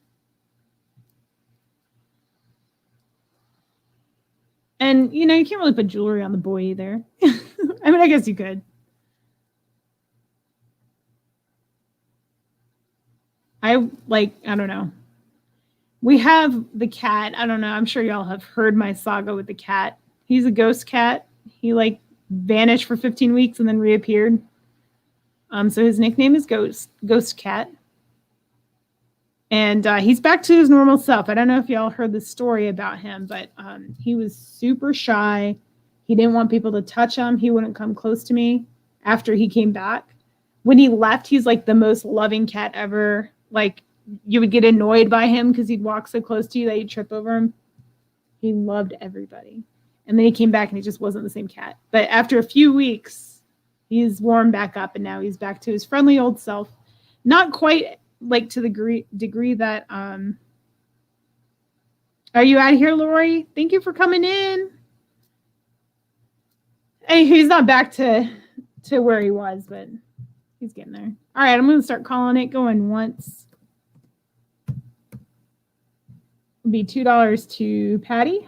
And, you know, you can't really put jewelry on the boy either. I mean, I guess you could. I don't know. We have the cat. I don't know. I'm sure y'all have heard my saga with the cat. He's a ghost cat. He vanished for 15 weeks and then reappeared. So his nickname is Ghost Cat. And he's back to his normal self. I don't know if y'all heard the story about him, but he was super shy. He didn't want people to touch him. He wouldn't come close to me after he came back. When he left, he's like the most loving cat ever. Like, you would get annoyed by him because he'd walk so close to you that you'd trip over him. He loved everybody. And then he came back and he just wasn't the same cat. But after a few weeks, he's warmed back up and now he's back to his friendly old self. Not quite like to the degree that are you out of here, Lori? Thank you for coming in. Hey, he's not back to where he was, but he's getting there. All right, I'm going to start calling it. Going once. It'll be $2 to Patty.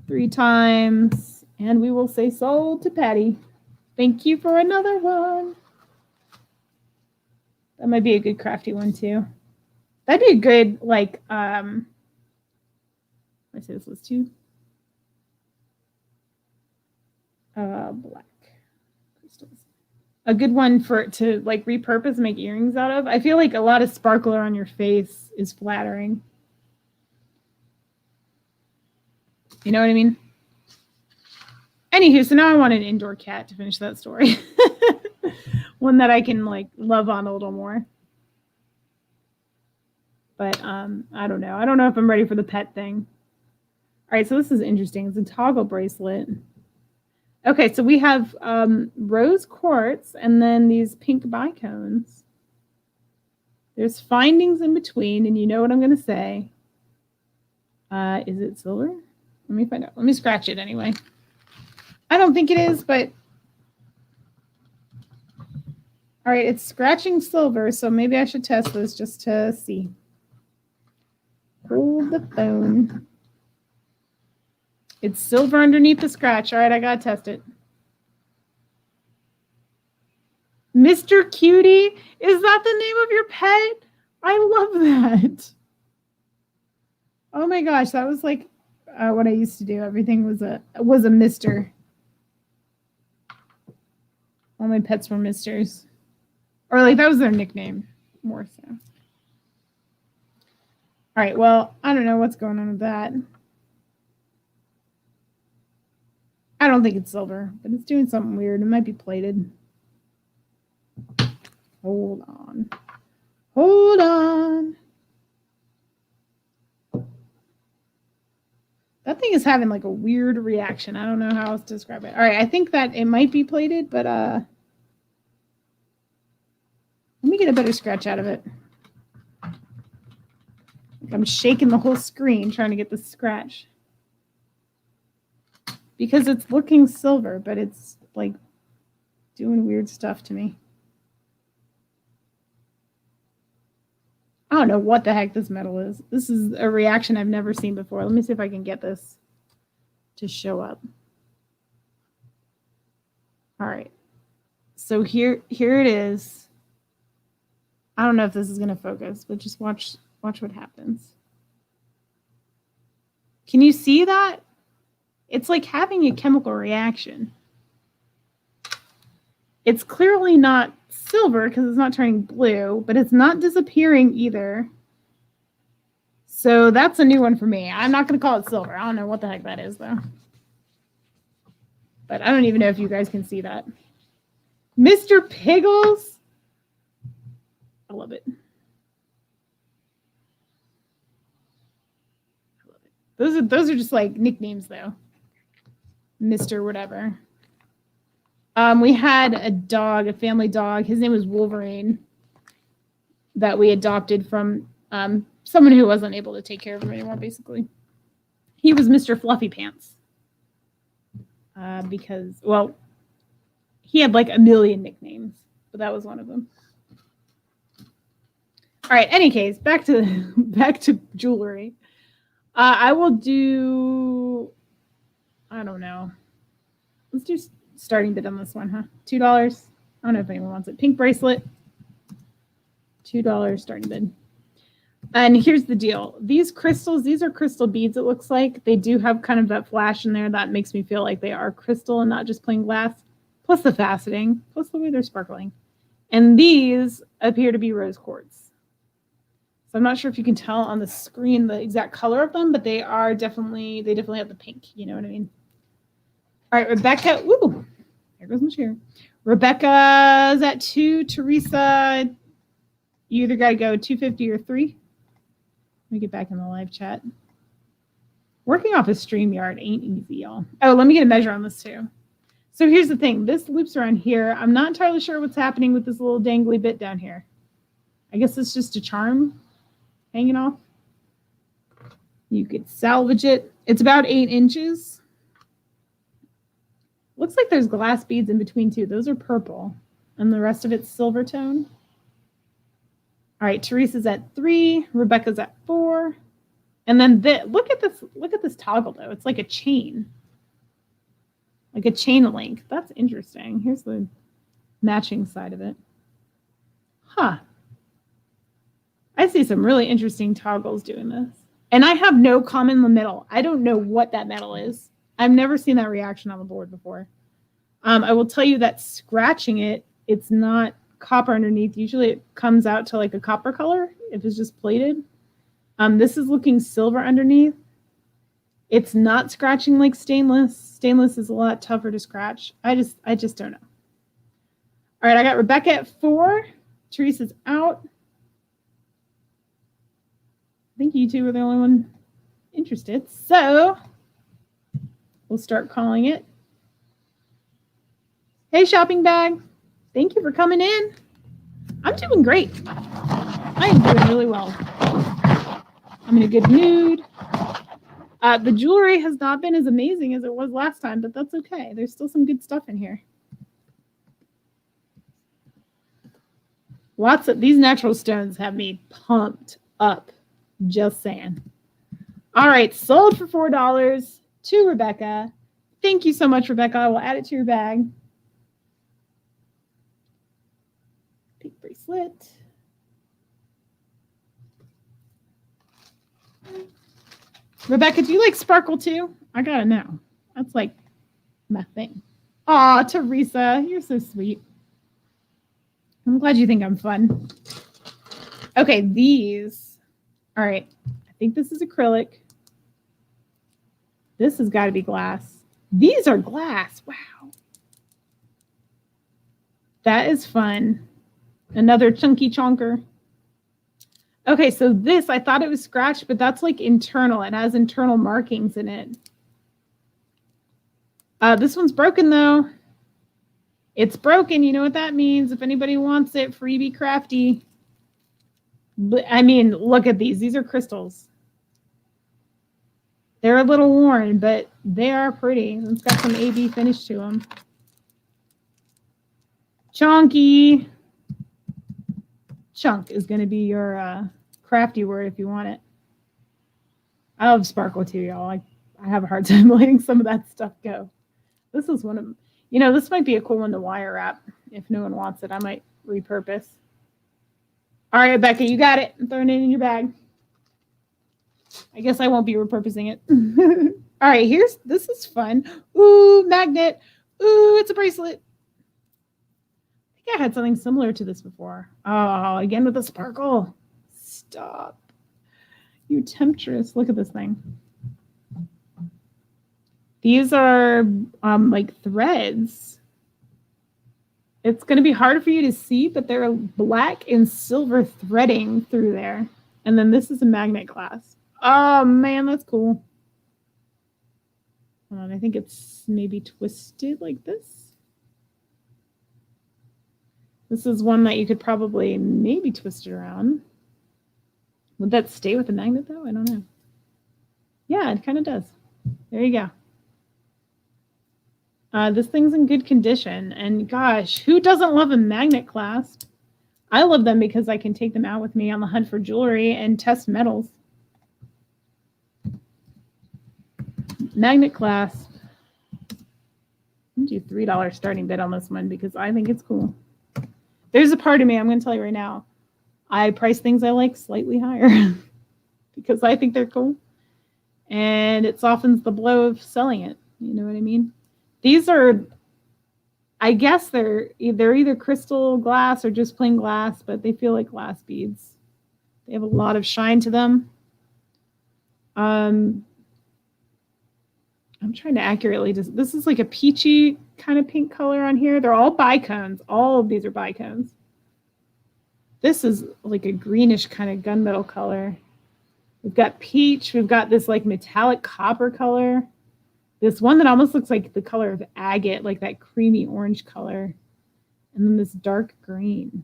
3 times. And we will say sold to Patty. Thank you for another one. That might be a good crafty one too. That'd be a good, like, I say this was 2. Black crystals. A good one to like repurpose and make earrings out of. I feel like a lot of sparkler on your face is flattering. You know what I mean? Anywho, so now I want an indoor cat to finish that story. One that I can like love on a little more. But I don't know. I don't know if I'm ready for the pet thing. All right, so this is interesting. It's a toggle bracelet. Okay, so we have rose quartz and then these pink bicones. There's findings in between, and you know what I'm going to say. Is it silver? Let me find out. Let me scratch it anyway. I don't think it is, but... All right, it's scratching silver, so maybe I should test this just to see. Hold the phone. It's silver underneath the scratch. All right, I got to test it. Mr. Cutie? Is that the name of your pet? I love that. Oh my gosh, that was like what I used to do. Everything was a Mr. All my pets were Misters. Or like that was their nickname, more so. All right, well, I don't know what's going on with that. I don't think it's silver, but it's doing something weird. It might be plated. Hold on. Hold on. That thing is having like a weird reaction. I don't know how else to describe it. All right, I think that it might be plated, but let me get a better scratch out of it. I'm shaking the whole screen trying to get the scratch. Because it's looking silver, but it's like doing weird stuff to me. I don't know what the heck this metal is. This is a reaction I've never seen before. Let me see if I can get this to show up. All right. So here it is. I don't know if this is going to focus, but just watch what happens. Can you see that? It's like having a chemical reaction. It's clearly not silver because it's not turning blue, but it's not disappearing either. So that's a new one for me. I'm not going to call it silver. I don't know what the heck that is, though. But I don't even know if you guys can see that. Mr. Piggles. I love it. I love it. Those are just like nicknames, though. Mr. whatever. We had a dog, a family dog. His name was Wolverine, that we adopted from someone who wasn't able to take care of him anymore, basically. He was Mr. Fluffy Pants. Because, well, he had like a million nicknames, but that was one of them. All right, any case, back to jewelry. I will do, I don't know. Let's do starting bid on this one, huh? $2. I don't know if anyone wants it. Pink bracelet. $2 starting bid. And here's the deal. These crystals, these are crystal beads, it looks like. They do have kind of that flash in there. That makes me feel like they are crystal and not just plain glass. Plus the faceting, plus the way they're sparkling. And these appear to be rose quartz. So I'm not sure if you can tell on the screen the exact color of them, but they definitely have the pink. You know what I mean? All right, Rebecca. Ooh, there goes my chair. Rebecca's at 2. Teresa, you either got to go 250 or 3. Let me get back in the live chat. Working off a StreamYard ain't easy, y'all. Oh, let me get a measure on this too. So here's the thing. This loops around here. I'm not entirely sure what's happening with this little dangly bit down here. I guess it's just a charm hanging off. You could salvage it. It's about 8 inches. Looks like there's glass beads in between too. Those are purple. And the rest of it's silver tone. All right, Teresa's at 3. Rebecca's at 4. And then look at this toggle though. It's like a chain. Like a chain link. That's interesting. Here's the matching side of it. Huh. I see some really interesting toggles doing this. And I have no common in the middle. I don't know what that metal is. I've never seen that reaction on the board before. I will tell you that scratching it, it's not copper underneath. Usually it comes out to like a copper color if it's just plated. This is looking silver underneath. It's not scratching like stainless. Stainless is a lot tougher to scratch. I just don't know. All right, I got Rebecca at 4. Teresa's out. I think you two are the only one interested. So we'll start calling it. Hey, shopping bag. Thank you for coming in. I'm doing great. I am doing really well. I'm in a good mood. The jewelry has not been as amazing as it was last time, but that's okay. There's still some good stuff in here. Lots of these natural stones have me pumped up. Just saying. All right, sold for $4 to Rebecca. Thank you so much, Rebecca. I will add it to your bag. Pink bracelet. Rebecca, do you like sparkle too? I gotta know. That's like my thing. Aw, Teresa, you're so sweet. I'm glad you think I'm fun. Okay, these. All right, I think this is acrylic. This has got to be glass. These are glass. Wow. That is fun. Another chunky chonker. Okay, so this, I thought it was scratched, but that's like internal. It has internal markings in it. This one's broken though. It's broken. You know what that means. If anybody wants it, freebie crafty. But, I mean, look at these. These are crystals. They're a little worn, but they are pretty. It's got some AB finish to them. Chonky. Chunk is going to be your crafty word if you want it. I love sparkle too, y'all. I have a hard time letting some of that stuff go. This is one of them. You know, this might be a cool one to wire wrap. If no one wants it, I might repurpose. All right, Rebecca, you got it. I'm throwing it in your bag. I guess I won't be repurposing it. All right, this is fun. Ooh, magnet. Ooh, it's a bracelet. I think I had something similar to this before. Oh, again with a sparkle. Stop. You temptress. Look at this thing. These are like threads. It's going to be hard for you to see, but they're black and silver threading through there. And then this is a magnet clasp. Oh, man, that's cool. I think it's maybe twisted like this. This is one that you could probably maybe twist it around. Would that stay with the magnet, though? I don't know. Yeah, it kind of does. There you go. This thing's in good condition. And gosh, who doesn't love a magnet clasp? I love them because I can take them out with me on the hunt for jewelry and test metals. Magnet clasp. I'm going to do $3 starting bid on this one because I think it's cool. There's a part of me, I'm going to tell you right now, I price things I like slightly higher because I think they're cool. And it softens the blow of selling it. You know what I mean? These are, I guess they're either crystal glass or just plain glass, but they feel like glass beads. They have a lot of shine to them. I'm trying to accurately just, this is like a peachy kind of pink color on here. They're all bicones. All of these are bicones. This is like a greenish kind of gunmetal color. We've got peach. We've got this like metallic copper color. This one that almost looks like the color of agate, like that creamy orange color. And then this dark green.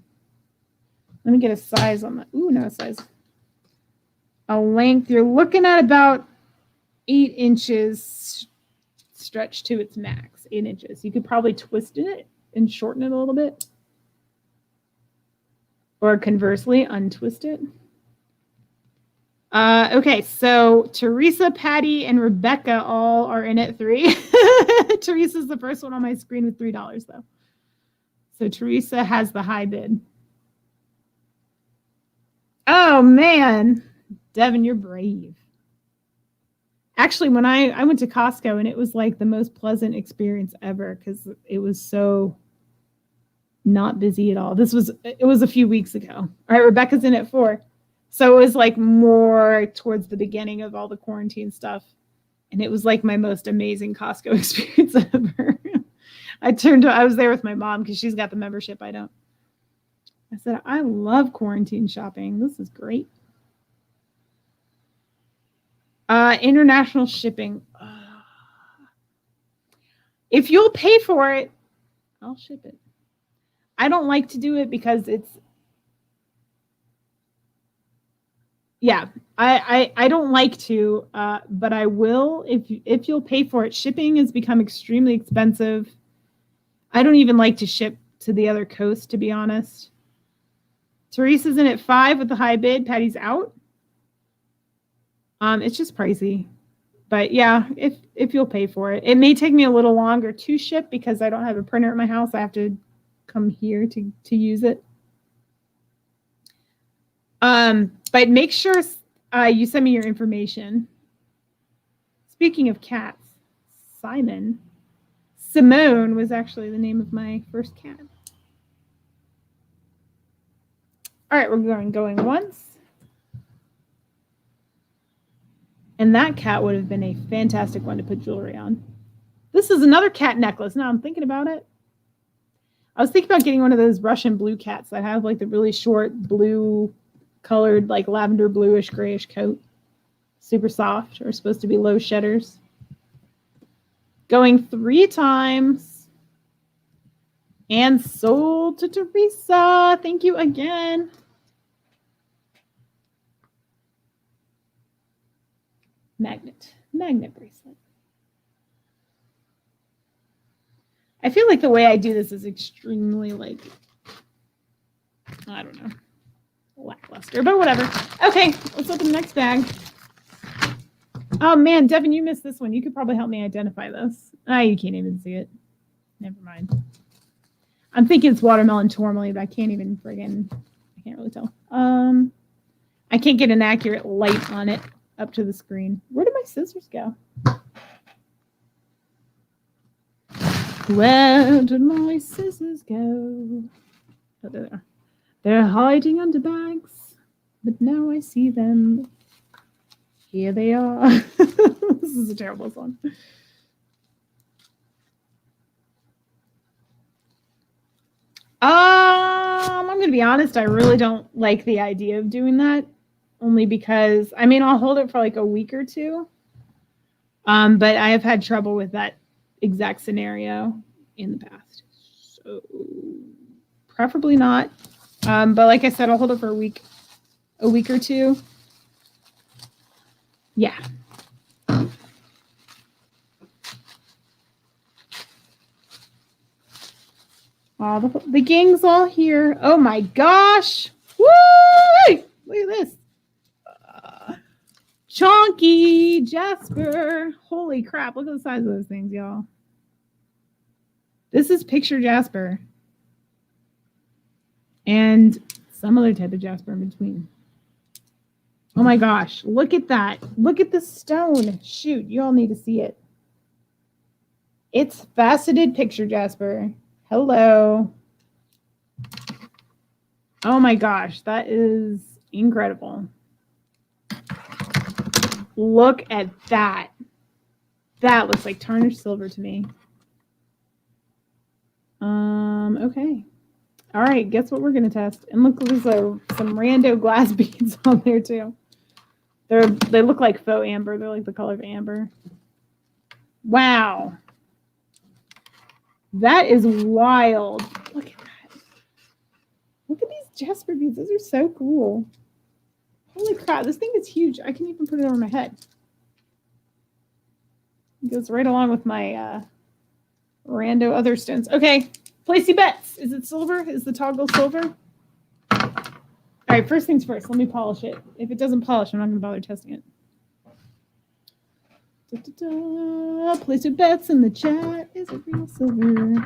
Let me get a size on that. Ooh, no size. A length. You're looking at about 8 inches stretched to its max. 8 inches. You could probably twist it and shorten it a little bit. Or conversely, untwist it. Okay, so Teresa, Patty, and Rebecca all are in at 3. Teresa's the first one on my screen with $3, though. So Teresa has the high bid. Oh, man. Devin, you're brave. Actually, when I went to Costco, and it was like the most pleasant experience ever because it was so not busy at all. It was a few weeks ago. All right, Rebecca's in at 4. So it was like more towards the beginning of all the quarantine stuff. And it was like my most amazing Costco experience ever. I was there with my mom because she's got the membership. I don't. I said, I love quarantine shopping. This is great. International shipping. If you'll pay for it, I'll ship it. I don't like to do it because it's, yeah, I don't like to, but I will if you'll pay for it. Shipping has become extremely expensive. I don't even like to ship to the other coast, to be honest. Teresa's in at 5 with the high bid. Patty's out. It's just pricey. But yeah, if you'll pay for it. It may take me a little longer to ship because I don't have a printer at my house. I have to come here to use it. But make sure you send me your information. Speaking of cats, Simone was actually the name of my first cat. All right, we're going once. And that cat would have been a fantastic one to put jewelry on. This is another cat necklace. Now I'm thinking about it. I was thinking about getting one of those Russian blue cats that have like the really short blue colored, like lavender bluish grayish coat. Super soft, or supposed to be low shedders. Going 3 times. And sold to Teresa. Thank you again. Magnet bracelet. I feel like the way I do this is extremely like, I don't know, lackluster, but whatever. Okay, let's open the next bag. Oh man, Devin, you missed this one. You could probably help me identify this. You can't even see it. Never mind. I'm thinking it's watermelon tourmaline, but I can't even I can't really tell. I can't get an accurate light on it up to the screen. Where did my scissors go? Where did my scissors go? Oh, there they are. They're hiding under bags, but now I see them. Here they are. This is a terrible song. I'm going to be honest. I really don't like the idea of doing that. Only because, I mean, I'll hold it for like a week or 2. But I have had trouble with that exact scenario in the past. So preferably not. But like I said, I'll hold it for a week or 2. Yeah. Oh, the gang's all here. Oh my gosh. Woo! Look at this. Chonky Jasper. Holy crap. Look at the size of those things, y'all. This is picture Jasper. And some other type of jasper in between. Oh my gosh, look at that. Look at the stone. Shoot, you all need to see it. It's faceted picture jasper. Hello. Oh my gosh, that is incredible. Look at that. That looks like tarnished silver to me. Okay. All right, guess what we're going to test? And look, there's some rando glass beads on there too. They look like faux amber. They're like the color of amber. Wow. That is wild. Look at that. Look at these jasper beads. Those are so cool. Holy crap, this thing is huge. I can even put it over my head. It goes right along with my rando other stones. Okay, place your bets. Is it silver? Is the toggle silver? All right, first things first. Let me polish it. If it doesn't polish, I'm not going to bother testing it. Place your bets in the chat. Is it real silver?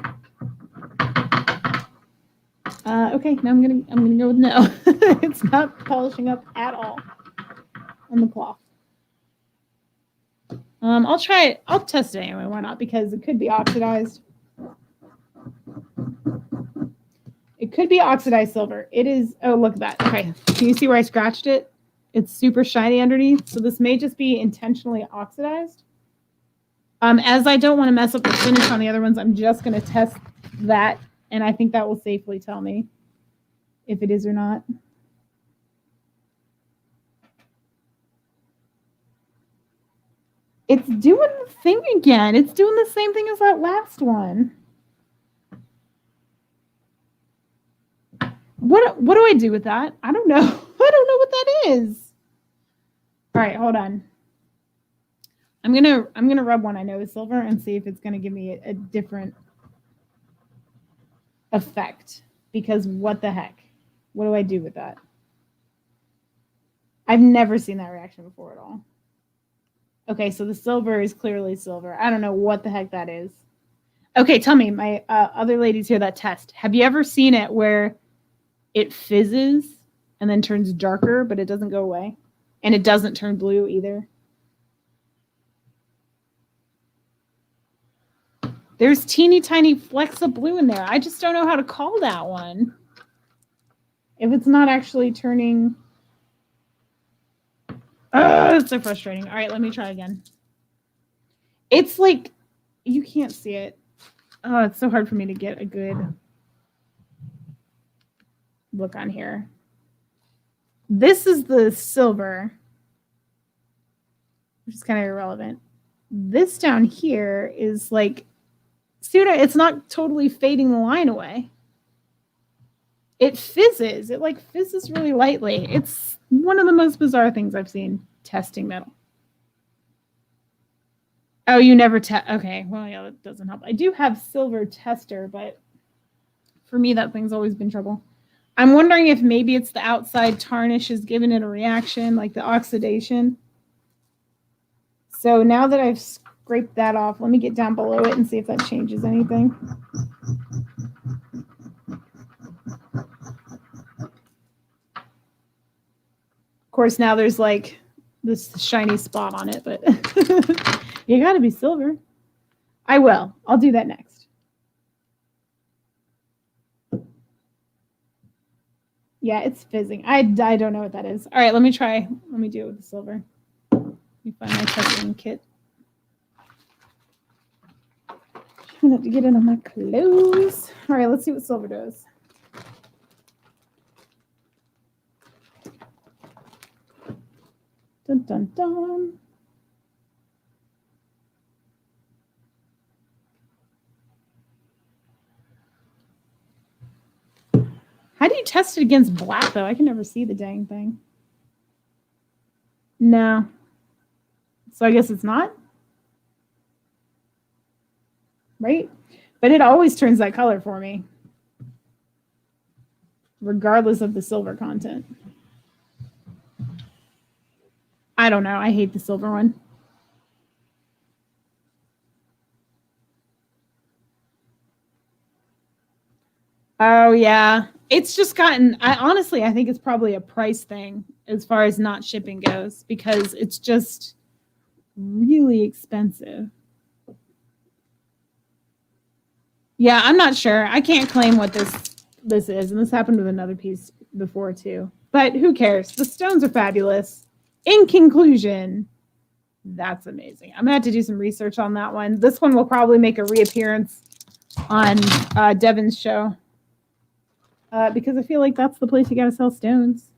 Okay, now I'm gonna go with no. It's not polishing up at all on the cloth. I'll try it. I'll test it anyway. Why not? Because it could be oxidized. It could be oxidized silver. It is. Oh, look at that. Okay, can you see where I scratched it? It's super shiny underneath. So this may just be intentionally oxidized. As I don't want to mess up the finish on the other ones, I'm just going to test that, and I think that will safely tell me if it is or not. It's doing the thing again. It's doing the same thing as that last one. What do I do with that? I don't know. I don't know what that is. All right, hold on. I'm gonna rub one I know is silver and see if it's gonna give me a different effect. Because what the heck? What do I do with that? I've never seen that reaction before at all. Okay, so the silver is clearly silver. I don't know what the heck that is. Okay, tell me, my other ladies here that test. Have you ever seen it where it fizzes and then turns darker, but it doesn't go away? And it doesn't turn blue either? There's teeny tiny flecks of blue in there. I just don't know how to call that one. If it's not actually turning... it's so frustrating. All right, let me try again. It's like, you can't see it. Oh, it's so hard for me to get a good look on here. This is the silver, which is kind of irrelevant. This down here is like, it's not totally fading the line away. It fizzes. It like fizzes really lightly. It's one of the most bizarre things I've seen testing metal. Oh, you never test. Okay, well, yeah, that doesn't help. I do have silver tester, but for me, that thing's always been trouble. I'm wondering if maybe it's the outside tarnish is giving it a reaction, like the oxidation. So now that I've scraped that off, let me get down below it and see if that changes anything. Of course, now there's like this shiny spot on it, but you got to be silver. I will. I'll do that next. Yeah, it's fizzing. I don't know what that is. All right, let me try. Let me do it with the silver. Let me find my testing kit. Trying not to get it on my clothes. All right, let's see what silver does. Dun, dun, dun. How do you test it against black, though? I can never see the dang thing. No. So I guess it's not? Right? But it always turns that color for me, regardless of the silver content. I don't know. I hate the silver one. Oh yeah. It's just gotten, I think it's probably a price thing as far as not shipping goes, because it's just really expensive. Yeah, I'm not sure. I can't claim what this is, and this happened with another piece before too. But who cares? The stones are fabulous. In conclusion, that's amazing. I'm gonna have to do some research on that one. This one will probably make a reappearance on Devin's show, because I feel like that's the place you gotta sell stones.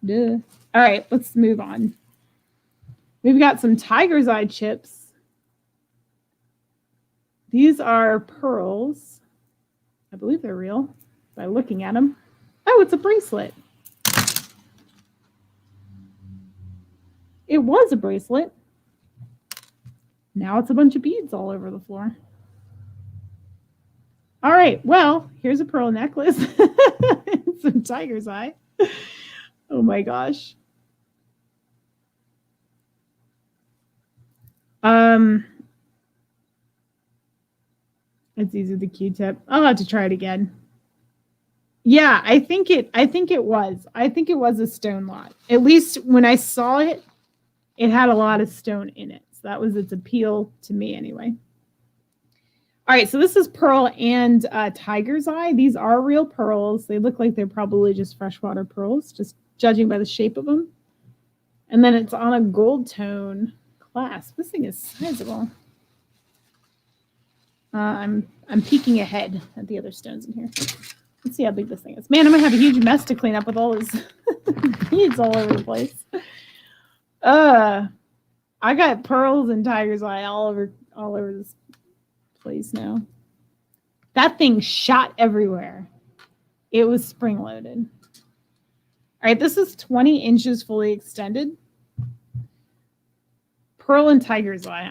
Duh. All right, let's move on. We've got some tiger's eye chips. These are pearls. I believe they're real by looking at them. Oh, it's a bracelet. It was a bracelet. Now it's a bunch of beads all over the floor. All right, well, here's a pearl necklace. Some tiger's eye. Oh my gosh. It's easy the Q-tip. I'll have to try it again. Yeah, I think it was. I think it was a stone lot. At least when I saw it, it had a lot of stone in it. So that was its appeal to me anyway. All right, so this is pearl and tiger's eye. These are real pearls. They look like they're probably just freshwater pearls, just judging by the shape of them. And then it's on a gold tone clasp. This thing is sizable. I'm peeking ahead at the other stones in here. Let's see how big this thing is. Man, I'm gonna have a huge mess to clean up with all this beads all over the place. I got pearls and tiger's eye all over this place now. That thing shot everywhere. It was spring loaded. All right, this is 20 inches fully extended. Pearl and tiger's eye.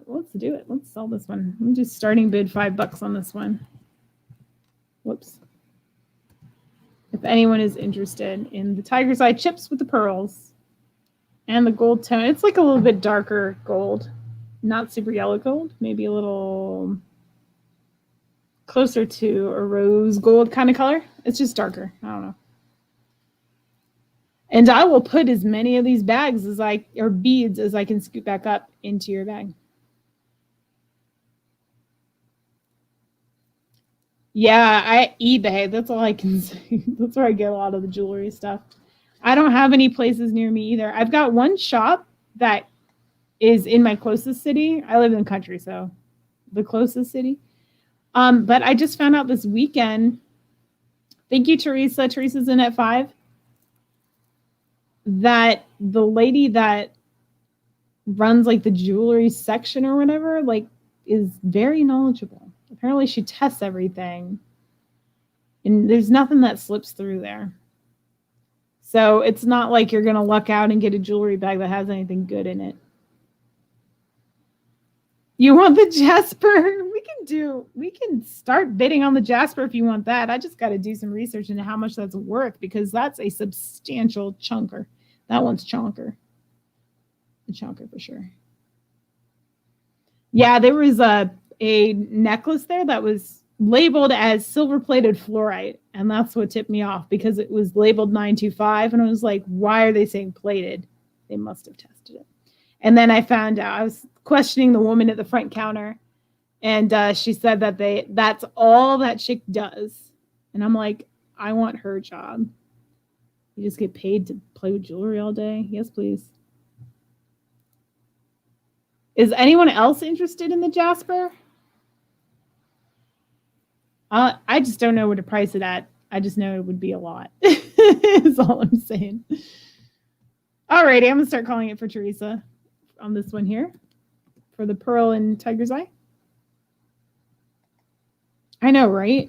Let's do it. Let's sell this one. I'm just starting bid $5 on this one. Whoops. If anyone is interested in the tiger's eye chips with the pearls and the gold tone, it's like a little bit darker gold, not super yellow gold, maybe a little closer to a rose gold kind of color. It's just darker. I don't know. And I will put as many of these bags or beads as I can scoot back up into your bag. Yeah, eBay. That's all I can say. That's where I get a lot of the jewelry stuff. I don't have any places near me either. I've got one shop that is in my closest city. I live in the country, so the closest city. But I just found out this weekend. Thank you, Teresa. Teresa's in at 5. That the lady that runs like the jewelry section or whatever, like, is very knowledgeable. Apparently she tests everything and there's nothing that slips through there. So it's not like you're going to luck out and get a jewelry bag that has anything good in it. You want the Jasper? We can start bidding on the Jasper if you want that. I just got to do some research into how much that's worth, because that's a substantial chunker. That one's chonker. A chonker for sure. Yeah, there was a necklace there that was labeled as silver-plated fluorite, and that's what tipped me off, because it was labeled 925, and I was like, why are they saying plated? They must have tested it. And then I found out, I was questioning the woman at the front counter, and she said that that's all that chick does. And I'm like, I want her job. You just get paid to play with jewelry all day? Yes, please. Is anyone else interested in the Jasper? I just don't know where to price it at. I just know it would be a lot. Is all I'm saying. Alrighty, I'm gonna start calling it for Teresa on this one here for the pearl and tiger's eye. I know, right?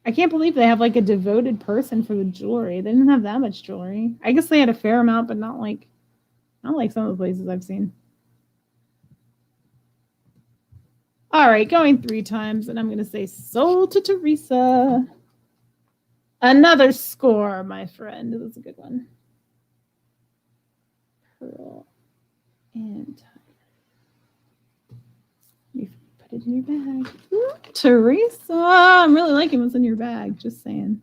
I can't believe they have like a devoted person for the jewelry. They didn't have that much jewelry. I guess they had a fair amount, but not like some of the places I've seen. All right, going 3 times, and I'm going to say sold to Teresa. Another score, my friend. That's a good one. Pearl and tiger. Let me Put it in your bag. Ooh, Teresa, I'm really liking what's in your bag. Just saying.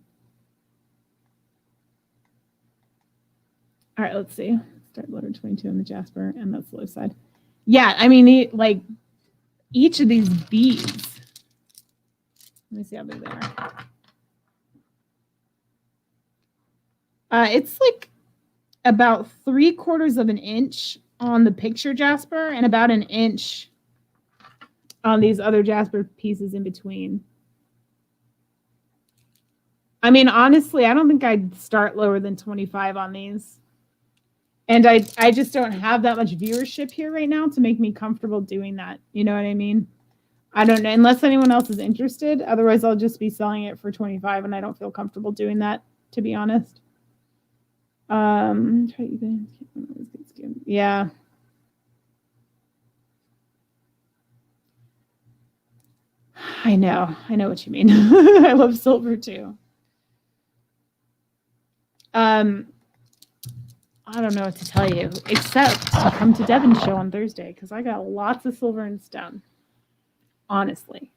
All right, let's see. Start loader 22 on the Jasper, and that's the low side. Yeah, I mean, like each of these beads. Let me see how big they are. It's like about 3/4 of an inch on the picture Jasper and about an inch on these other Jasper pieces in between. I mean, honestly, I don't think I'd start lower than 25 on these. And I just don't have that much viewership here right now to make me comfortable doing that. You know what I mean? I don't know, unless anyone else is interested. Otherwise, I'll just be selling it for 25, and I don't feel comfortable doing that, to be honest. Yeah. I know what you mean. I love silver too. I don't know what to tell you, except to come to Devon's show on Thursday, because I got lots of silver and stone. Honestly.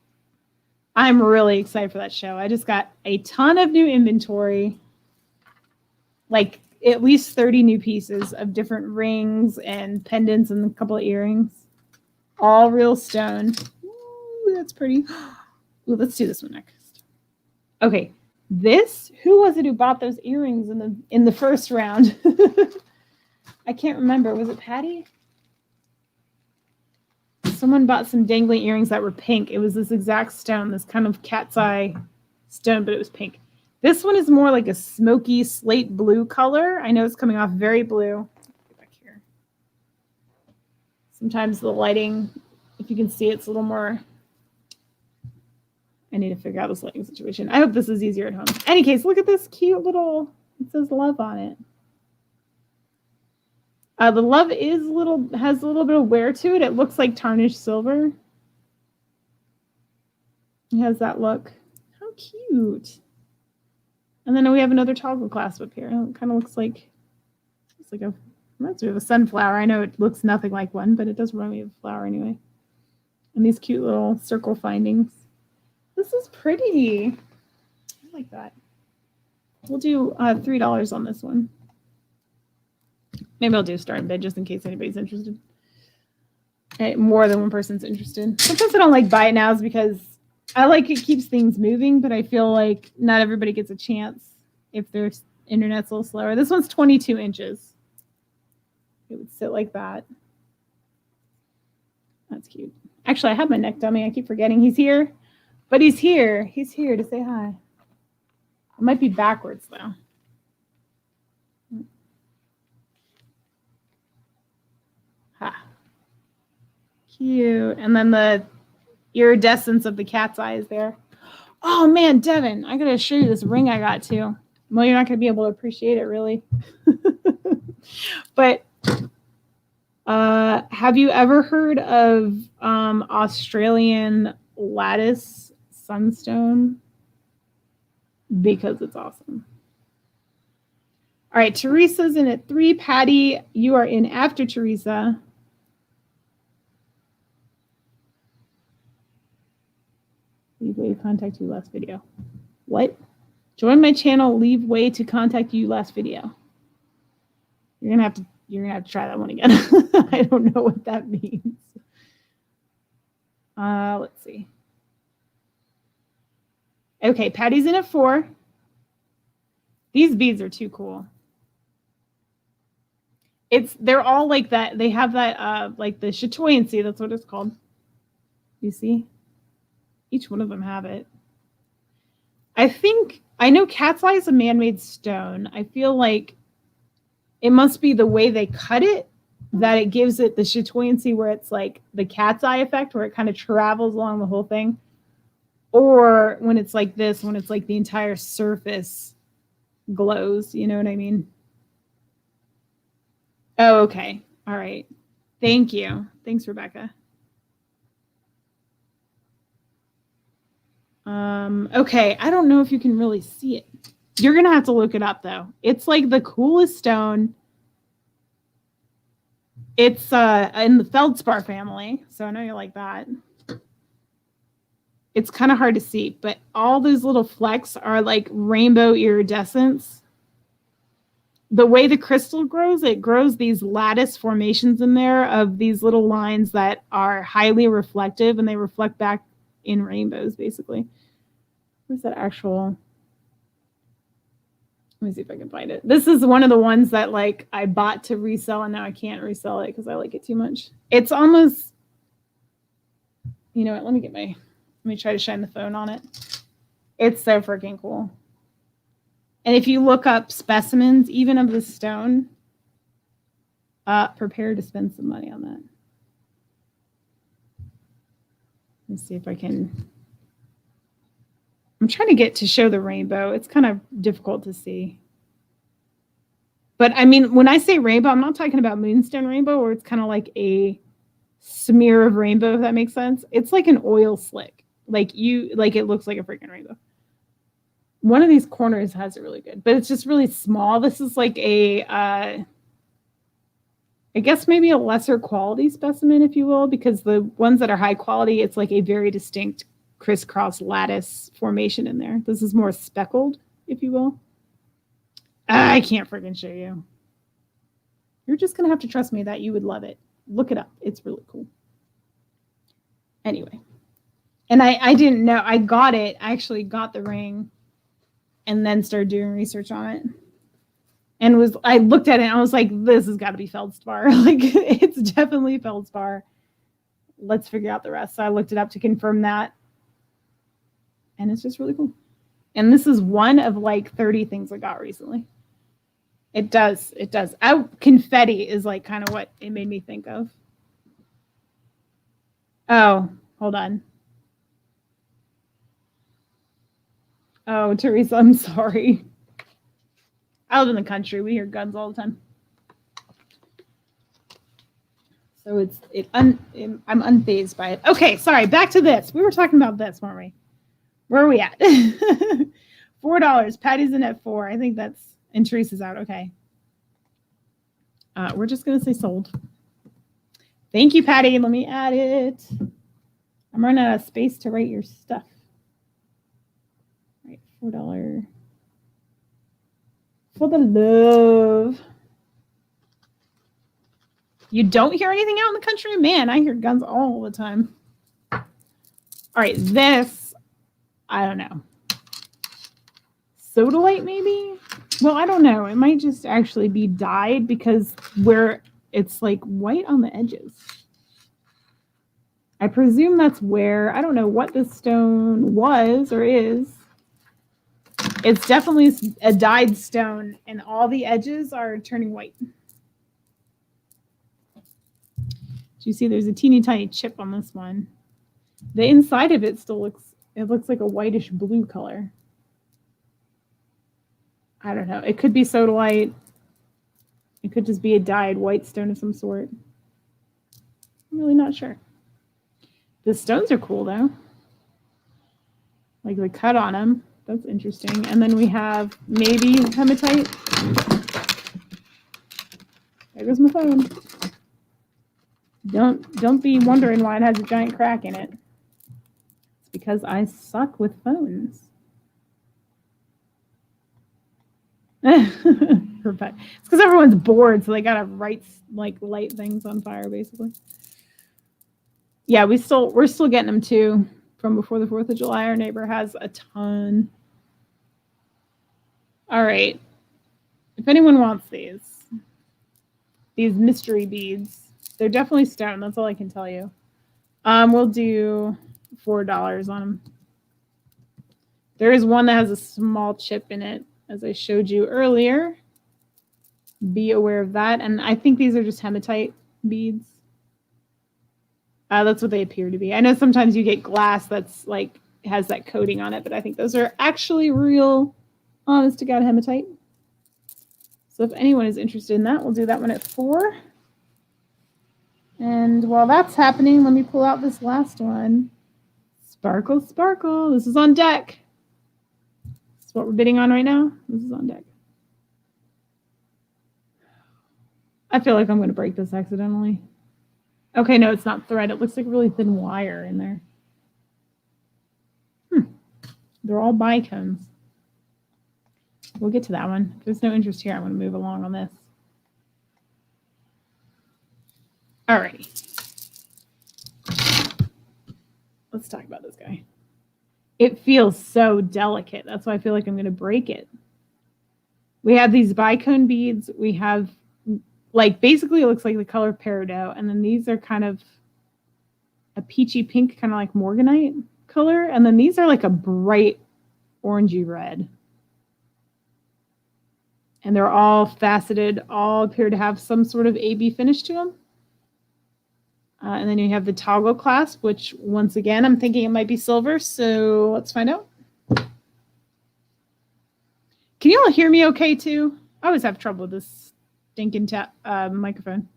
I'm really excited for that show. I just got a ton of new inventory, like at least 30 new pieces of different rings and pendants and a couple of earrings. All real stone. Ooh, that's pretty. Ooh, let's do this one next. Okay. Who was it who bought those earrings in the first round? I can't remember. Was it Patty? Someone bought some dangly earrings that were pink. It was this exact stone, this kind of cat's eye stone, but it was pink. This one is more like a smoky slate blue color. I know it's coming off very blue. Get back here. Sometimes the lighting, if you can see, it's a little more. I need to figure out this lighting situation. I hope this is easier at home. In any case, look at this cute little, it says love on it. The love has a little bit of wear to it. It looks like tarnished silver. It has that look. How cute. And then we have another toggle clasp up here. It kind of looks like, reminds me of a sunflower. I know it looks nothing like one, but it does remind me of a flower anyway. And these cute little circle findings. This is pretty. I like that. We'll do $3 on this one. Maybe I'll do start in bid just in case anybody's interested. Okay, more than one person's interested. Sometimes I don't like buy it nows because I like it keeps things moving, but I feel like not everybody gets a chance if their internet's a little slower. This one's 22 inches. It would sit like that. That's cute. Actually, I have my neck dummy. I keep forgetting he's here. But he's here. He's here to say hi. It might be backwards, though. Ha. Cute. And then the iridescence of the cat's eye is there. Oh, man, Devin, I got to show you this ring I got, too. Well, you're not going to be able to appreciate it, really. But have you ever heard of Australian lattice sunstone? Because it's awesome. All right, Teresa's in at 3. Patty, you are in after Teresa. Leave way to contact you last video. What? Join my channel, leave way to contact you last video. You're gonna have to try that one again. I don't know what that means. Let's see. Okay, Patty's in at 4. These beads are too cool. They're all like that. They have that like the chatoyancy, that's what it's called. You see? Each one of them have it. I know cat's eye is a man-made stone. I feel like it must be the way they cut it that it gives it the chatoyancy where it's like the cat's eye effect where it kind of travels along the whole thing. Or when it's like this, when it's like the entire surface glows, you know what I mean? Oh, okay. All right. Thank you. Thanks, Rebecca. Okay. I don't know if you can really see it. You're going to have to look it up, though. It's like the coolest stone. It's in the feldspar family, so I know you like that. it's kind of hard to see, but all those little flecks are like rainbow iridescence. The way the crystal grows, it grows these lattice formations in there of these little lines that are highly reflective, and they reflect back in rainbows, basically. Where's that actual? Let me see if I can find it. This is one of the ones that like I bought to resell, and now I can't resell it because I like it too much. It's almost, you know what? Let me try to shine the phone on it. It's so freaking cool. And if you look up specimens, even of the stone, prepare to spend some money on that. Let's see if I can. I'm trying to get to show the rainbow. It's kind of difficult to see. But I mean, when I say rainbow, I'm not talking about moonstone rainbow, where it's kind of like a smear of rainbow, if that makes sense. It's like an oil slick. Like it looks like a freaking rainbow. One of these corners has it really good, but it's just really small. This is like a, I guess maybe a lesser quality specimen, if you will, because the ones that are high quality, it's like a very distinct crisscross lattice formation in there. This is more speckled, if you will. I can't freaking show you. You're just going to have to trust me that you would love it. Look it up. It's really cool. Anyway. And I didn't know. I got it. I actually got the ring and then started doing research on it. And I looked at it and I was like, this has got to be feldspar. Like, it's definitely feldspar. Let's figure out the rest. So I looked it up to confirm that. And it's just really cool. And this is one of like 30 things I got recently. It does. It does. Confetti is like kind of what it made me think of. Oh, hold on. Oh, Teresa, I'm sorry. I live in the country. We hear guns all the time. So I'm unfazed by it. Okay, sorry. Back to this. We were talking about this, weren't we? Where are we at? $4. Patty's in at 4. I think that's, and Teresa's out. Okay. We're just going to say sold. Thank you, Patty. Let me add it. I'm running out of space to write your stuff. All right, $4. For the love. You don't hear anything out in the country? Man, I hear guns all the time. All right, this, I don't know. Sodalite, maybe? Well, I don't know. It might just actually be dyed because where it's like white on the edges. I presume that's where, I don't know what this stone was or is. It's definitely a dyed stone, and all the edges are turning white. Do you see there's a teeny tiny chip on this one? The inside of it still looks like a whitish blue color. I don't know. It could be sodalite. It could just be a dyed white stone of some sort. I'm really not sure. The stones are cool, though. Like the cut on them. That's interesting. And then we have maybe hematite. There goes my phone. Don't be wondering why it has a giant crack in it. It's because I suck with phones. It's because everyone's bored, so they gotta light things on fire, basically. Yeah, we're still getting them too from before the 4th of July. Our neighbor has a ton. All right. If anyone wants these mystery beads, they're definitely stone. That's all I can tell you. We'll do $4 on them. There is one that has a small chip in it, as I showed you earlier. Be aware of that. And I think these are just hematite beads. That's what they appear to be. I know sometimes you get glass that's like has that coating on it, but I think those are actually real, honest to God hematite. So if anyone is interested in that, we'll do that one at 4. And while that's happening, let me pull out this last one. Sparkle, sparkle. This is on deck. This is what we're bidding on right now. This is on deck. I feel like I'm going to break this accidentally. Okay, no, it's not thread. It looks like really thin wire in there. They're all bicones. We'll get to that one. If there's no interest here, I'm going to move along on this. Alrighty. Let's talk about this guy. It feels so delicate. That's why I feel like I'm going to break it. We have these bicone beads. We have, like, basically it looks like the color peridot. And then these are kind of a peachy pink, kind of like morganite color. And then these are like a bright orangey red. And they're all faceted, all appear to have some sort of AB finish to them. And then you have the toggle clasp, which once again, I'm thinking it might be silver. So let's find out. Can you all hear me okay too? I always have trouble with this stinking microphone.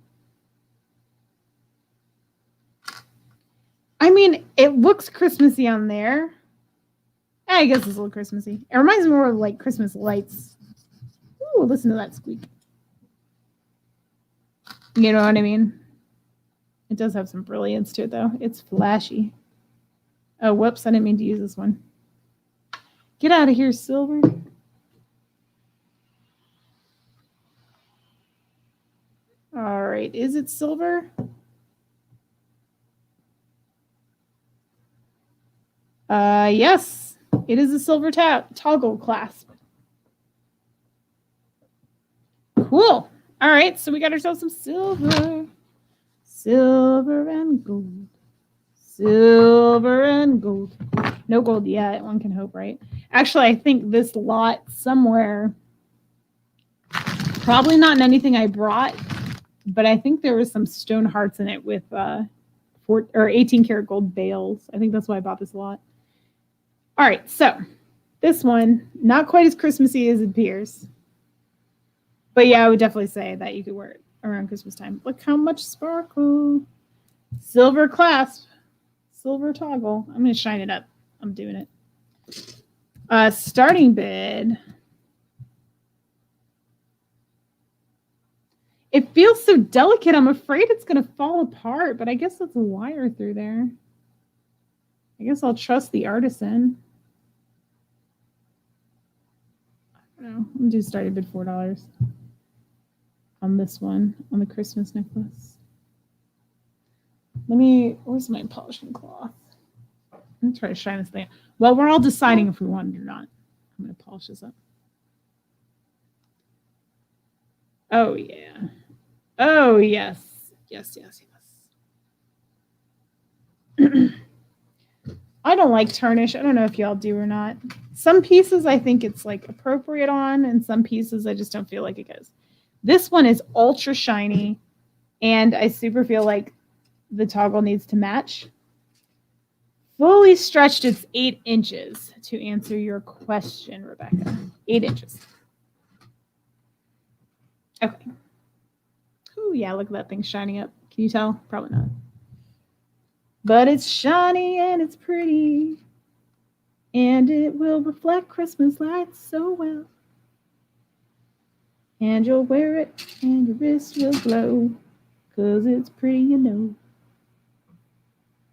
I mean, it looks Christmassy on there. I guess it's a little Christmassy. It reminds me more of like Christmas lights. Ooh, listen to that squeak. You know what I mean? It does have some brilliance to it, though. It's flashy. Oh, whoops. I didn't mean to use this one. Get out of here, silver. All right. Is it silver? Yes. It is a silver toggle clasp. Cool. All right. So we got ourselves some silver. Silver and gold. Silver and gold. No gold yet. One can hope, right? Actually, I think this lot somewhere, probably not in anything I brought, but I think there was some stone hearts in it with 18 karat gold bales. I think that's why I bought this lot. All right, so this one, not quite as Christmassy as it appears. But yeah, I would definitely say that you could wear it around Christmas time. Look how much sparkle. Silver clasp. Silver toggle. I'm going to shine it up. I'm doing it. Starting bid. It feels so delicate. I'm afraid it's going to fall apart, but I guess that's a wire through there. I guess I'll trust the artisan. I don't know. I'm going to do starting bid $4 on this one, on the Christmas necklace. Where's my polishing cloth? I'm going to try to shine this thing. Well, we're all deciding if we want it or not. I'm going to polish this up. Oh, yeah. Oh, yes. Yes, yes, yes. I don't like tarnish. I don't know if y'all do or not. Some pieces I think it's like appropriate on, and some pieces I just don't feel like it goes. This one is ultra shiny, and I super feel like the toggle needs to match. Fully stretched, it's 8 inches to answer your question, Rebecca. 8 inches. Okay. Oh, yeah, look at that thing shining up. Can you tell? Probably not. But it's shiny and it's pretty, and it will reflect Christmas lights so well. And you'll wear it, and your wrist will glow, 'cause it's pretty, you know.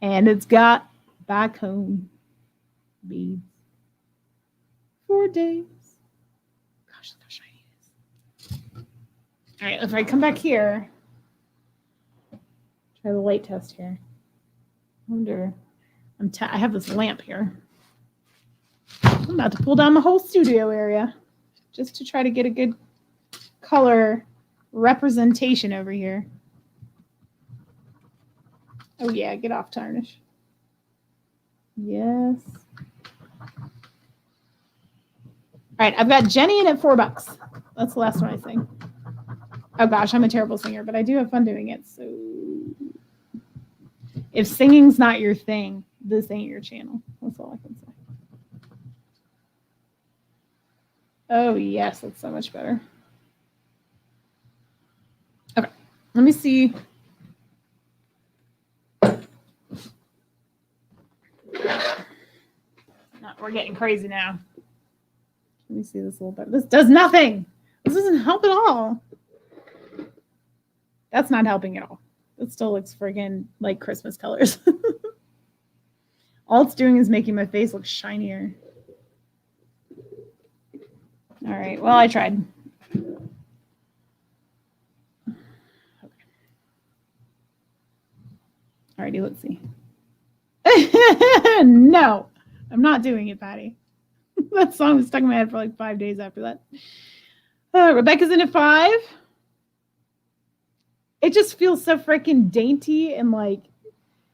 And it's got bicone beads. 4 days. Gosh, look how shiny it is. All right, if I come back here, try the light test here. I wonder, I have this lamp here. I'm about to pull down the whole studio area just to try to get a good color representation over here. Oh yeah, get off tarnish. Yes. All right, I've got Jenny in at $4. That's the last one I sing. Oh gosh, I'm a terrible singer, but I do have fun doing it. So if singing's not your thing, this ain't your channel. That's all I can say. Oh yes, that's so much better. Okay, let me see. No, we're getting crazy now. Let me see this a little bit. This does nothing. This doesn't help at all. That's not helping at all. It still looks friggin' like Christmas colors. All it's doing is making my face look shinier. All right. Well, I tried. Alrighty, let's see. No, I'm not doing it, Patty. That song was stuck in my head for like 5 days after that. Rebecca's in at 5. It just feels so freaking dainty and like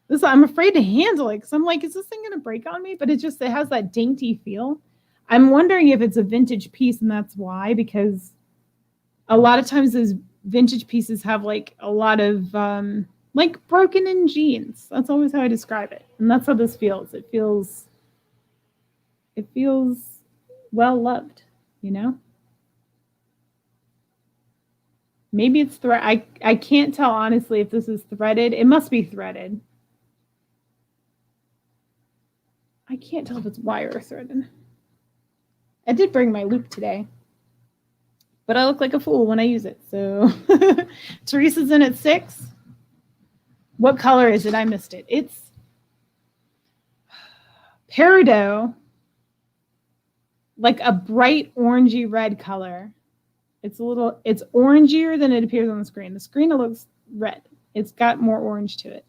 this. I'm afraid to handle it because I'm like, is this thing gonna break on me? But it has that dainty feel. I'm wondering if it's a vintage piece and that's why, because a lot of times those vintage pieces have like a lot of like broken in jeans. That's always how I describe it. And that's how this feels. It feels well loved, you know? Maybe it's I can't tell honestly if this is threaded. It must be threaded. I can't tell if it's wire or threaded. I did bring my loop today, but I look like a fool when I use it. So Teresa's in at 6. What color is it? I missed it. It's peridot, like a bright orangey red color. It's orangier than it appears on the screen. The screen, it looks red. It's got more orange to it.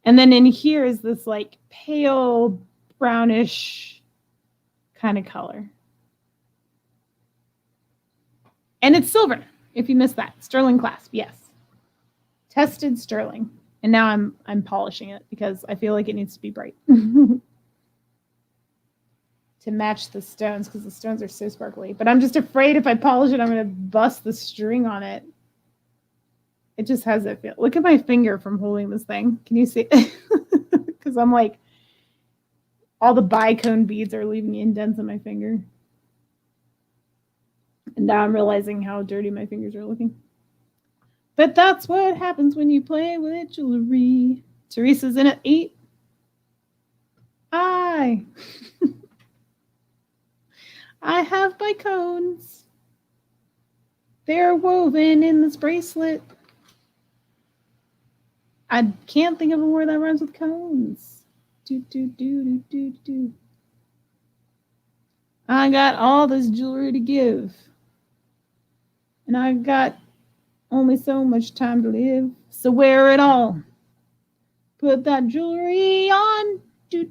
And then in here is this like pale brownish kind of color. And it's silver, if you missed that. Sterling clasp, yes. Tested sterling. And now I'm polishing it because I feel like it needs to be bright. To match the stones, because the stones are so sparkly. But I'm just afraid if I polish it, I'm going to bust the string on it. It just has that feel. Look at my finger from holding this thing. Can you see? Because I'm like, all the bicone beads are leaving indents in my finger. And now I'm realizing how dirty my fingers are looking. But that's what happens when you play with jewelry. Teresa's in at 8. I have bicones. They're woven in this bracelet. I can't think of a word that rhymes with cones. I got all this jewelry to give. And I got only so much time to live. So wear it all. Put that jewelry on. I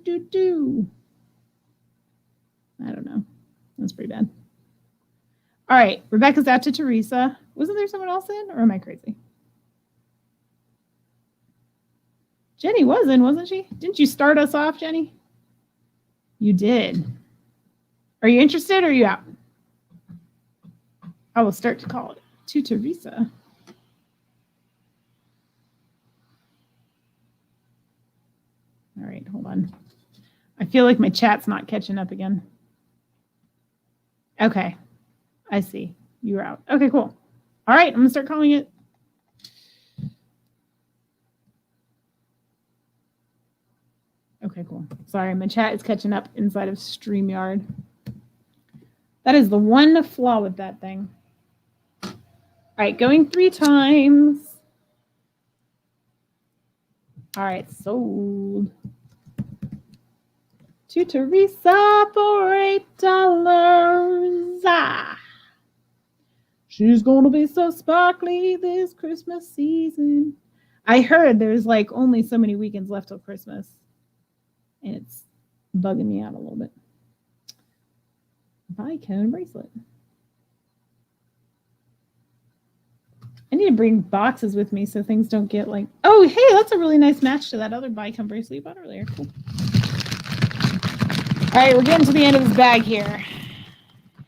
don't know. That's pretty bad. All right. Rebecca's out to Teresa. Wasn't there someone else in? Or am I crazy? Jenny was in, wasn't she? Didn't you start us off, Jenny? You did. Are you interested or are you out? I will start to call it to Teresa. All right, hold on. I feel like my chat's not catching up again. Okay, I see. You're out. Okay, cool. All right, I'm going to start calling it. Okay, cool. Sorry, my chat is catching up inside of StreamYard. That is the one flaw with that thing. All right, going 3 times. All right, sold to Teresa for $8. Ah. She's gonna be so sparkly this Christmas season. I heard there's like only so many weekends left till Christmas, and it's bugging me out a little bit. Bicone bracelet. I need to bring boxes with me so things don't get like, oh, hey, that's a really nice match to that other bicone bracelet you bought earlier. Cool. All right, we're getting to the end of this bag here.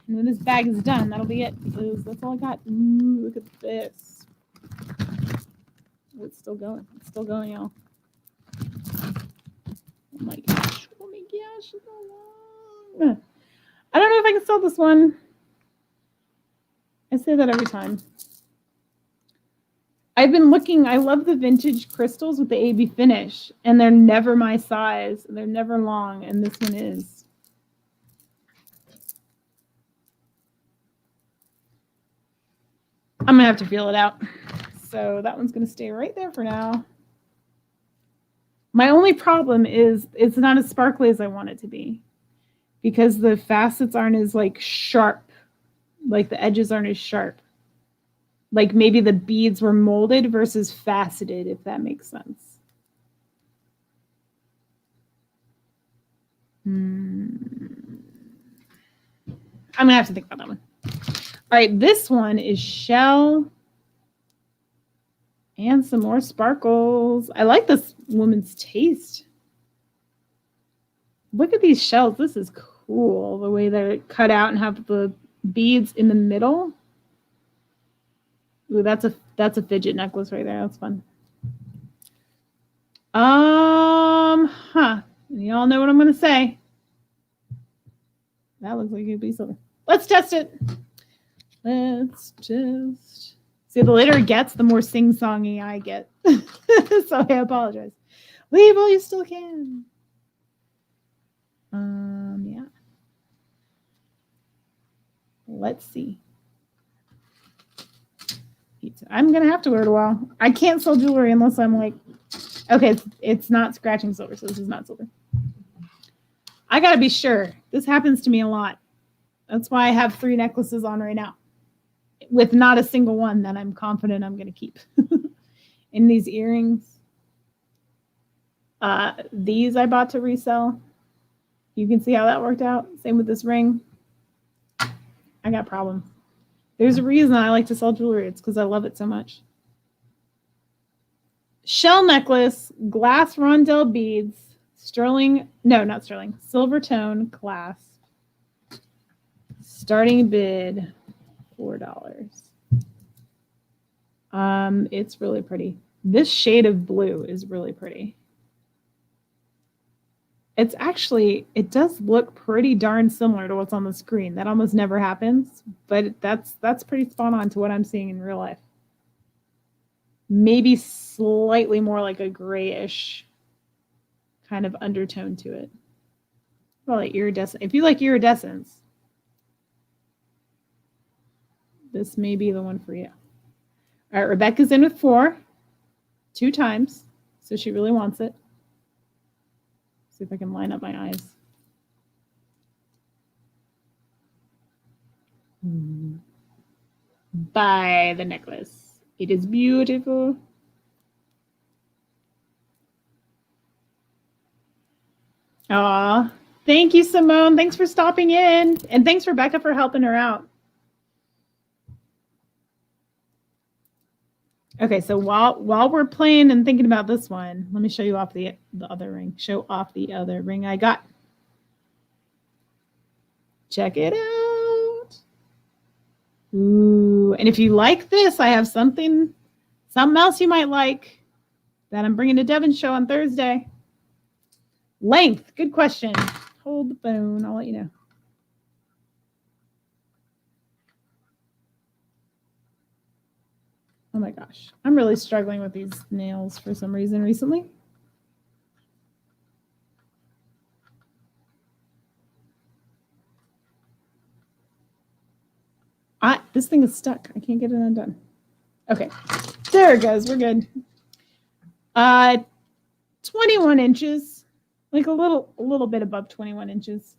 And when this bag is done, that'll be it because that's all I got. Ooh, look at this. Oh, it's still going. It's still going, y'all. Oh my gosh. Oh my gosh. So long. I don't know if I can sell this one. I say that every time. I've been looking. I love the vintage crystals with the AB finish, and they're never my size. They're never long, and this one is. I'm going to have to feel it out. So that one's going to stay right there for now. My only problem is it's not as sparkly as I want it to be because the facets aren't as like sharp, Like the edges aren't as sharp. Like maybe the beads were molded versus faceted, if that makes sense. I'm going to have to think about that one. All right, this one is shell and some more sparkles. I like this woman's taste. Look at these shells. This is cool, the way they're cut out and have the beads in the middle. Ooh, that's a fidget necklace right there. That's fun. You all know what I'm going to say. That looks like it'd be silver. Let's test it. Let's just see. The later it gets, the more sing-songy I get. So I apologize. Leave while you still can. Yeah. Let's see. I'm gonna have to wear it a while. I can't sell jewelry unless I'm like, okay, it's not scratching silver, so this is not silver. I gotta be sure. This happens to me a lot. That's why I have 3 necklaces on right now, with not a single one that I'm confident I'm gonna keep. In these earrings, these I bought to resell. You can see how that worked out. Same with this ring. I got problems. There's a reason I like to sell jewelry. It's because I love it so much. Shell necklace, glass rondelle beads, sterling, no, not sterling, silver tone clasp. Starting bid, $4. It's really pretty. This shade of blue is really pretty. It's actually, it does look pretty darn similar to what's on the screen. That almost never happens, but that's pretty spot on to what I'm seeing in real life. Maybe slightly more like a grayish kind of undertone to it. Well, like iridescent. If you like iridescence, this may be the one for you. All right, Rebecca's in with 4, 2 times, so she really wants it. See if I can line up my eyes. Buy the necklace. It is beautiful. Aw, thank you, Simone. Thanks for stopping in. And thanks, Rebecca, for helping her out. Okay, so while we're playing and thinking about this one, let me show you off the other ring. Show off the other ring I got. Check it out. Ooh, and if you like this, I have something else you might like that I'm bringing to Devin's show on Thursday. Length, good question. Hold the phone, I'll let you know. Oh my gosh, I'm really struggling with these nails for some reason recently. This thing is stuck. I can't get it undone. Okay, there it goes. We're good. 21 inches, like a little bit above 21 inches.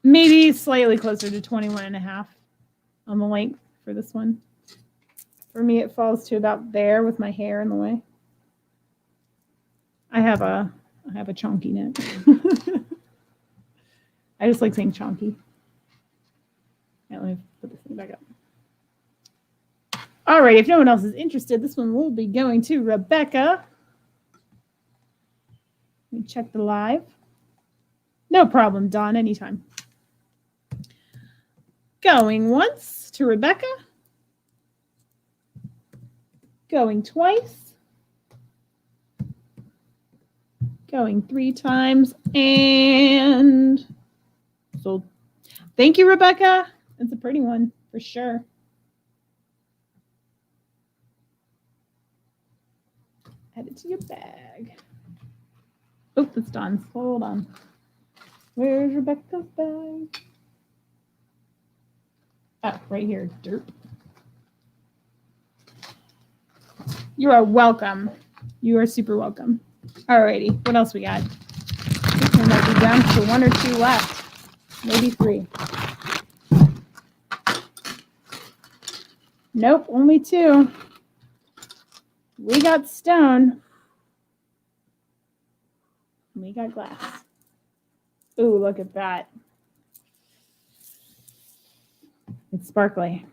Maybe slightly closer to 21 and a half on the length for this one. For me, it falls to about there with my hair in the way. I have a chonky neck. I just like saying chonky. Yeah, let me put this thing back up. All right, if no one else is interested, this one will be going to Rebecca. Let me check the live. No problem, Dawn, anytime. Going once to Rebecca. Going twice. Going 3 times. And sold. Thank you, Rebecca. It's a pretty one for sure. Add it to your bag. Oh, it's done. Hold on. Where's Rebecca's bag? Oh, right here. Derp. You are welcome. You are super welcome. Alrighty, what else we got? We might be down to 1 or 2 left. Maybe 3. Nope, only 2. We got stone. We got glass. Ooh, look at that. It's sparkly.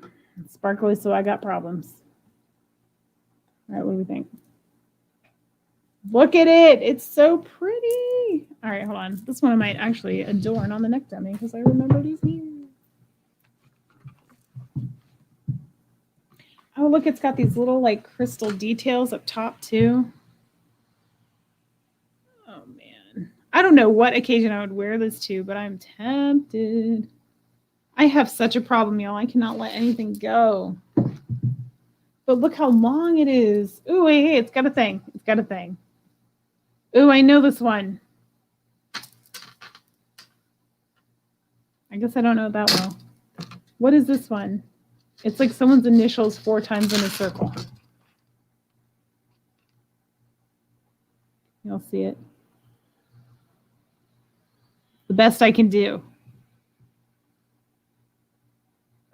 It's sparkly, so I got problems. All right, what do we think? Look at it. It's so pretty. All right, hold on. This one I might actually adorn on the neck dummy because I remember these here. Oh, look, it's got these little like crystal details up top too. Oh, man. I don't know what occasion I would wear this to, but I'm tempted. I have such a problem, y'all. I cannot let anything go. But look how long it is. Ooh, hey, it's got a thing. It's got a thing. Ooh, I know this one. I guess I don't know it that well. What is this one? It's like someone's initials 4 times in a circle. You'll see it. The best I can do.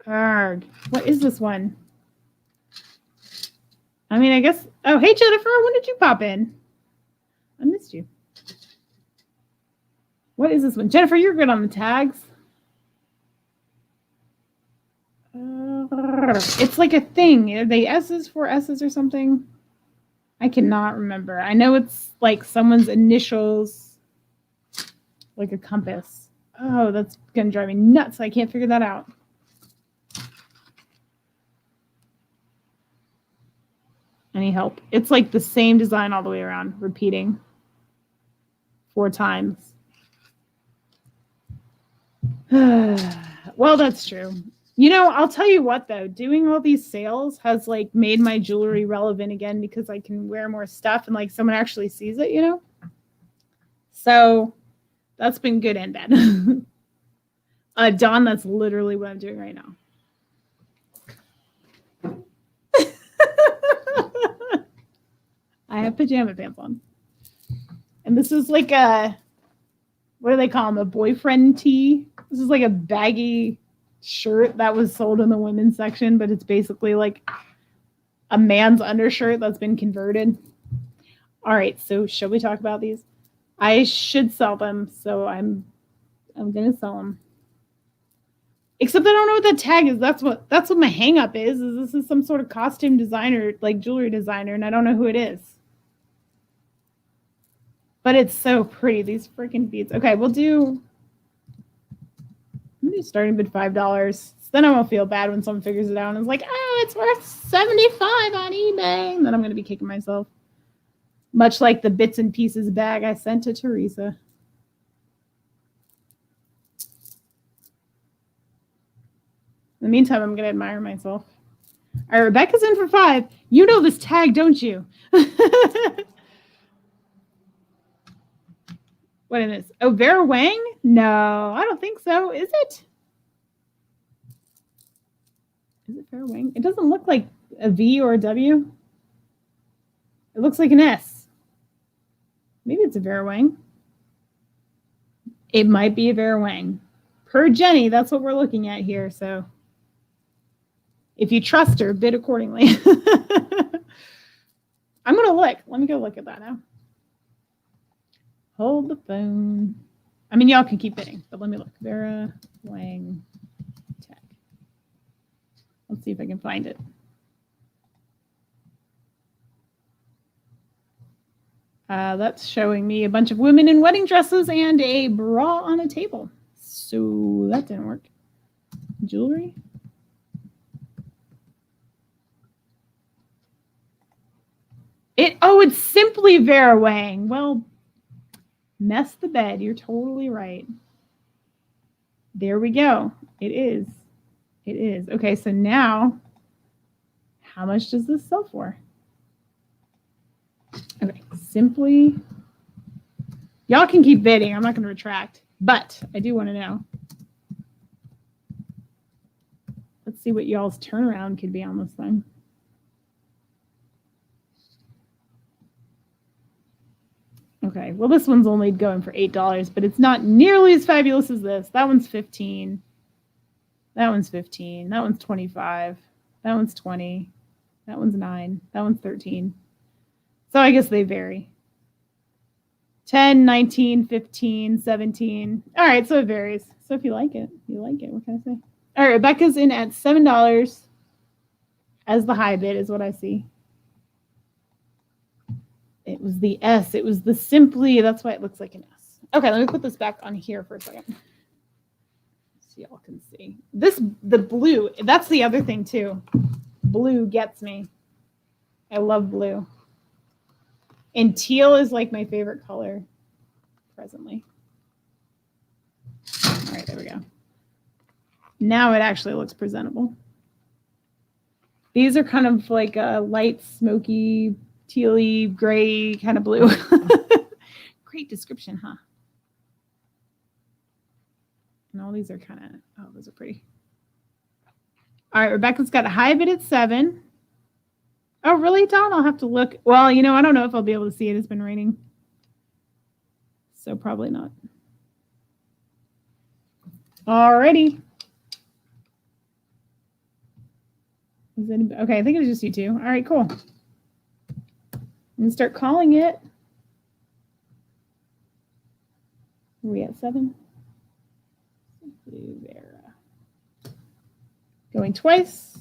Arg. What is this one? I mean, I guess. Oh, hey, Jennifer. When did you pop in? I missed you. What is this one? Jennifer, you're good on the tags. It's like a thing. Are they S's, 4 S's or something? I cannot remember. I know it's like someone's initials, like a compass. Oh, that's going to drive me nuts. I can't figure that out. Any help? It's like the same design all the way around, repeating 4 times. Well, that's true. You know, I'll tell you what, though, doing all these sales has like made my jewelry relevant again because I can wear more stuff and like someone actually sees it, you know? So that's been good and bad. Dawn, that's literally what I'm doing right now. I have pajama pants on. And this is like a, what do they call them? A boyfriend tee. This is like a baggy shirt that was sold in the women's section, but it's basically like a man's undershirt that's been converted. All right, so should we talk about these? I should sell them, so I'm gonna sell them. Except I don't know what that tag is. That's what my hang up is this is some sort of costume designer, like jewelry designer, and I don't know who it is. But it's so pretty, these freaking beads. Okay, I'm gonna do starting bid $5. So then I won't feel bad when someone figures it out and is like, oh, it's worth $75 on eBay. And then I'm gonna be kicking myself. Much like the bits and pieces bag I sent to Teresa. In the meantime, I'm gonna admire myself. All right, Rebecca's in for 5. You know this tag, don't you? What is this? Oh, Vera Wang? No, I don't think so. Is it? Is it Vera Wang? It doesn't look like a V or a W. It looks like an S. Maybe it's a Vera Wang. It might be a Vera Wang. Per Jenny, that's what we're looking at here. So if you trust her, bid accordingly. I'm going to look. Let me go look at that now. Hold the phone. I mean, y'all can keep bidding, but let me look. Vera Wang tag. Let's see if I can find it. That's showing me a bunch of women in wedding dresses and a bra on a table. So that didn't work. Jewelry. It's simply Vera Wang. Well, mess the bed. You're totally right. There we go. It is. It is. Okay, so now, how much does this sell for? Okay, simply. Y'all can keep bidding. I'm not going to retract, but I do want to know. Let's see what y'all's turnaround could be on this thing. Okay, well, this one's only going for $8, but it's not nearly as fabulous as this. That one's $15. That one's $15. That one's $25. That That one's 20. That one's 9. That one's 13. So I guess they vary. 10, 19, 15, 17. All right, so it varies. So if you like it, you like it. What can I say? All right, Rebecca's in at $7 as the high bid is what I see. It was the S. It was the Simply. That's why it looks like an S. Okay, let me put this back on here for a second. So y'all can see. The blue, that's the other thing too. Blue gets me. I love blue. And teal is like my favorite color presently. All right, there we go. Now it actually looks presentable. These are kind of like a light, smoky, tealy, gray kind of blue. Great description, huh? And all these are kind of, oh, those are pretty. All right, Rebecca's got a high bid at 7. Oh, really, Don? I'll have to look. Well, you know, I don't know if I'll be able to see it. It's been raining. So probably not. Alrighty. Okay, I think it was just you two. All right, cool. I'm going to start calling it. Are we at 7? Vera. Going twice.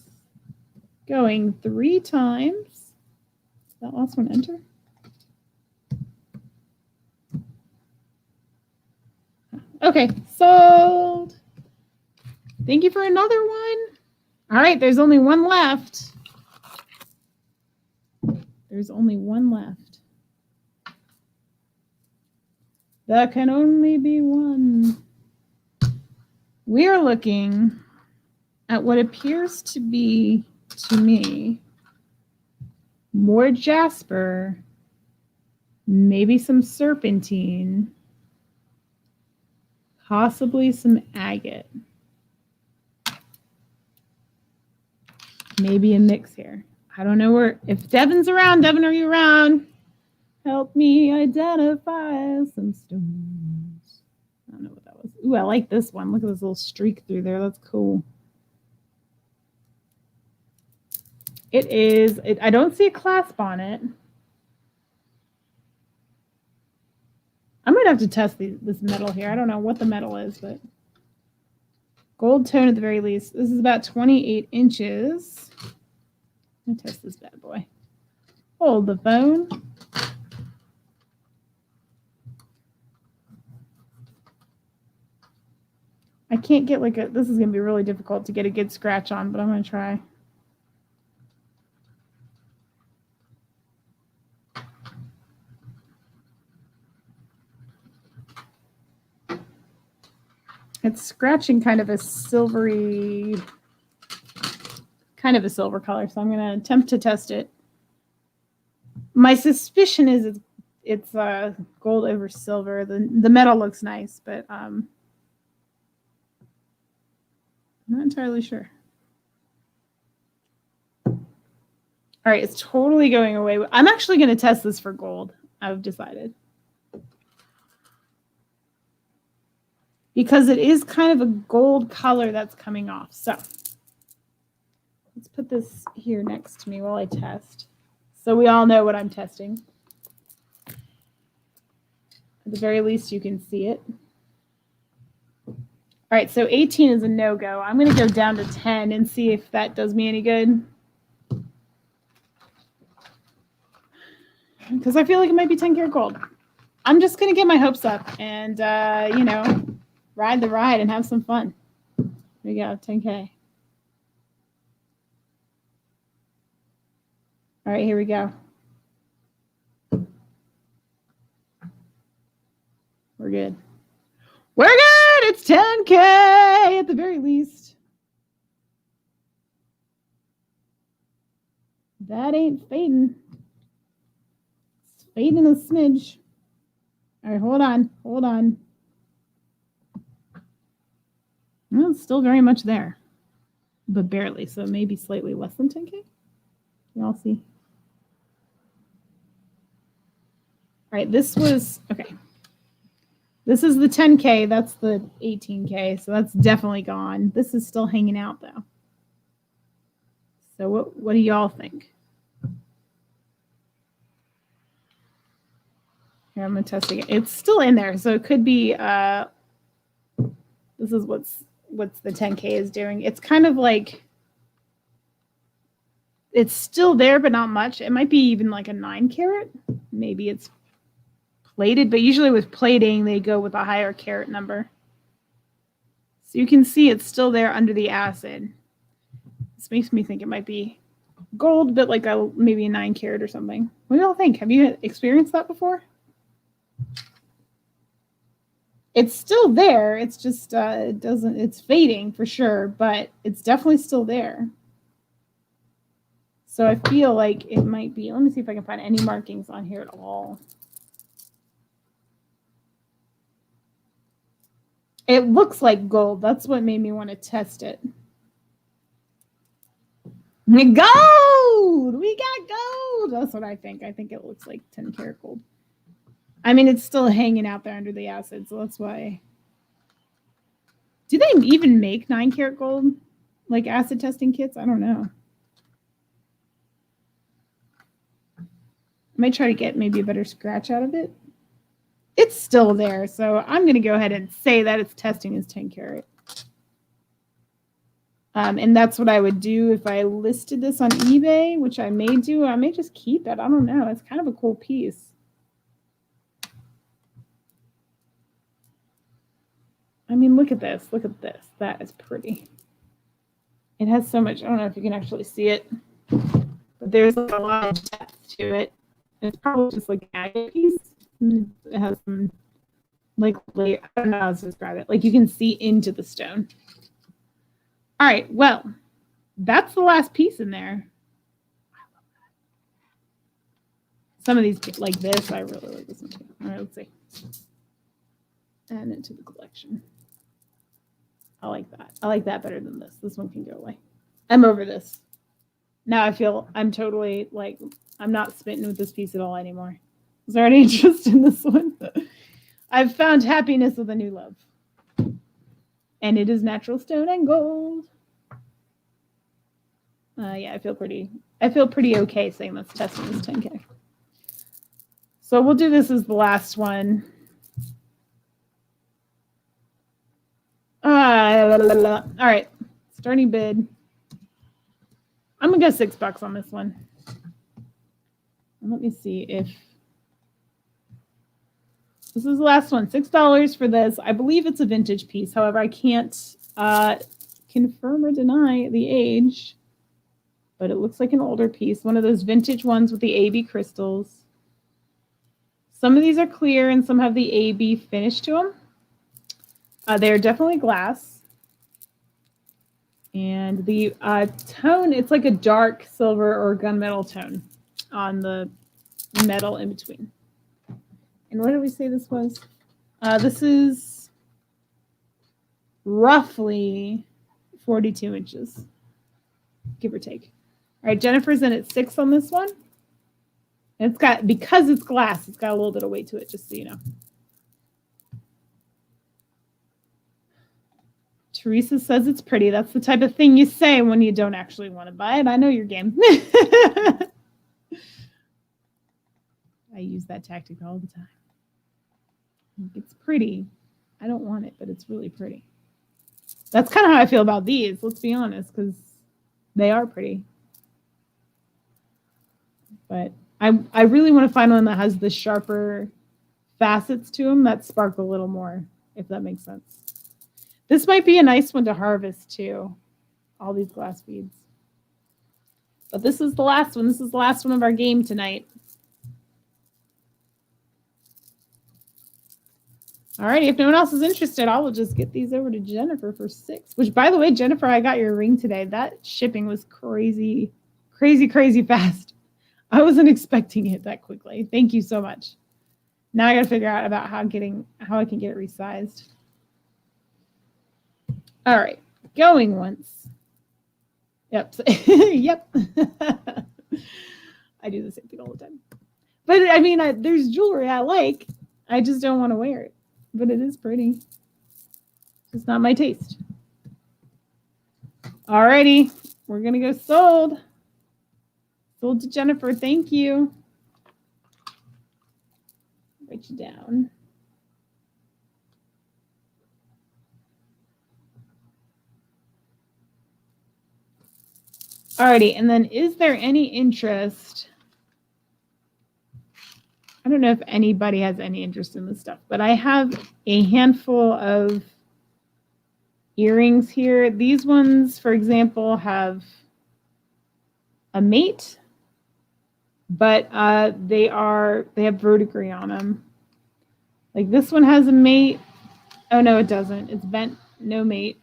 Going 3 times. That last one enter? Okay, sold. Thank you for another one. All right, there's only one left. There's only one left. There can only be one. We are looking at what appears to be, to me, more jasper, maybe some serpentine, possibly some agate. Maybe a mix here. I don't know where. If Devin's around, Devin, are you around? Help me identify some stones. I don't know what that was. Ooh, I like this one. Look at this little streak through there. That's cool. It is. I don't see a clasp on it. I'm going to have to test this metal here. I don't know what the metal is, but gold tone at the very least. This is about 28 inches. Let me test this bad boy. Hold the phone. I can't get like a, this is going to be really difficult to get a good scratch on, but I'm going to try. It's scratching kind of a silvery, kind of a silver color, so I'm going to attempt to test it. My suspicion is it's gold over silver. The metal looks nice, but I'm not entirely sure. All right, it's totally going away. I'm actually going to test this for gold, I've decided. Because it is kind of a gold color that's coming off. So let's put this here next to me while I test. So we all know what I'm testing. At the very least, you can see it. All right, so 18 is a no-go. I'm going to go down to 10 and see if that does me any good. Because I feel like it might be 10 karat gold. I'm just going to get my hopes up and, you know, ride the ride and have some fun. There we go, 10K. All right, here we go. We're good. We're good! It's 10K at the very least. That ain't fading. It's fading a smidge. All right, hold on. Hold on. Well, it's still very much there, but barely. So maybe slightly less than 10K. You all see? All right, this was, okay. This is the 10K. That's the 18K. So that's definitely gone. This is still hanging out, though. So what do y'all think? Here, I'm gonna test it. It's still in there, so it could be this is what's the 10K is doing. It's kind of like it's still there, but not much. It might be even like a 9 carat. Maybe it's plated, but usually with plating, they go with a higher carat number. So you can see it's still there under the acid. This makes me think it might be gold, but like maybe a 9 carat or something. What do y'all think? Have you experienced that before? It's still there. It's just it's fading for sure, but it's definitely still there. So I feel like it might be, let me see if I can find any markings on here at all. It looks like gold. That's what made me want to test it. Gold! We got gold! That's what I think. I think it looks like 10 karat gold. I mean, it's still hanging out there under the acid, so that's why. Do they even make 9 karat gold? Like acid testing kits? I don't know. I might try to get maybe a better scratch out of it. It's still there, so I'm going to go ahead and say that it's testing as 10 karat. And that's what I would do if I listed this on eBay, which I may do. I may just keep it. I don't know. It's kind of a cool piece. I mean, look at this. Look at this. That is pretty. It has so much. I don't know if you can actually see it, but there's like a lot of depth to it. It's probably just like an agate piece. It has some like I don't know how to describe it. Like you can see into the stone. All right, well, that's the last piece in there. I love that. Some of these, like this, I really like this one too. All right, let's see. And into the collection. I like that. I like that better than this. This one can go away. I'm over this. Now I feel I'm totally like, I'm not smitten with this piece at all anymore. Is there any interest in this one? I've found happiness with a new love. And it is natural stone and gold. Yeah, I feel pretty okay saying that's testing this 10K. So we'll do this as the last one. All right, starting bid. I'm gonna go $6 on this one. And let me see if this is the last one. $6 for this. I believe it's a vintage piece. However, I can't confirm or deny the age, but it looks like an older piece. One of those vintage ones with the AB crystals. Some of these are clear and some have the AB finish to them. They're definitely glass. And the tone, it's like a dark silver or gunmetal tone on the metal in between. And what did we say this was? This is roughly 42 inches, give or take. All right, Jennifer's in at 6 on this one. And it's got, because it's glass, it's got a little bit of weight to it, just so you know. Teresa says it's pretty. That's the type of thing you say when you don't actually want to buy it. I know your game. I use that tactic all the time. It's pretty. I don't want it, but it's really pretty. That's kind of how I feel about these, let's be honest, because they are pretty. But I really want to find one that has the sharper facets to them that sparkle a little more, if that makes sense. This might be a nice one to harvest too, all these glass beads. But this is the last one. This is the last one of our game tonight. All right, if no one else is interested, I will just get these over to Jennifer for 6. Which, by the way, Jennifer, I got your ring today. That shipping was crazy, crazy, crazy fast. I wasn't expecting it that quickly. Thank you so much. Now I got to figure out about how I can get it resized. All right, going once. Yep. Yep. I do the same thing all the time. But I mean, there's jewelry I like. I just don't want to wear it. But it is pretty. It's not my taste. Alrighty, we're gonna go sold. Sold to Jennifer. Thank you. Write you down. Alrighty, and then is there any interest? I don't know if anybody has any interest in this stuff, but I have a handful of earrings here. These ones, for example, have a mate, but they have verdigris on them. Like this one has a mate. Oh no, it doesn't. It's bent, no mate.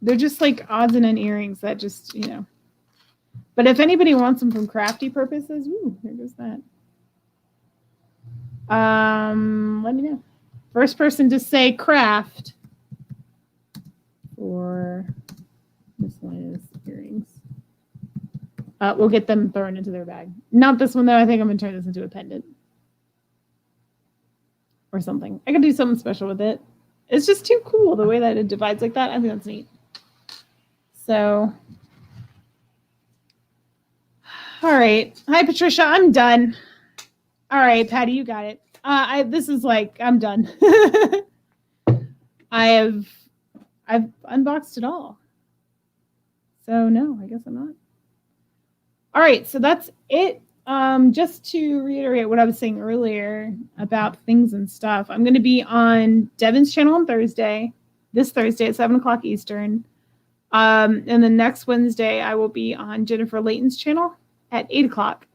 They're just like odds and end earrings that just, you know. But if anybody wants them from crafty purposes, ooh, there goes that. Let me know. First person to say craft for miscellaneous earrings. We'll get them thrown into their bag. Not this one though. I think I'm gonna turn this into a pendant or something. I could do something special with it. It's just too cool the way that it divides like that. I think that's neat. So, all right. Hi, Patricia. I'm done. All right, Patty, you got it. This is like, I'm done. I've unboxed it all. So no, I guess I'm not. All right, so that's it. Just to reiterate what I was saying earlier about things and stuff, I'm going to be on Devin's channel on Thursday, this Thursday at 7 o'clock Eastern. And then next Wednesday, I will be on Jennifer Layton's channel at 8 o'clock.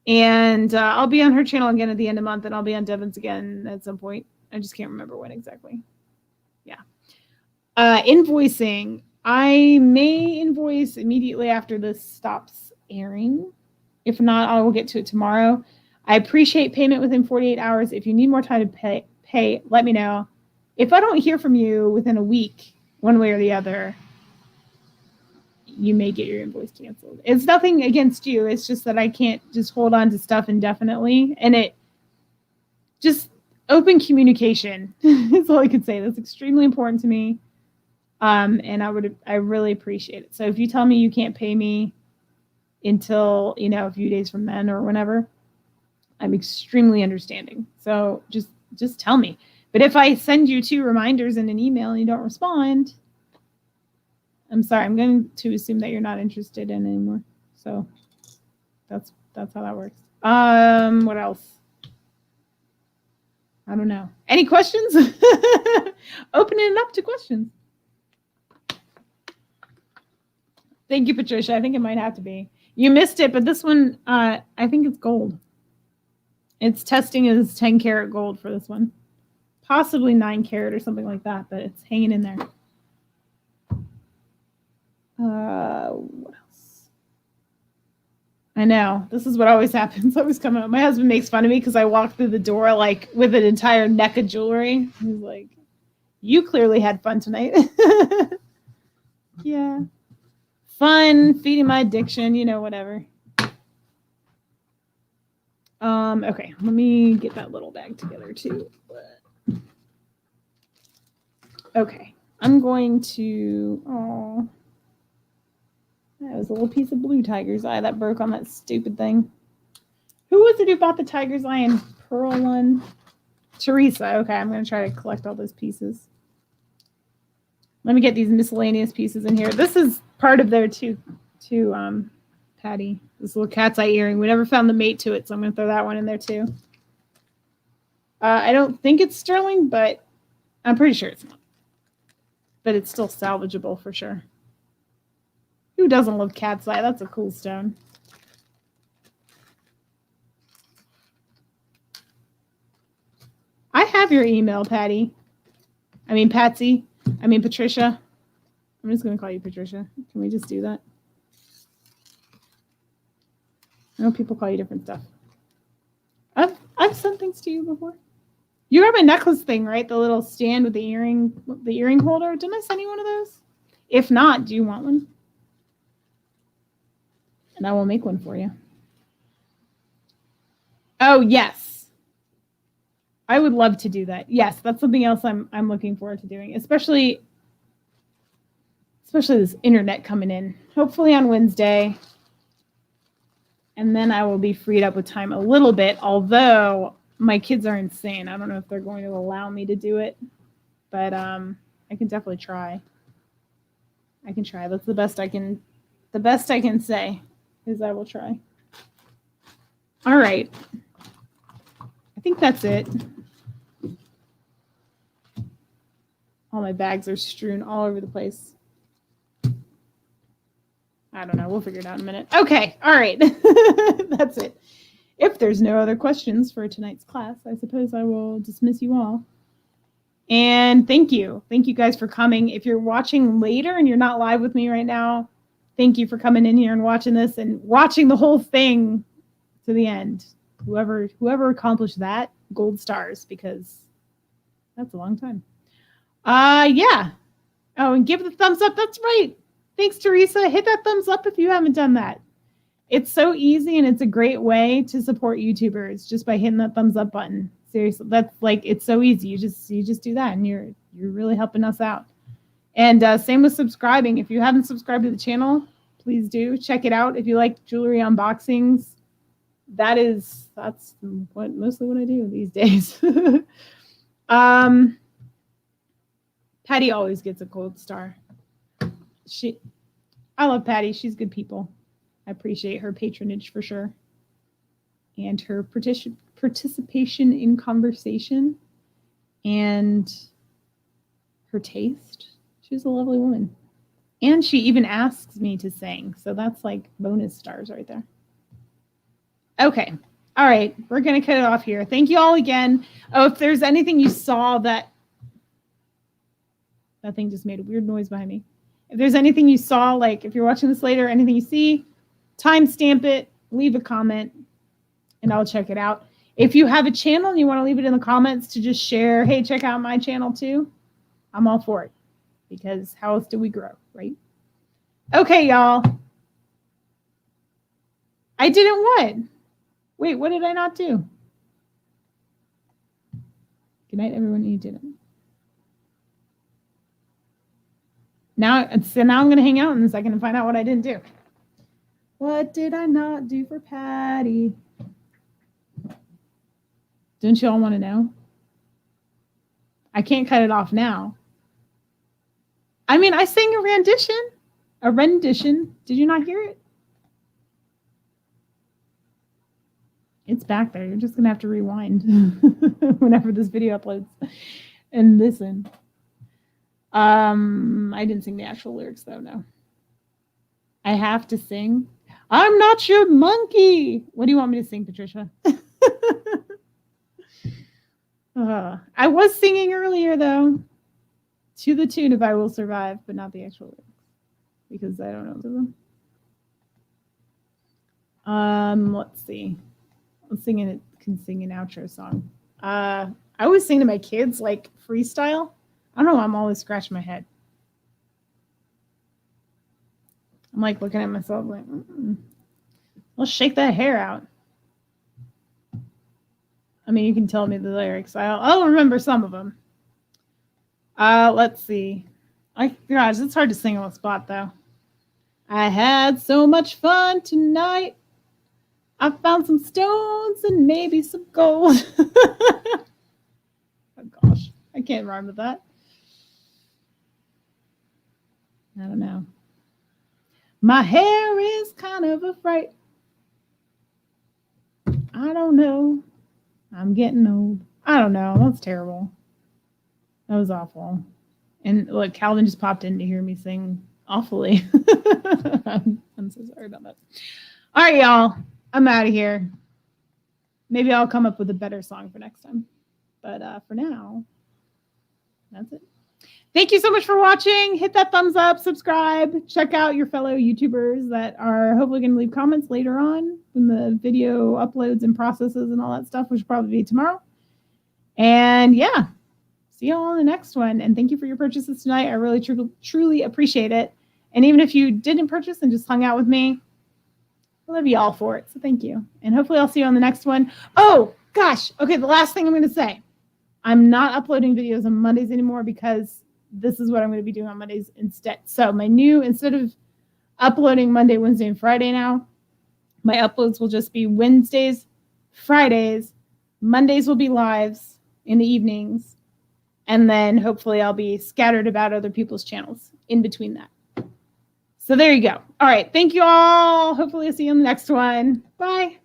And I'll be on her channel again at the end of the month, and I'll be on Devin's again at some point. I just can't remember when exactly. Yeah. Invoicing. I may invoice immediately after this stops airing. If not, I will get to it tomorrow. I appreciate payment within 48 hours. If you need more time to pay, let me know. If I don't hear from you within a week, one way or the other, you may get your invoice canceled. It's nothing against you. It's just that I can't just hold on to stuff indefinitely. And it just open communication is all I could say. That's extremely important to me. And I really appreciate it. So if you tell me you can't pay me until, you know, a few days from then or whenever, I'm extremely understanding. So just tell me. But if I send you 2 reminders in an email and you don't respond, I'm sorry. I'm going to assume that you're not interested in anymore. So that's how that works. What else? I don't know. Any questions? Opening it up to questions. Thank you, Patricia. I think it might have to be. You missed it, but this one, I think it's gold. It's testing as 10 karat gold for this one. Possibly 9 karat or something like that, but it's hanging in there. What else? I know. This is what always happens. I always come out. My husband makes fun of me because I walk through the door like with an entire neck of jewelry. He's like, you clearly had fun tonight. Yeah. Fun, feeding my addiction, you know, whatever. Okay, let me get that little bag together too. Okay, I'm going to, that was a little piece of blue tiger's eye that broke on that stupid thing. Who was it who bought the tiger's eye and pearl one? Teresa. Okay, I'm going to try to collect all those pieces. Let me get these miscellaneous pieces in here. This is part of their too, Patty. This little cat's eye earring. We never found the mate to it, so I'm going to throw that one in there too. I don't think it's sterling, but I'm pretty sure it's not. But it's still salvageable for sure. Who doesn't love cat's eye? That's a cool stone. I have your email, Patty. I mean, Patsy. I mean, Patricia. I'm just going to call you Patricia. Can we just do that? I know people call you different stuff. I've sent things to you before. You got my necklace thing, right? The little stand with the earring holder. Didn't I send you one of those? If not, do you want one? And I will make one for you. Oh, yes. I would love to do that. Yes, that's something else I'm looking forward to doing, especially this internet coming in. Hopefully on Wednesday. And then I will be freed up with time a little bit, although my kids are insane. I don't know if they're going to allow me to do it, but I can definitely try. I can try. That's the best I can say is I will try. All right. I think that's it. All my bags are strewn all over the place. I don't know. We'll figure it out in a minute. Okay. All right. That's it. If there's no other questions for tonight's class, I suppose I will dismiss you all. And thank you. Thank you guys for coming. If you're watching later and you're not live with me right now, thank you for coming in here and watching this and watching the whole thing to the end. Whoever accomplished that, gold stars, because that's a long time. Yeah. Oh, and give the thumbs up. That's right. Thanks, Teresa. Hit that thumbs up if you haven't done that. It's so easy and it's a great way to support YouTubers just by hitting that thumbs up button. Seriously, that's like, it's so easy. You just do that and you're really helping us out. And same with subscribing. If you haven't subscribed to the channel, please do check it out. If you like jewelry unboxings, that's mostly what I do these days. Patty always gets a gold star. I love Patty. She's good people. I appreciate her patronage for sure. And her participation in conversation and her taste. She's a lovely woman. And she even asks me to sing. So that's like bonus stars right there. Okay. All right. We're going to cut it off here. Thank you all again. Oh, if there's anything you saw that thing just made a weird noise behind me. If there's anything you saw, like if you're watching this later, anything you see, timestamp it, leave a comment, and I'll check it out. If you have a channel and you want to leave it in the comments to just share, hey, check out my channel too, I'm all for it. Because how else do we grow, right? Okay, y'all. I didn't what? Wait, what did I not do? Good night, everyone. You didn't. Now I'm going to hang out in a second and find out what I didn't do. What did I not do for Patty? Don't you all want to know? I can't cut it off now. I mean, I sang a rendition. A rendition. Did you not hear it? It's back there. You're just going to have to rewind whenever this video uploads and listen. I didn't sing the actual lyrics though, no. I have to sing. I'm not your monkey. What do you want me to sing, Patricia? I was singing earlier though, to the tune of I Will Survive, but not the actual lyrics because I don't know them. Let's see. Can sing an outro song. I always sing to my kids like freestyle. I don't know. I'm always scratching my head. I'm like looking at myself like, let's shake that hair out. I mean, you can tell me the lyrics. I'll remember some of them. Let's see. Gosh, it's hard to sing on the spot though. I had so much fun tonight. I found some stones and maybe some gold. Oh gosh, I can't rhyme with that. I don't know. My hair is kind of a fright. I don't know. I'm getting old. I don't know. That's terrible. That was awful. And look, Calvin just popped in to hear me sing awfully. I'm so sorry about that. All right, y'all. I'm out of here. Maybe I'll come up with a better song for next time. But for now, that's it. Thank you so much for watching. Hit that thumbs up, subscribe, check out your fellow YouTubers that are hopefully going to leave comments later on when the video uploads and processes and all that stuff, which will probably be tomorrow. And yeah, see you all on the next one. And thank you for your purchases tonight. I really, truly appreciate it. And even if you didn't purchase and just hung out with me, I love you all for it. So thank you. And hopefully I'll see you on the next one. Oh, gosh. Okay, the last thing I'm going to say. I'm not uploading videos on Mondays anymore because this is what I'm going to be doing on Mondays instead. So instead of uploading Monday, Wednesday, and Friday now, My uploads will just be Wednesdays, Fridays, Mondays will be lives in the evenings, and then hopefully I'll be scattered about other people's channels in between that. So there you go. All right. Thank you all. Hopefully I'll see you in the next one. Bye.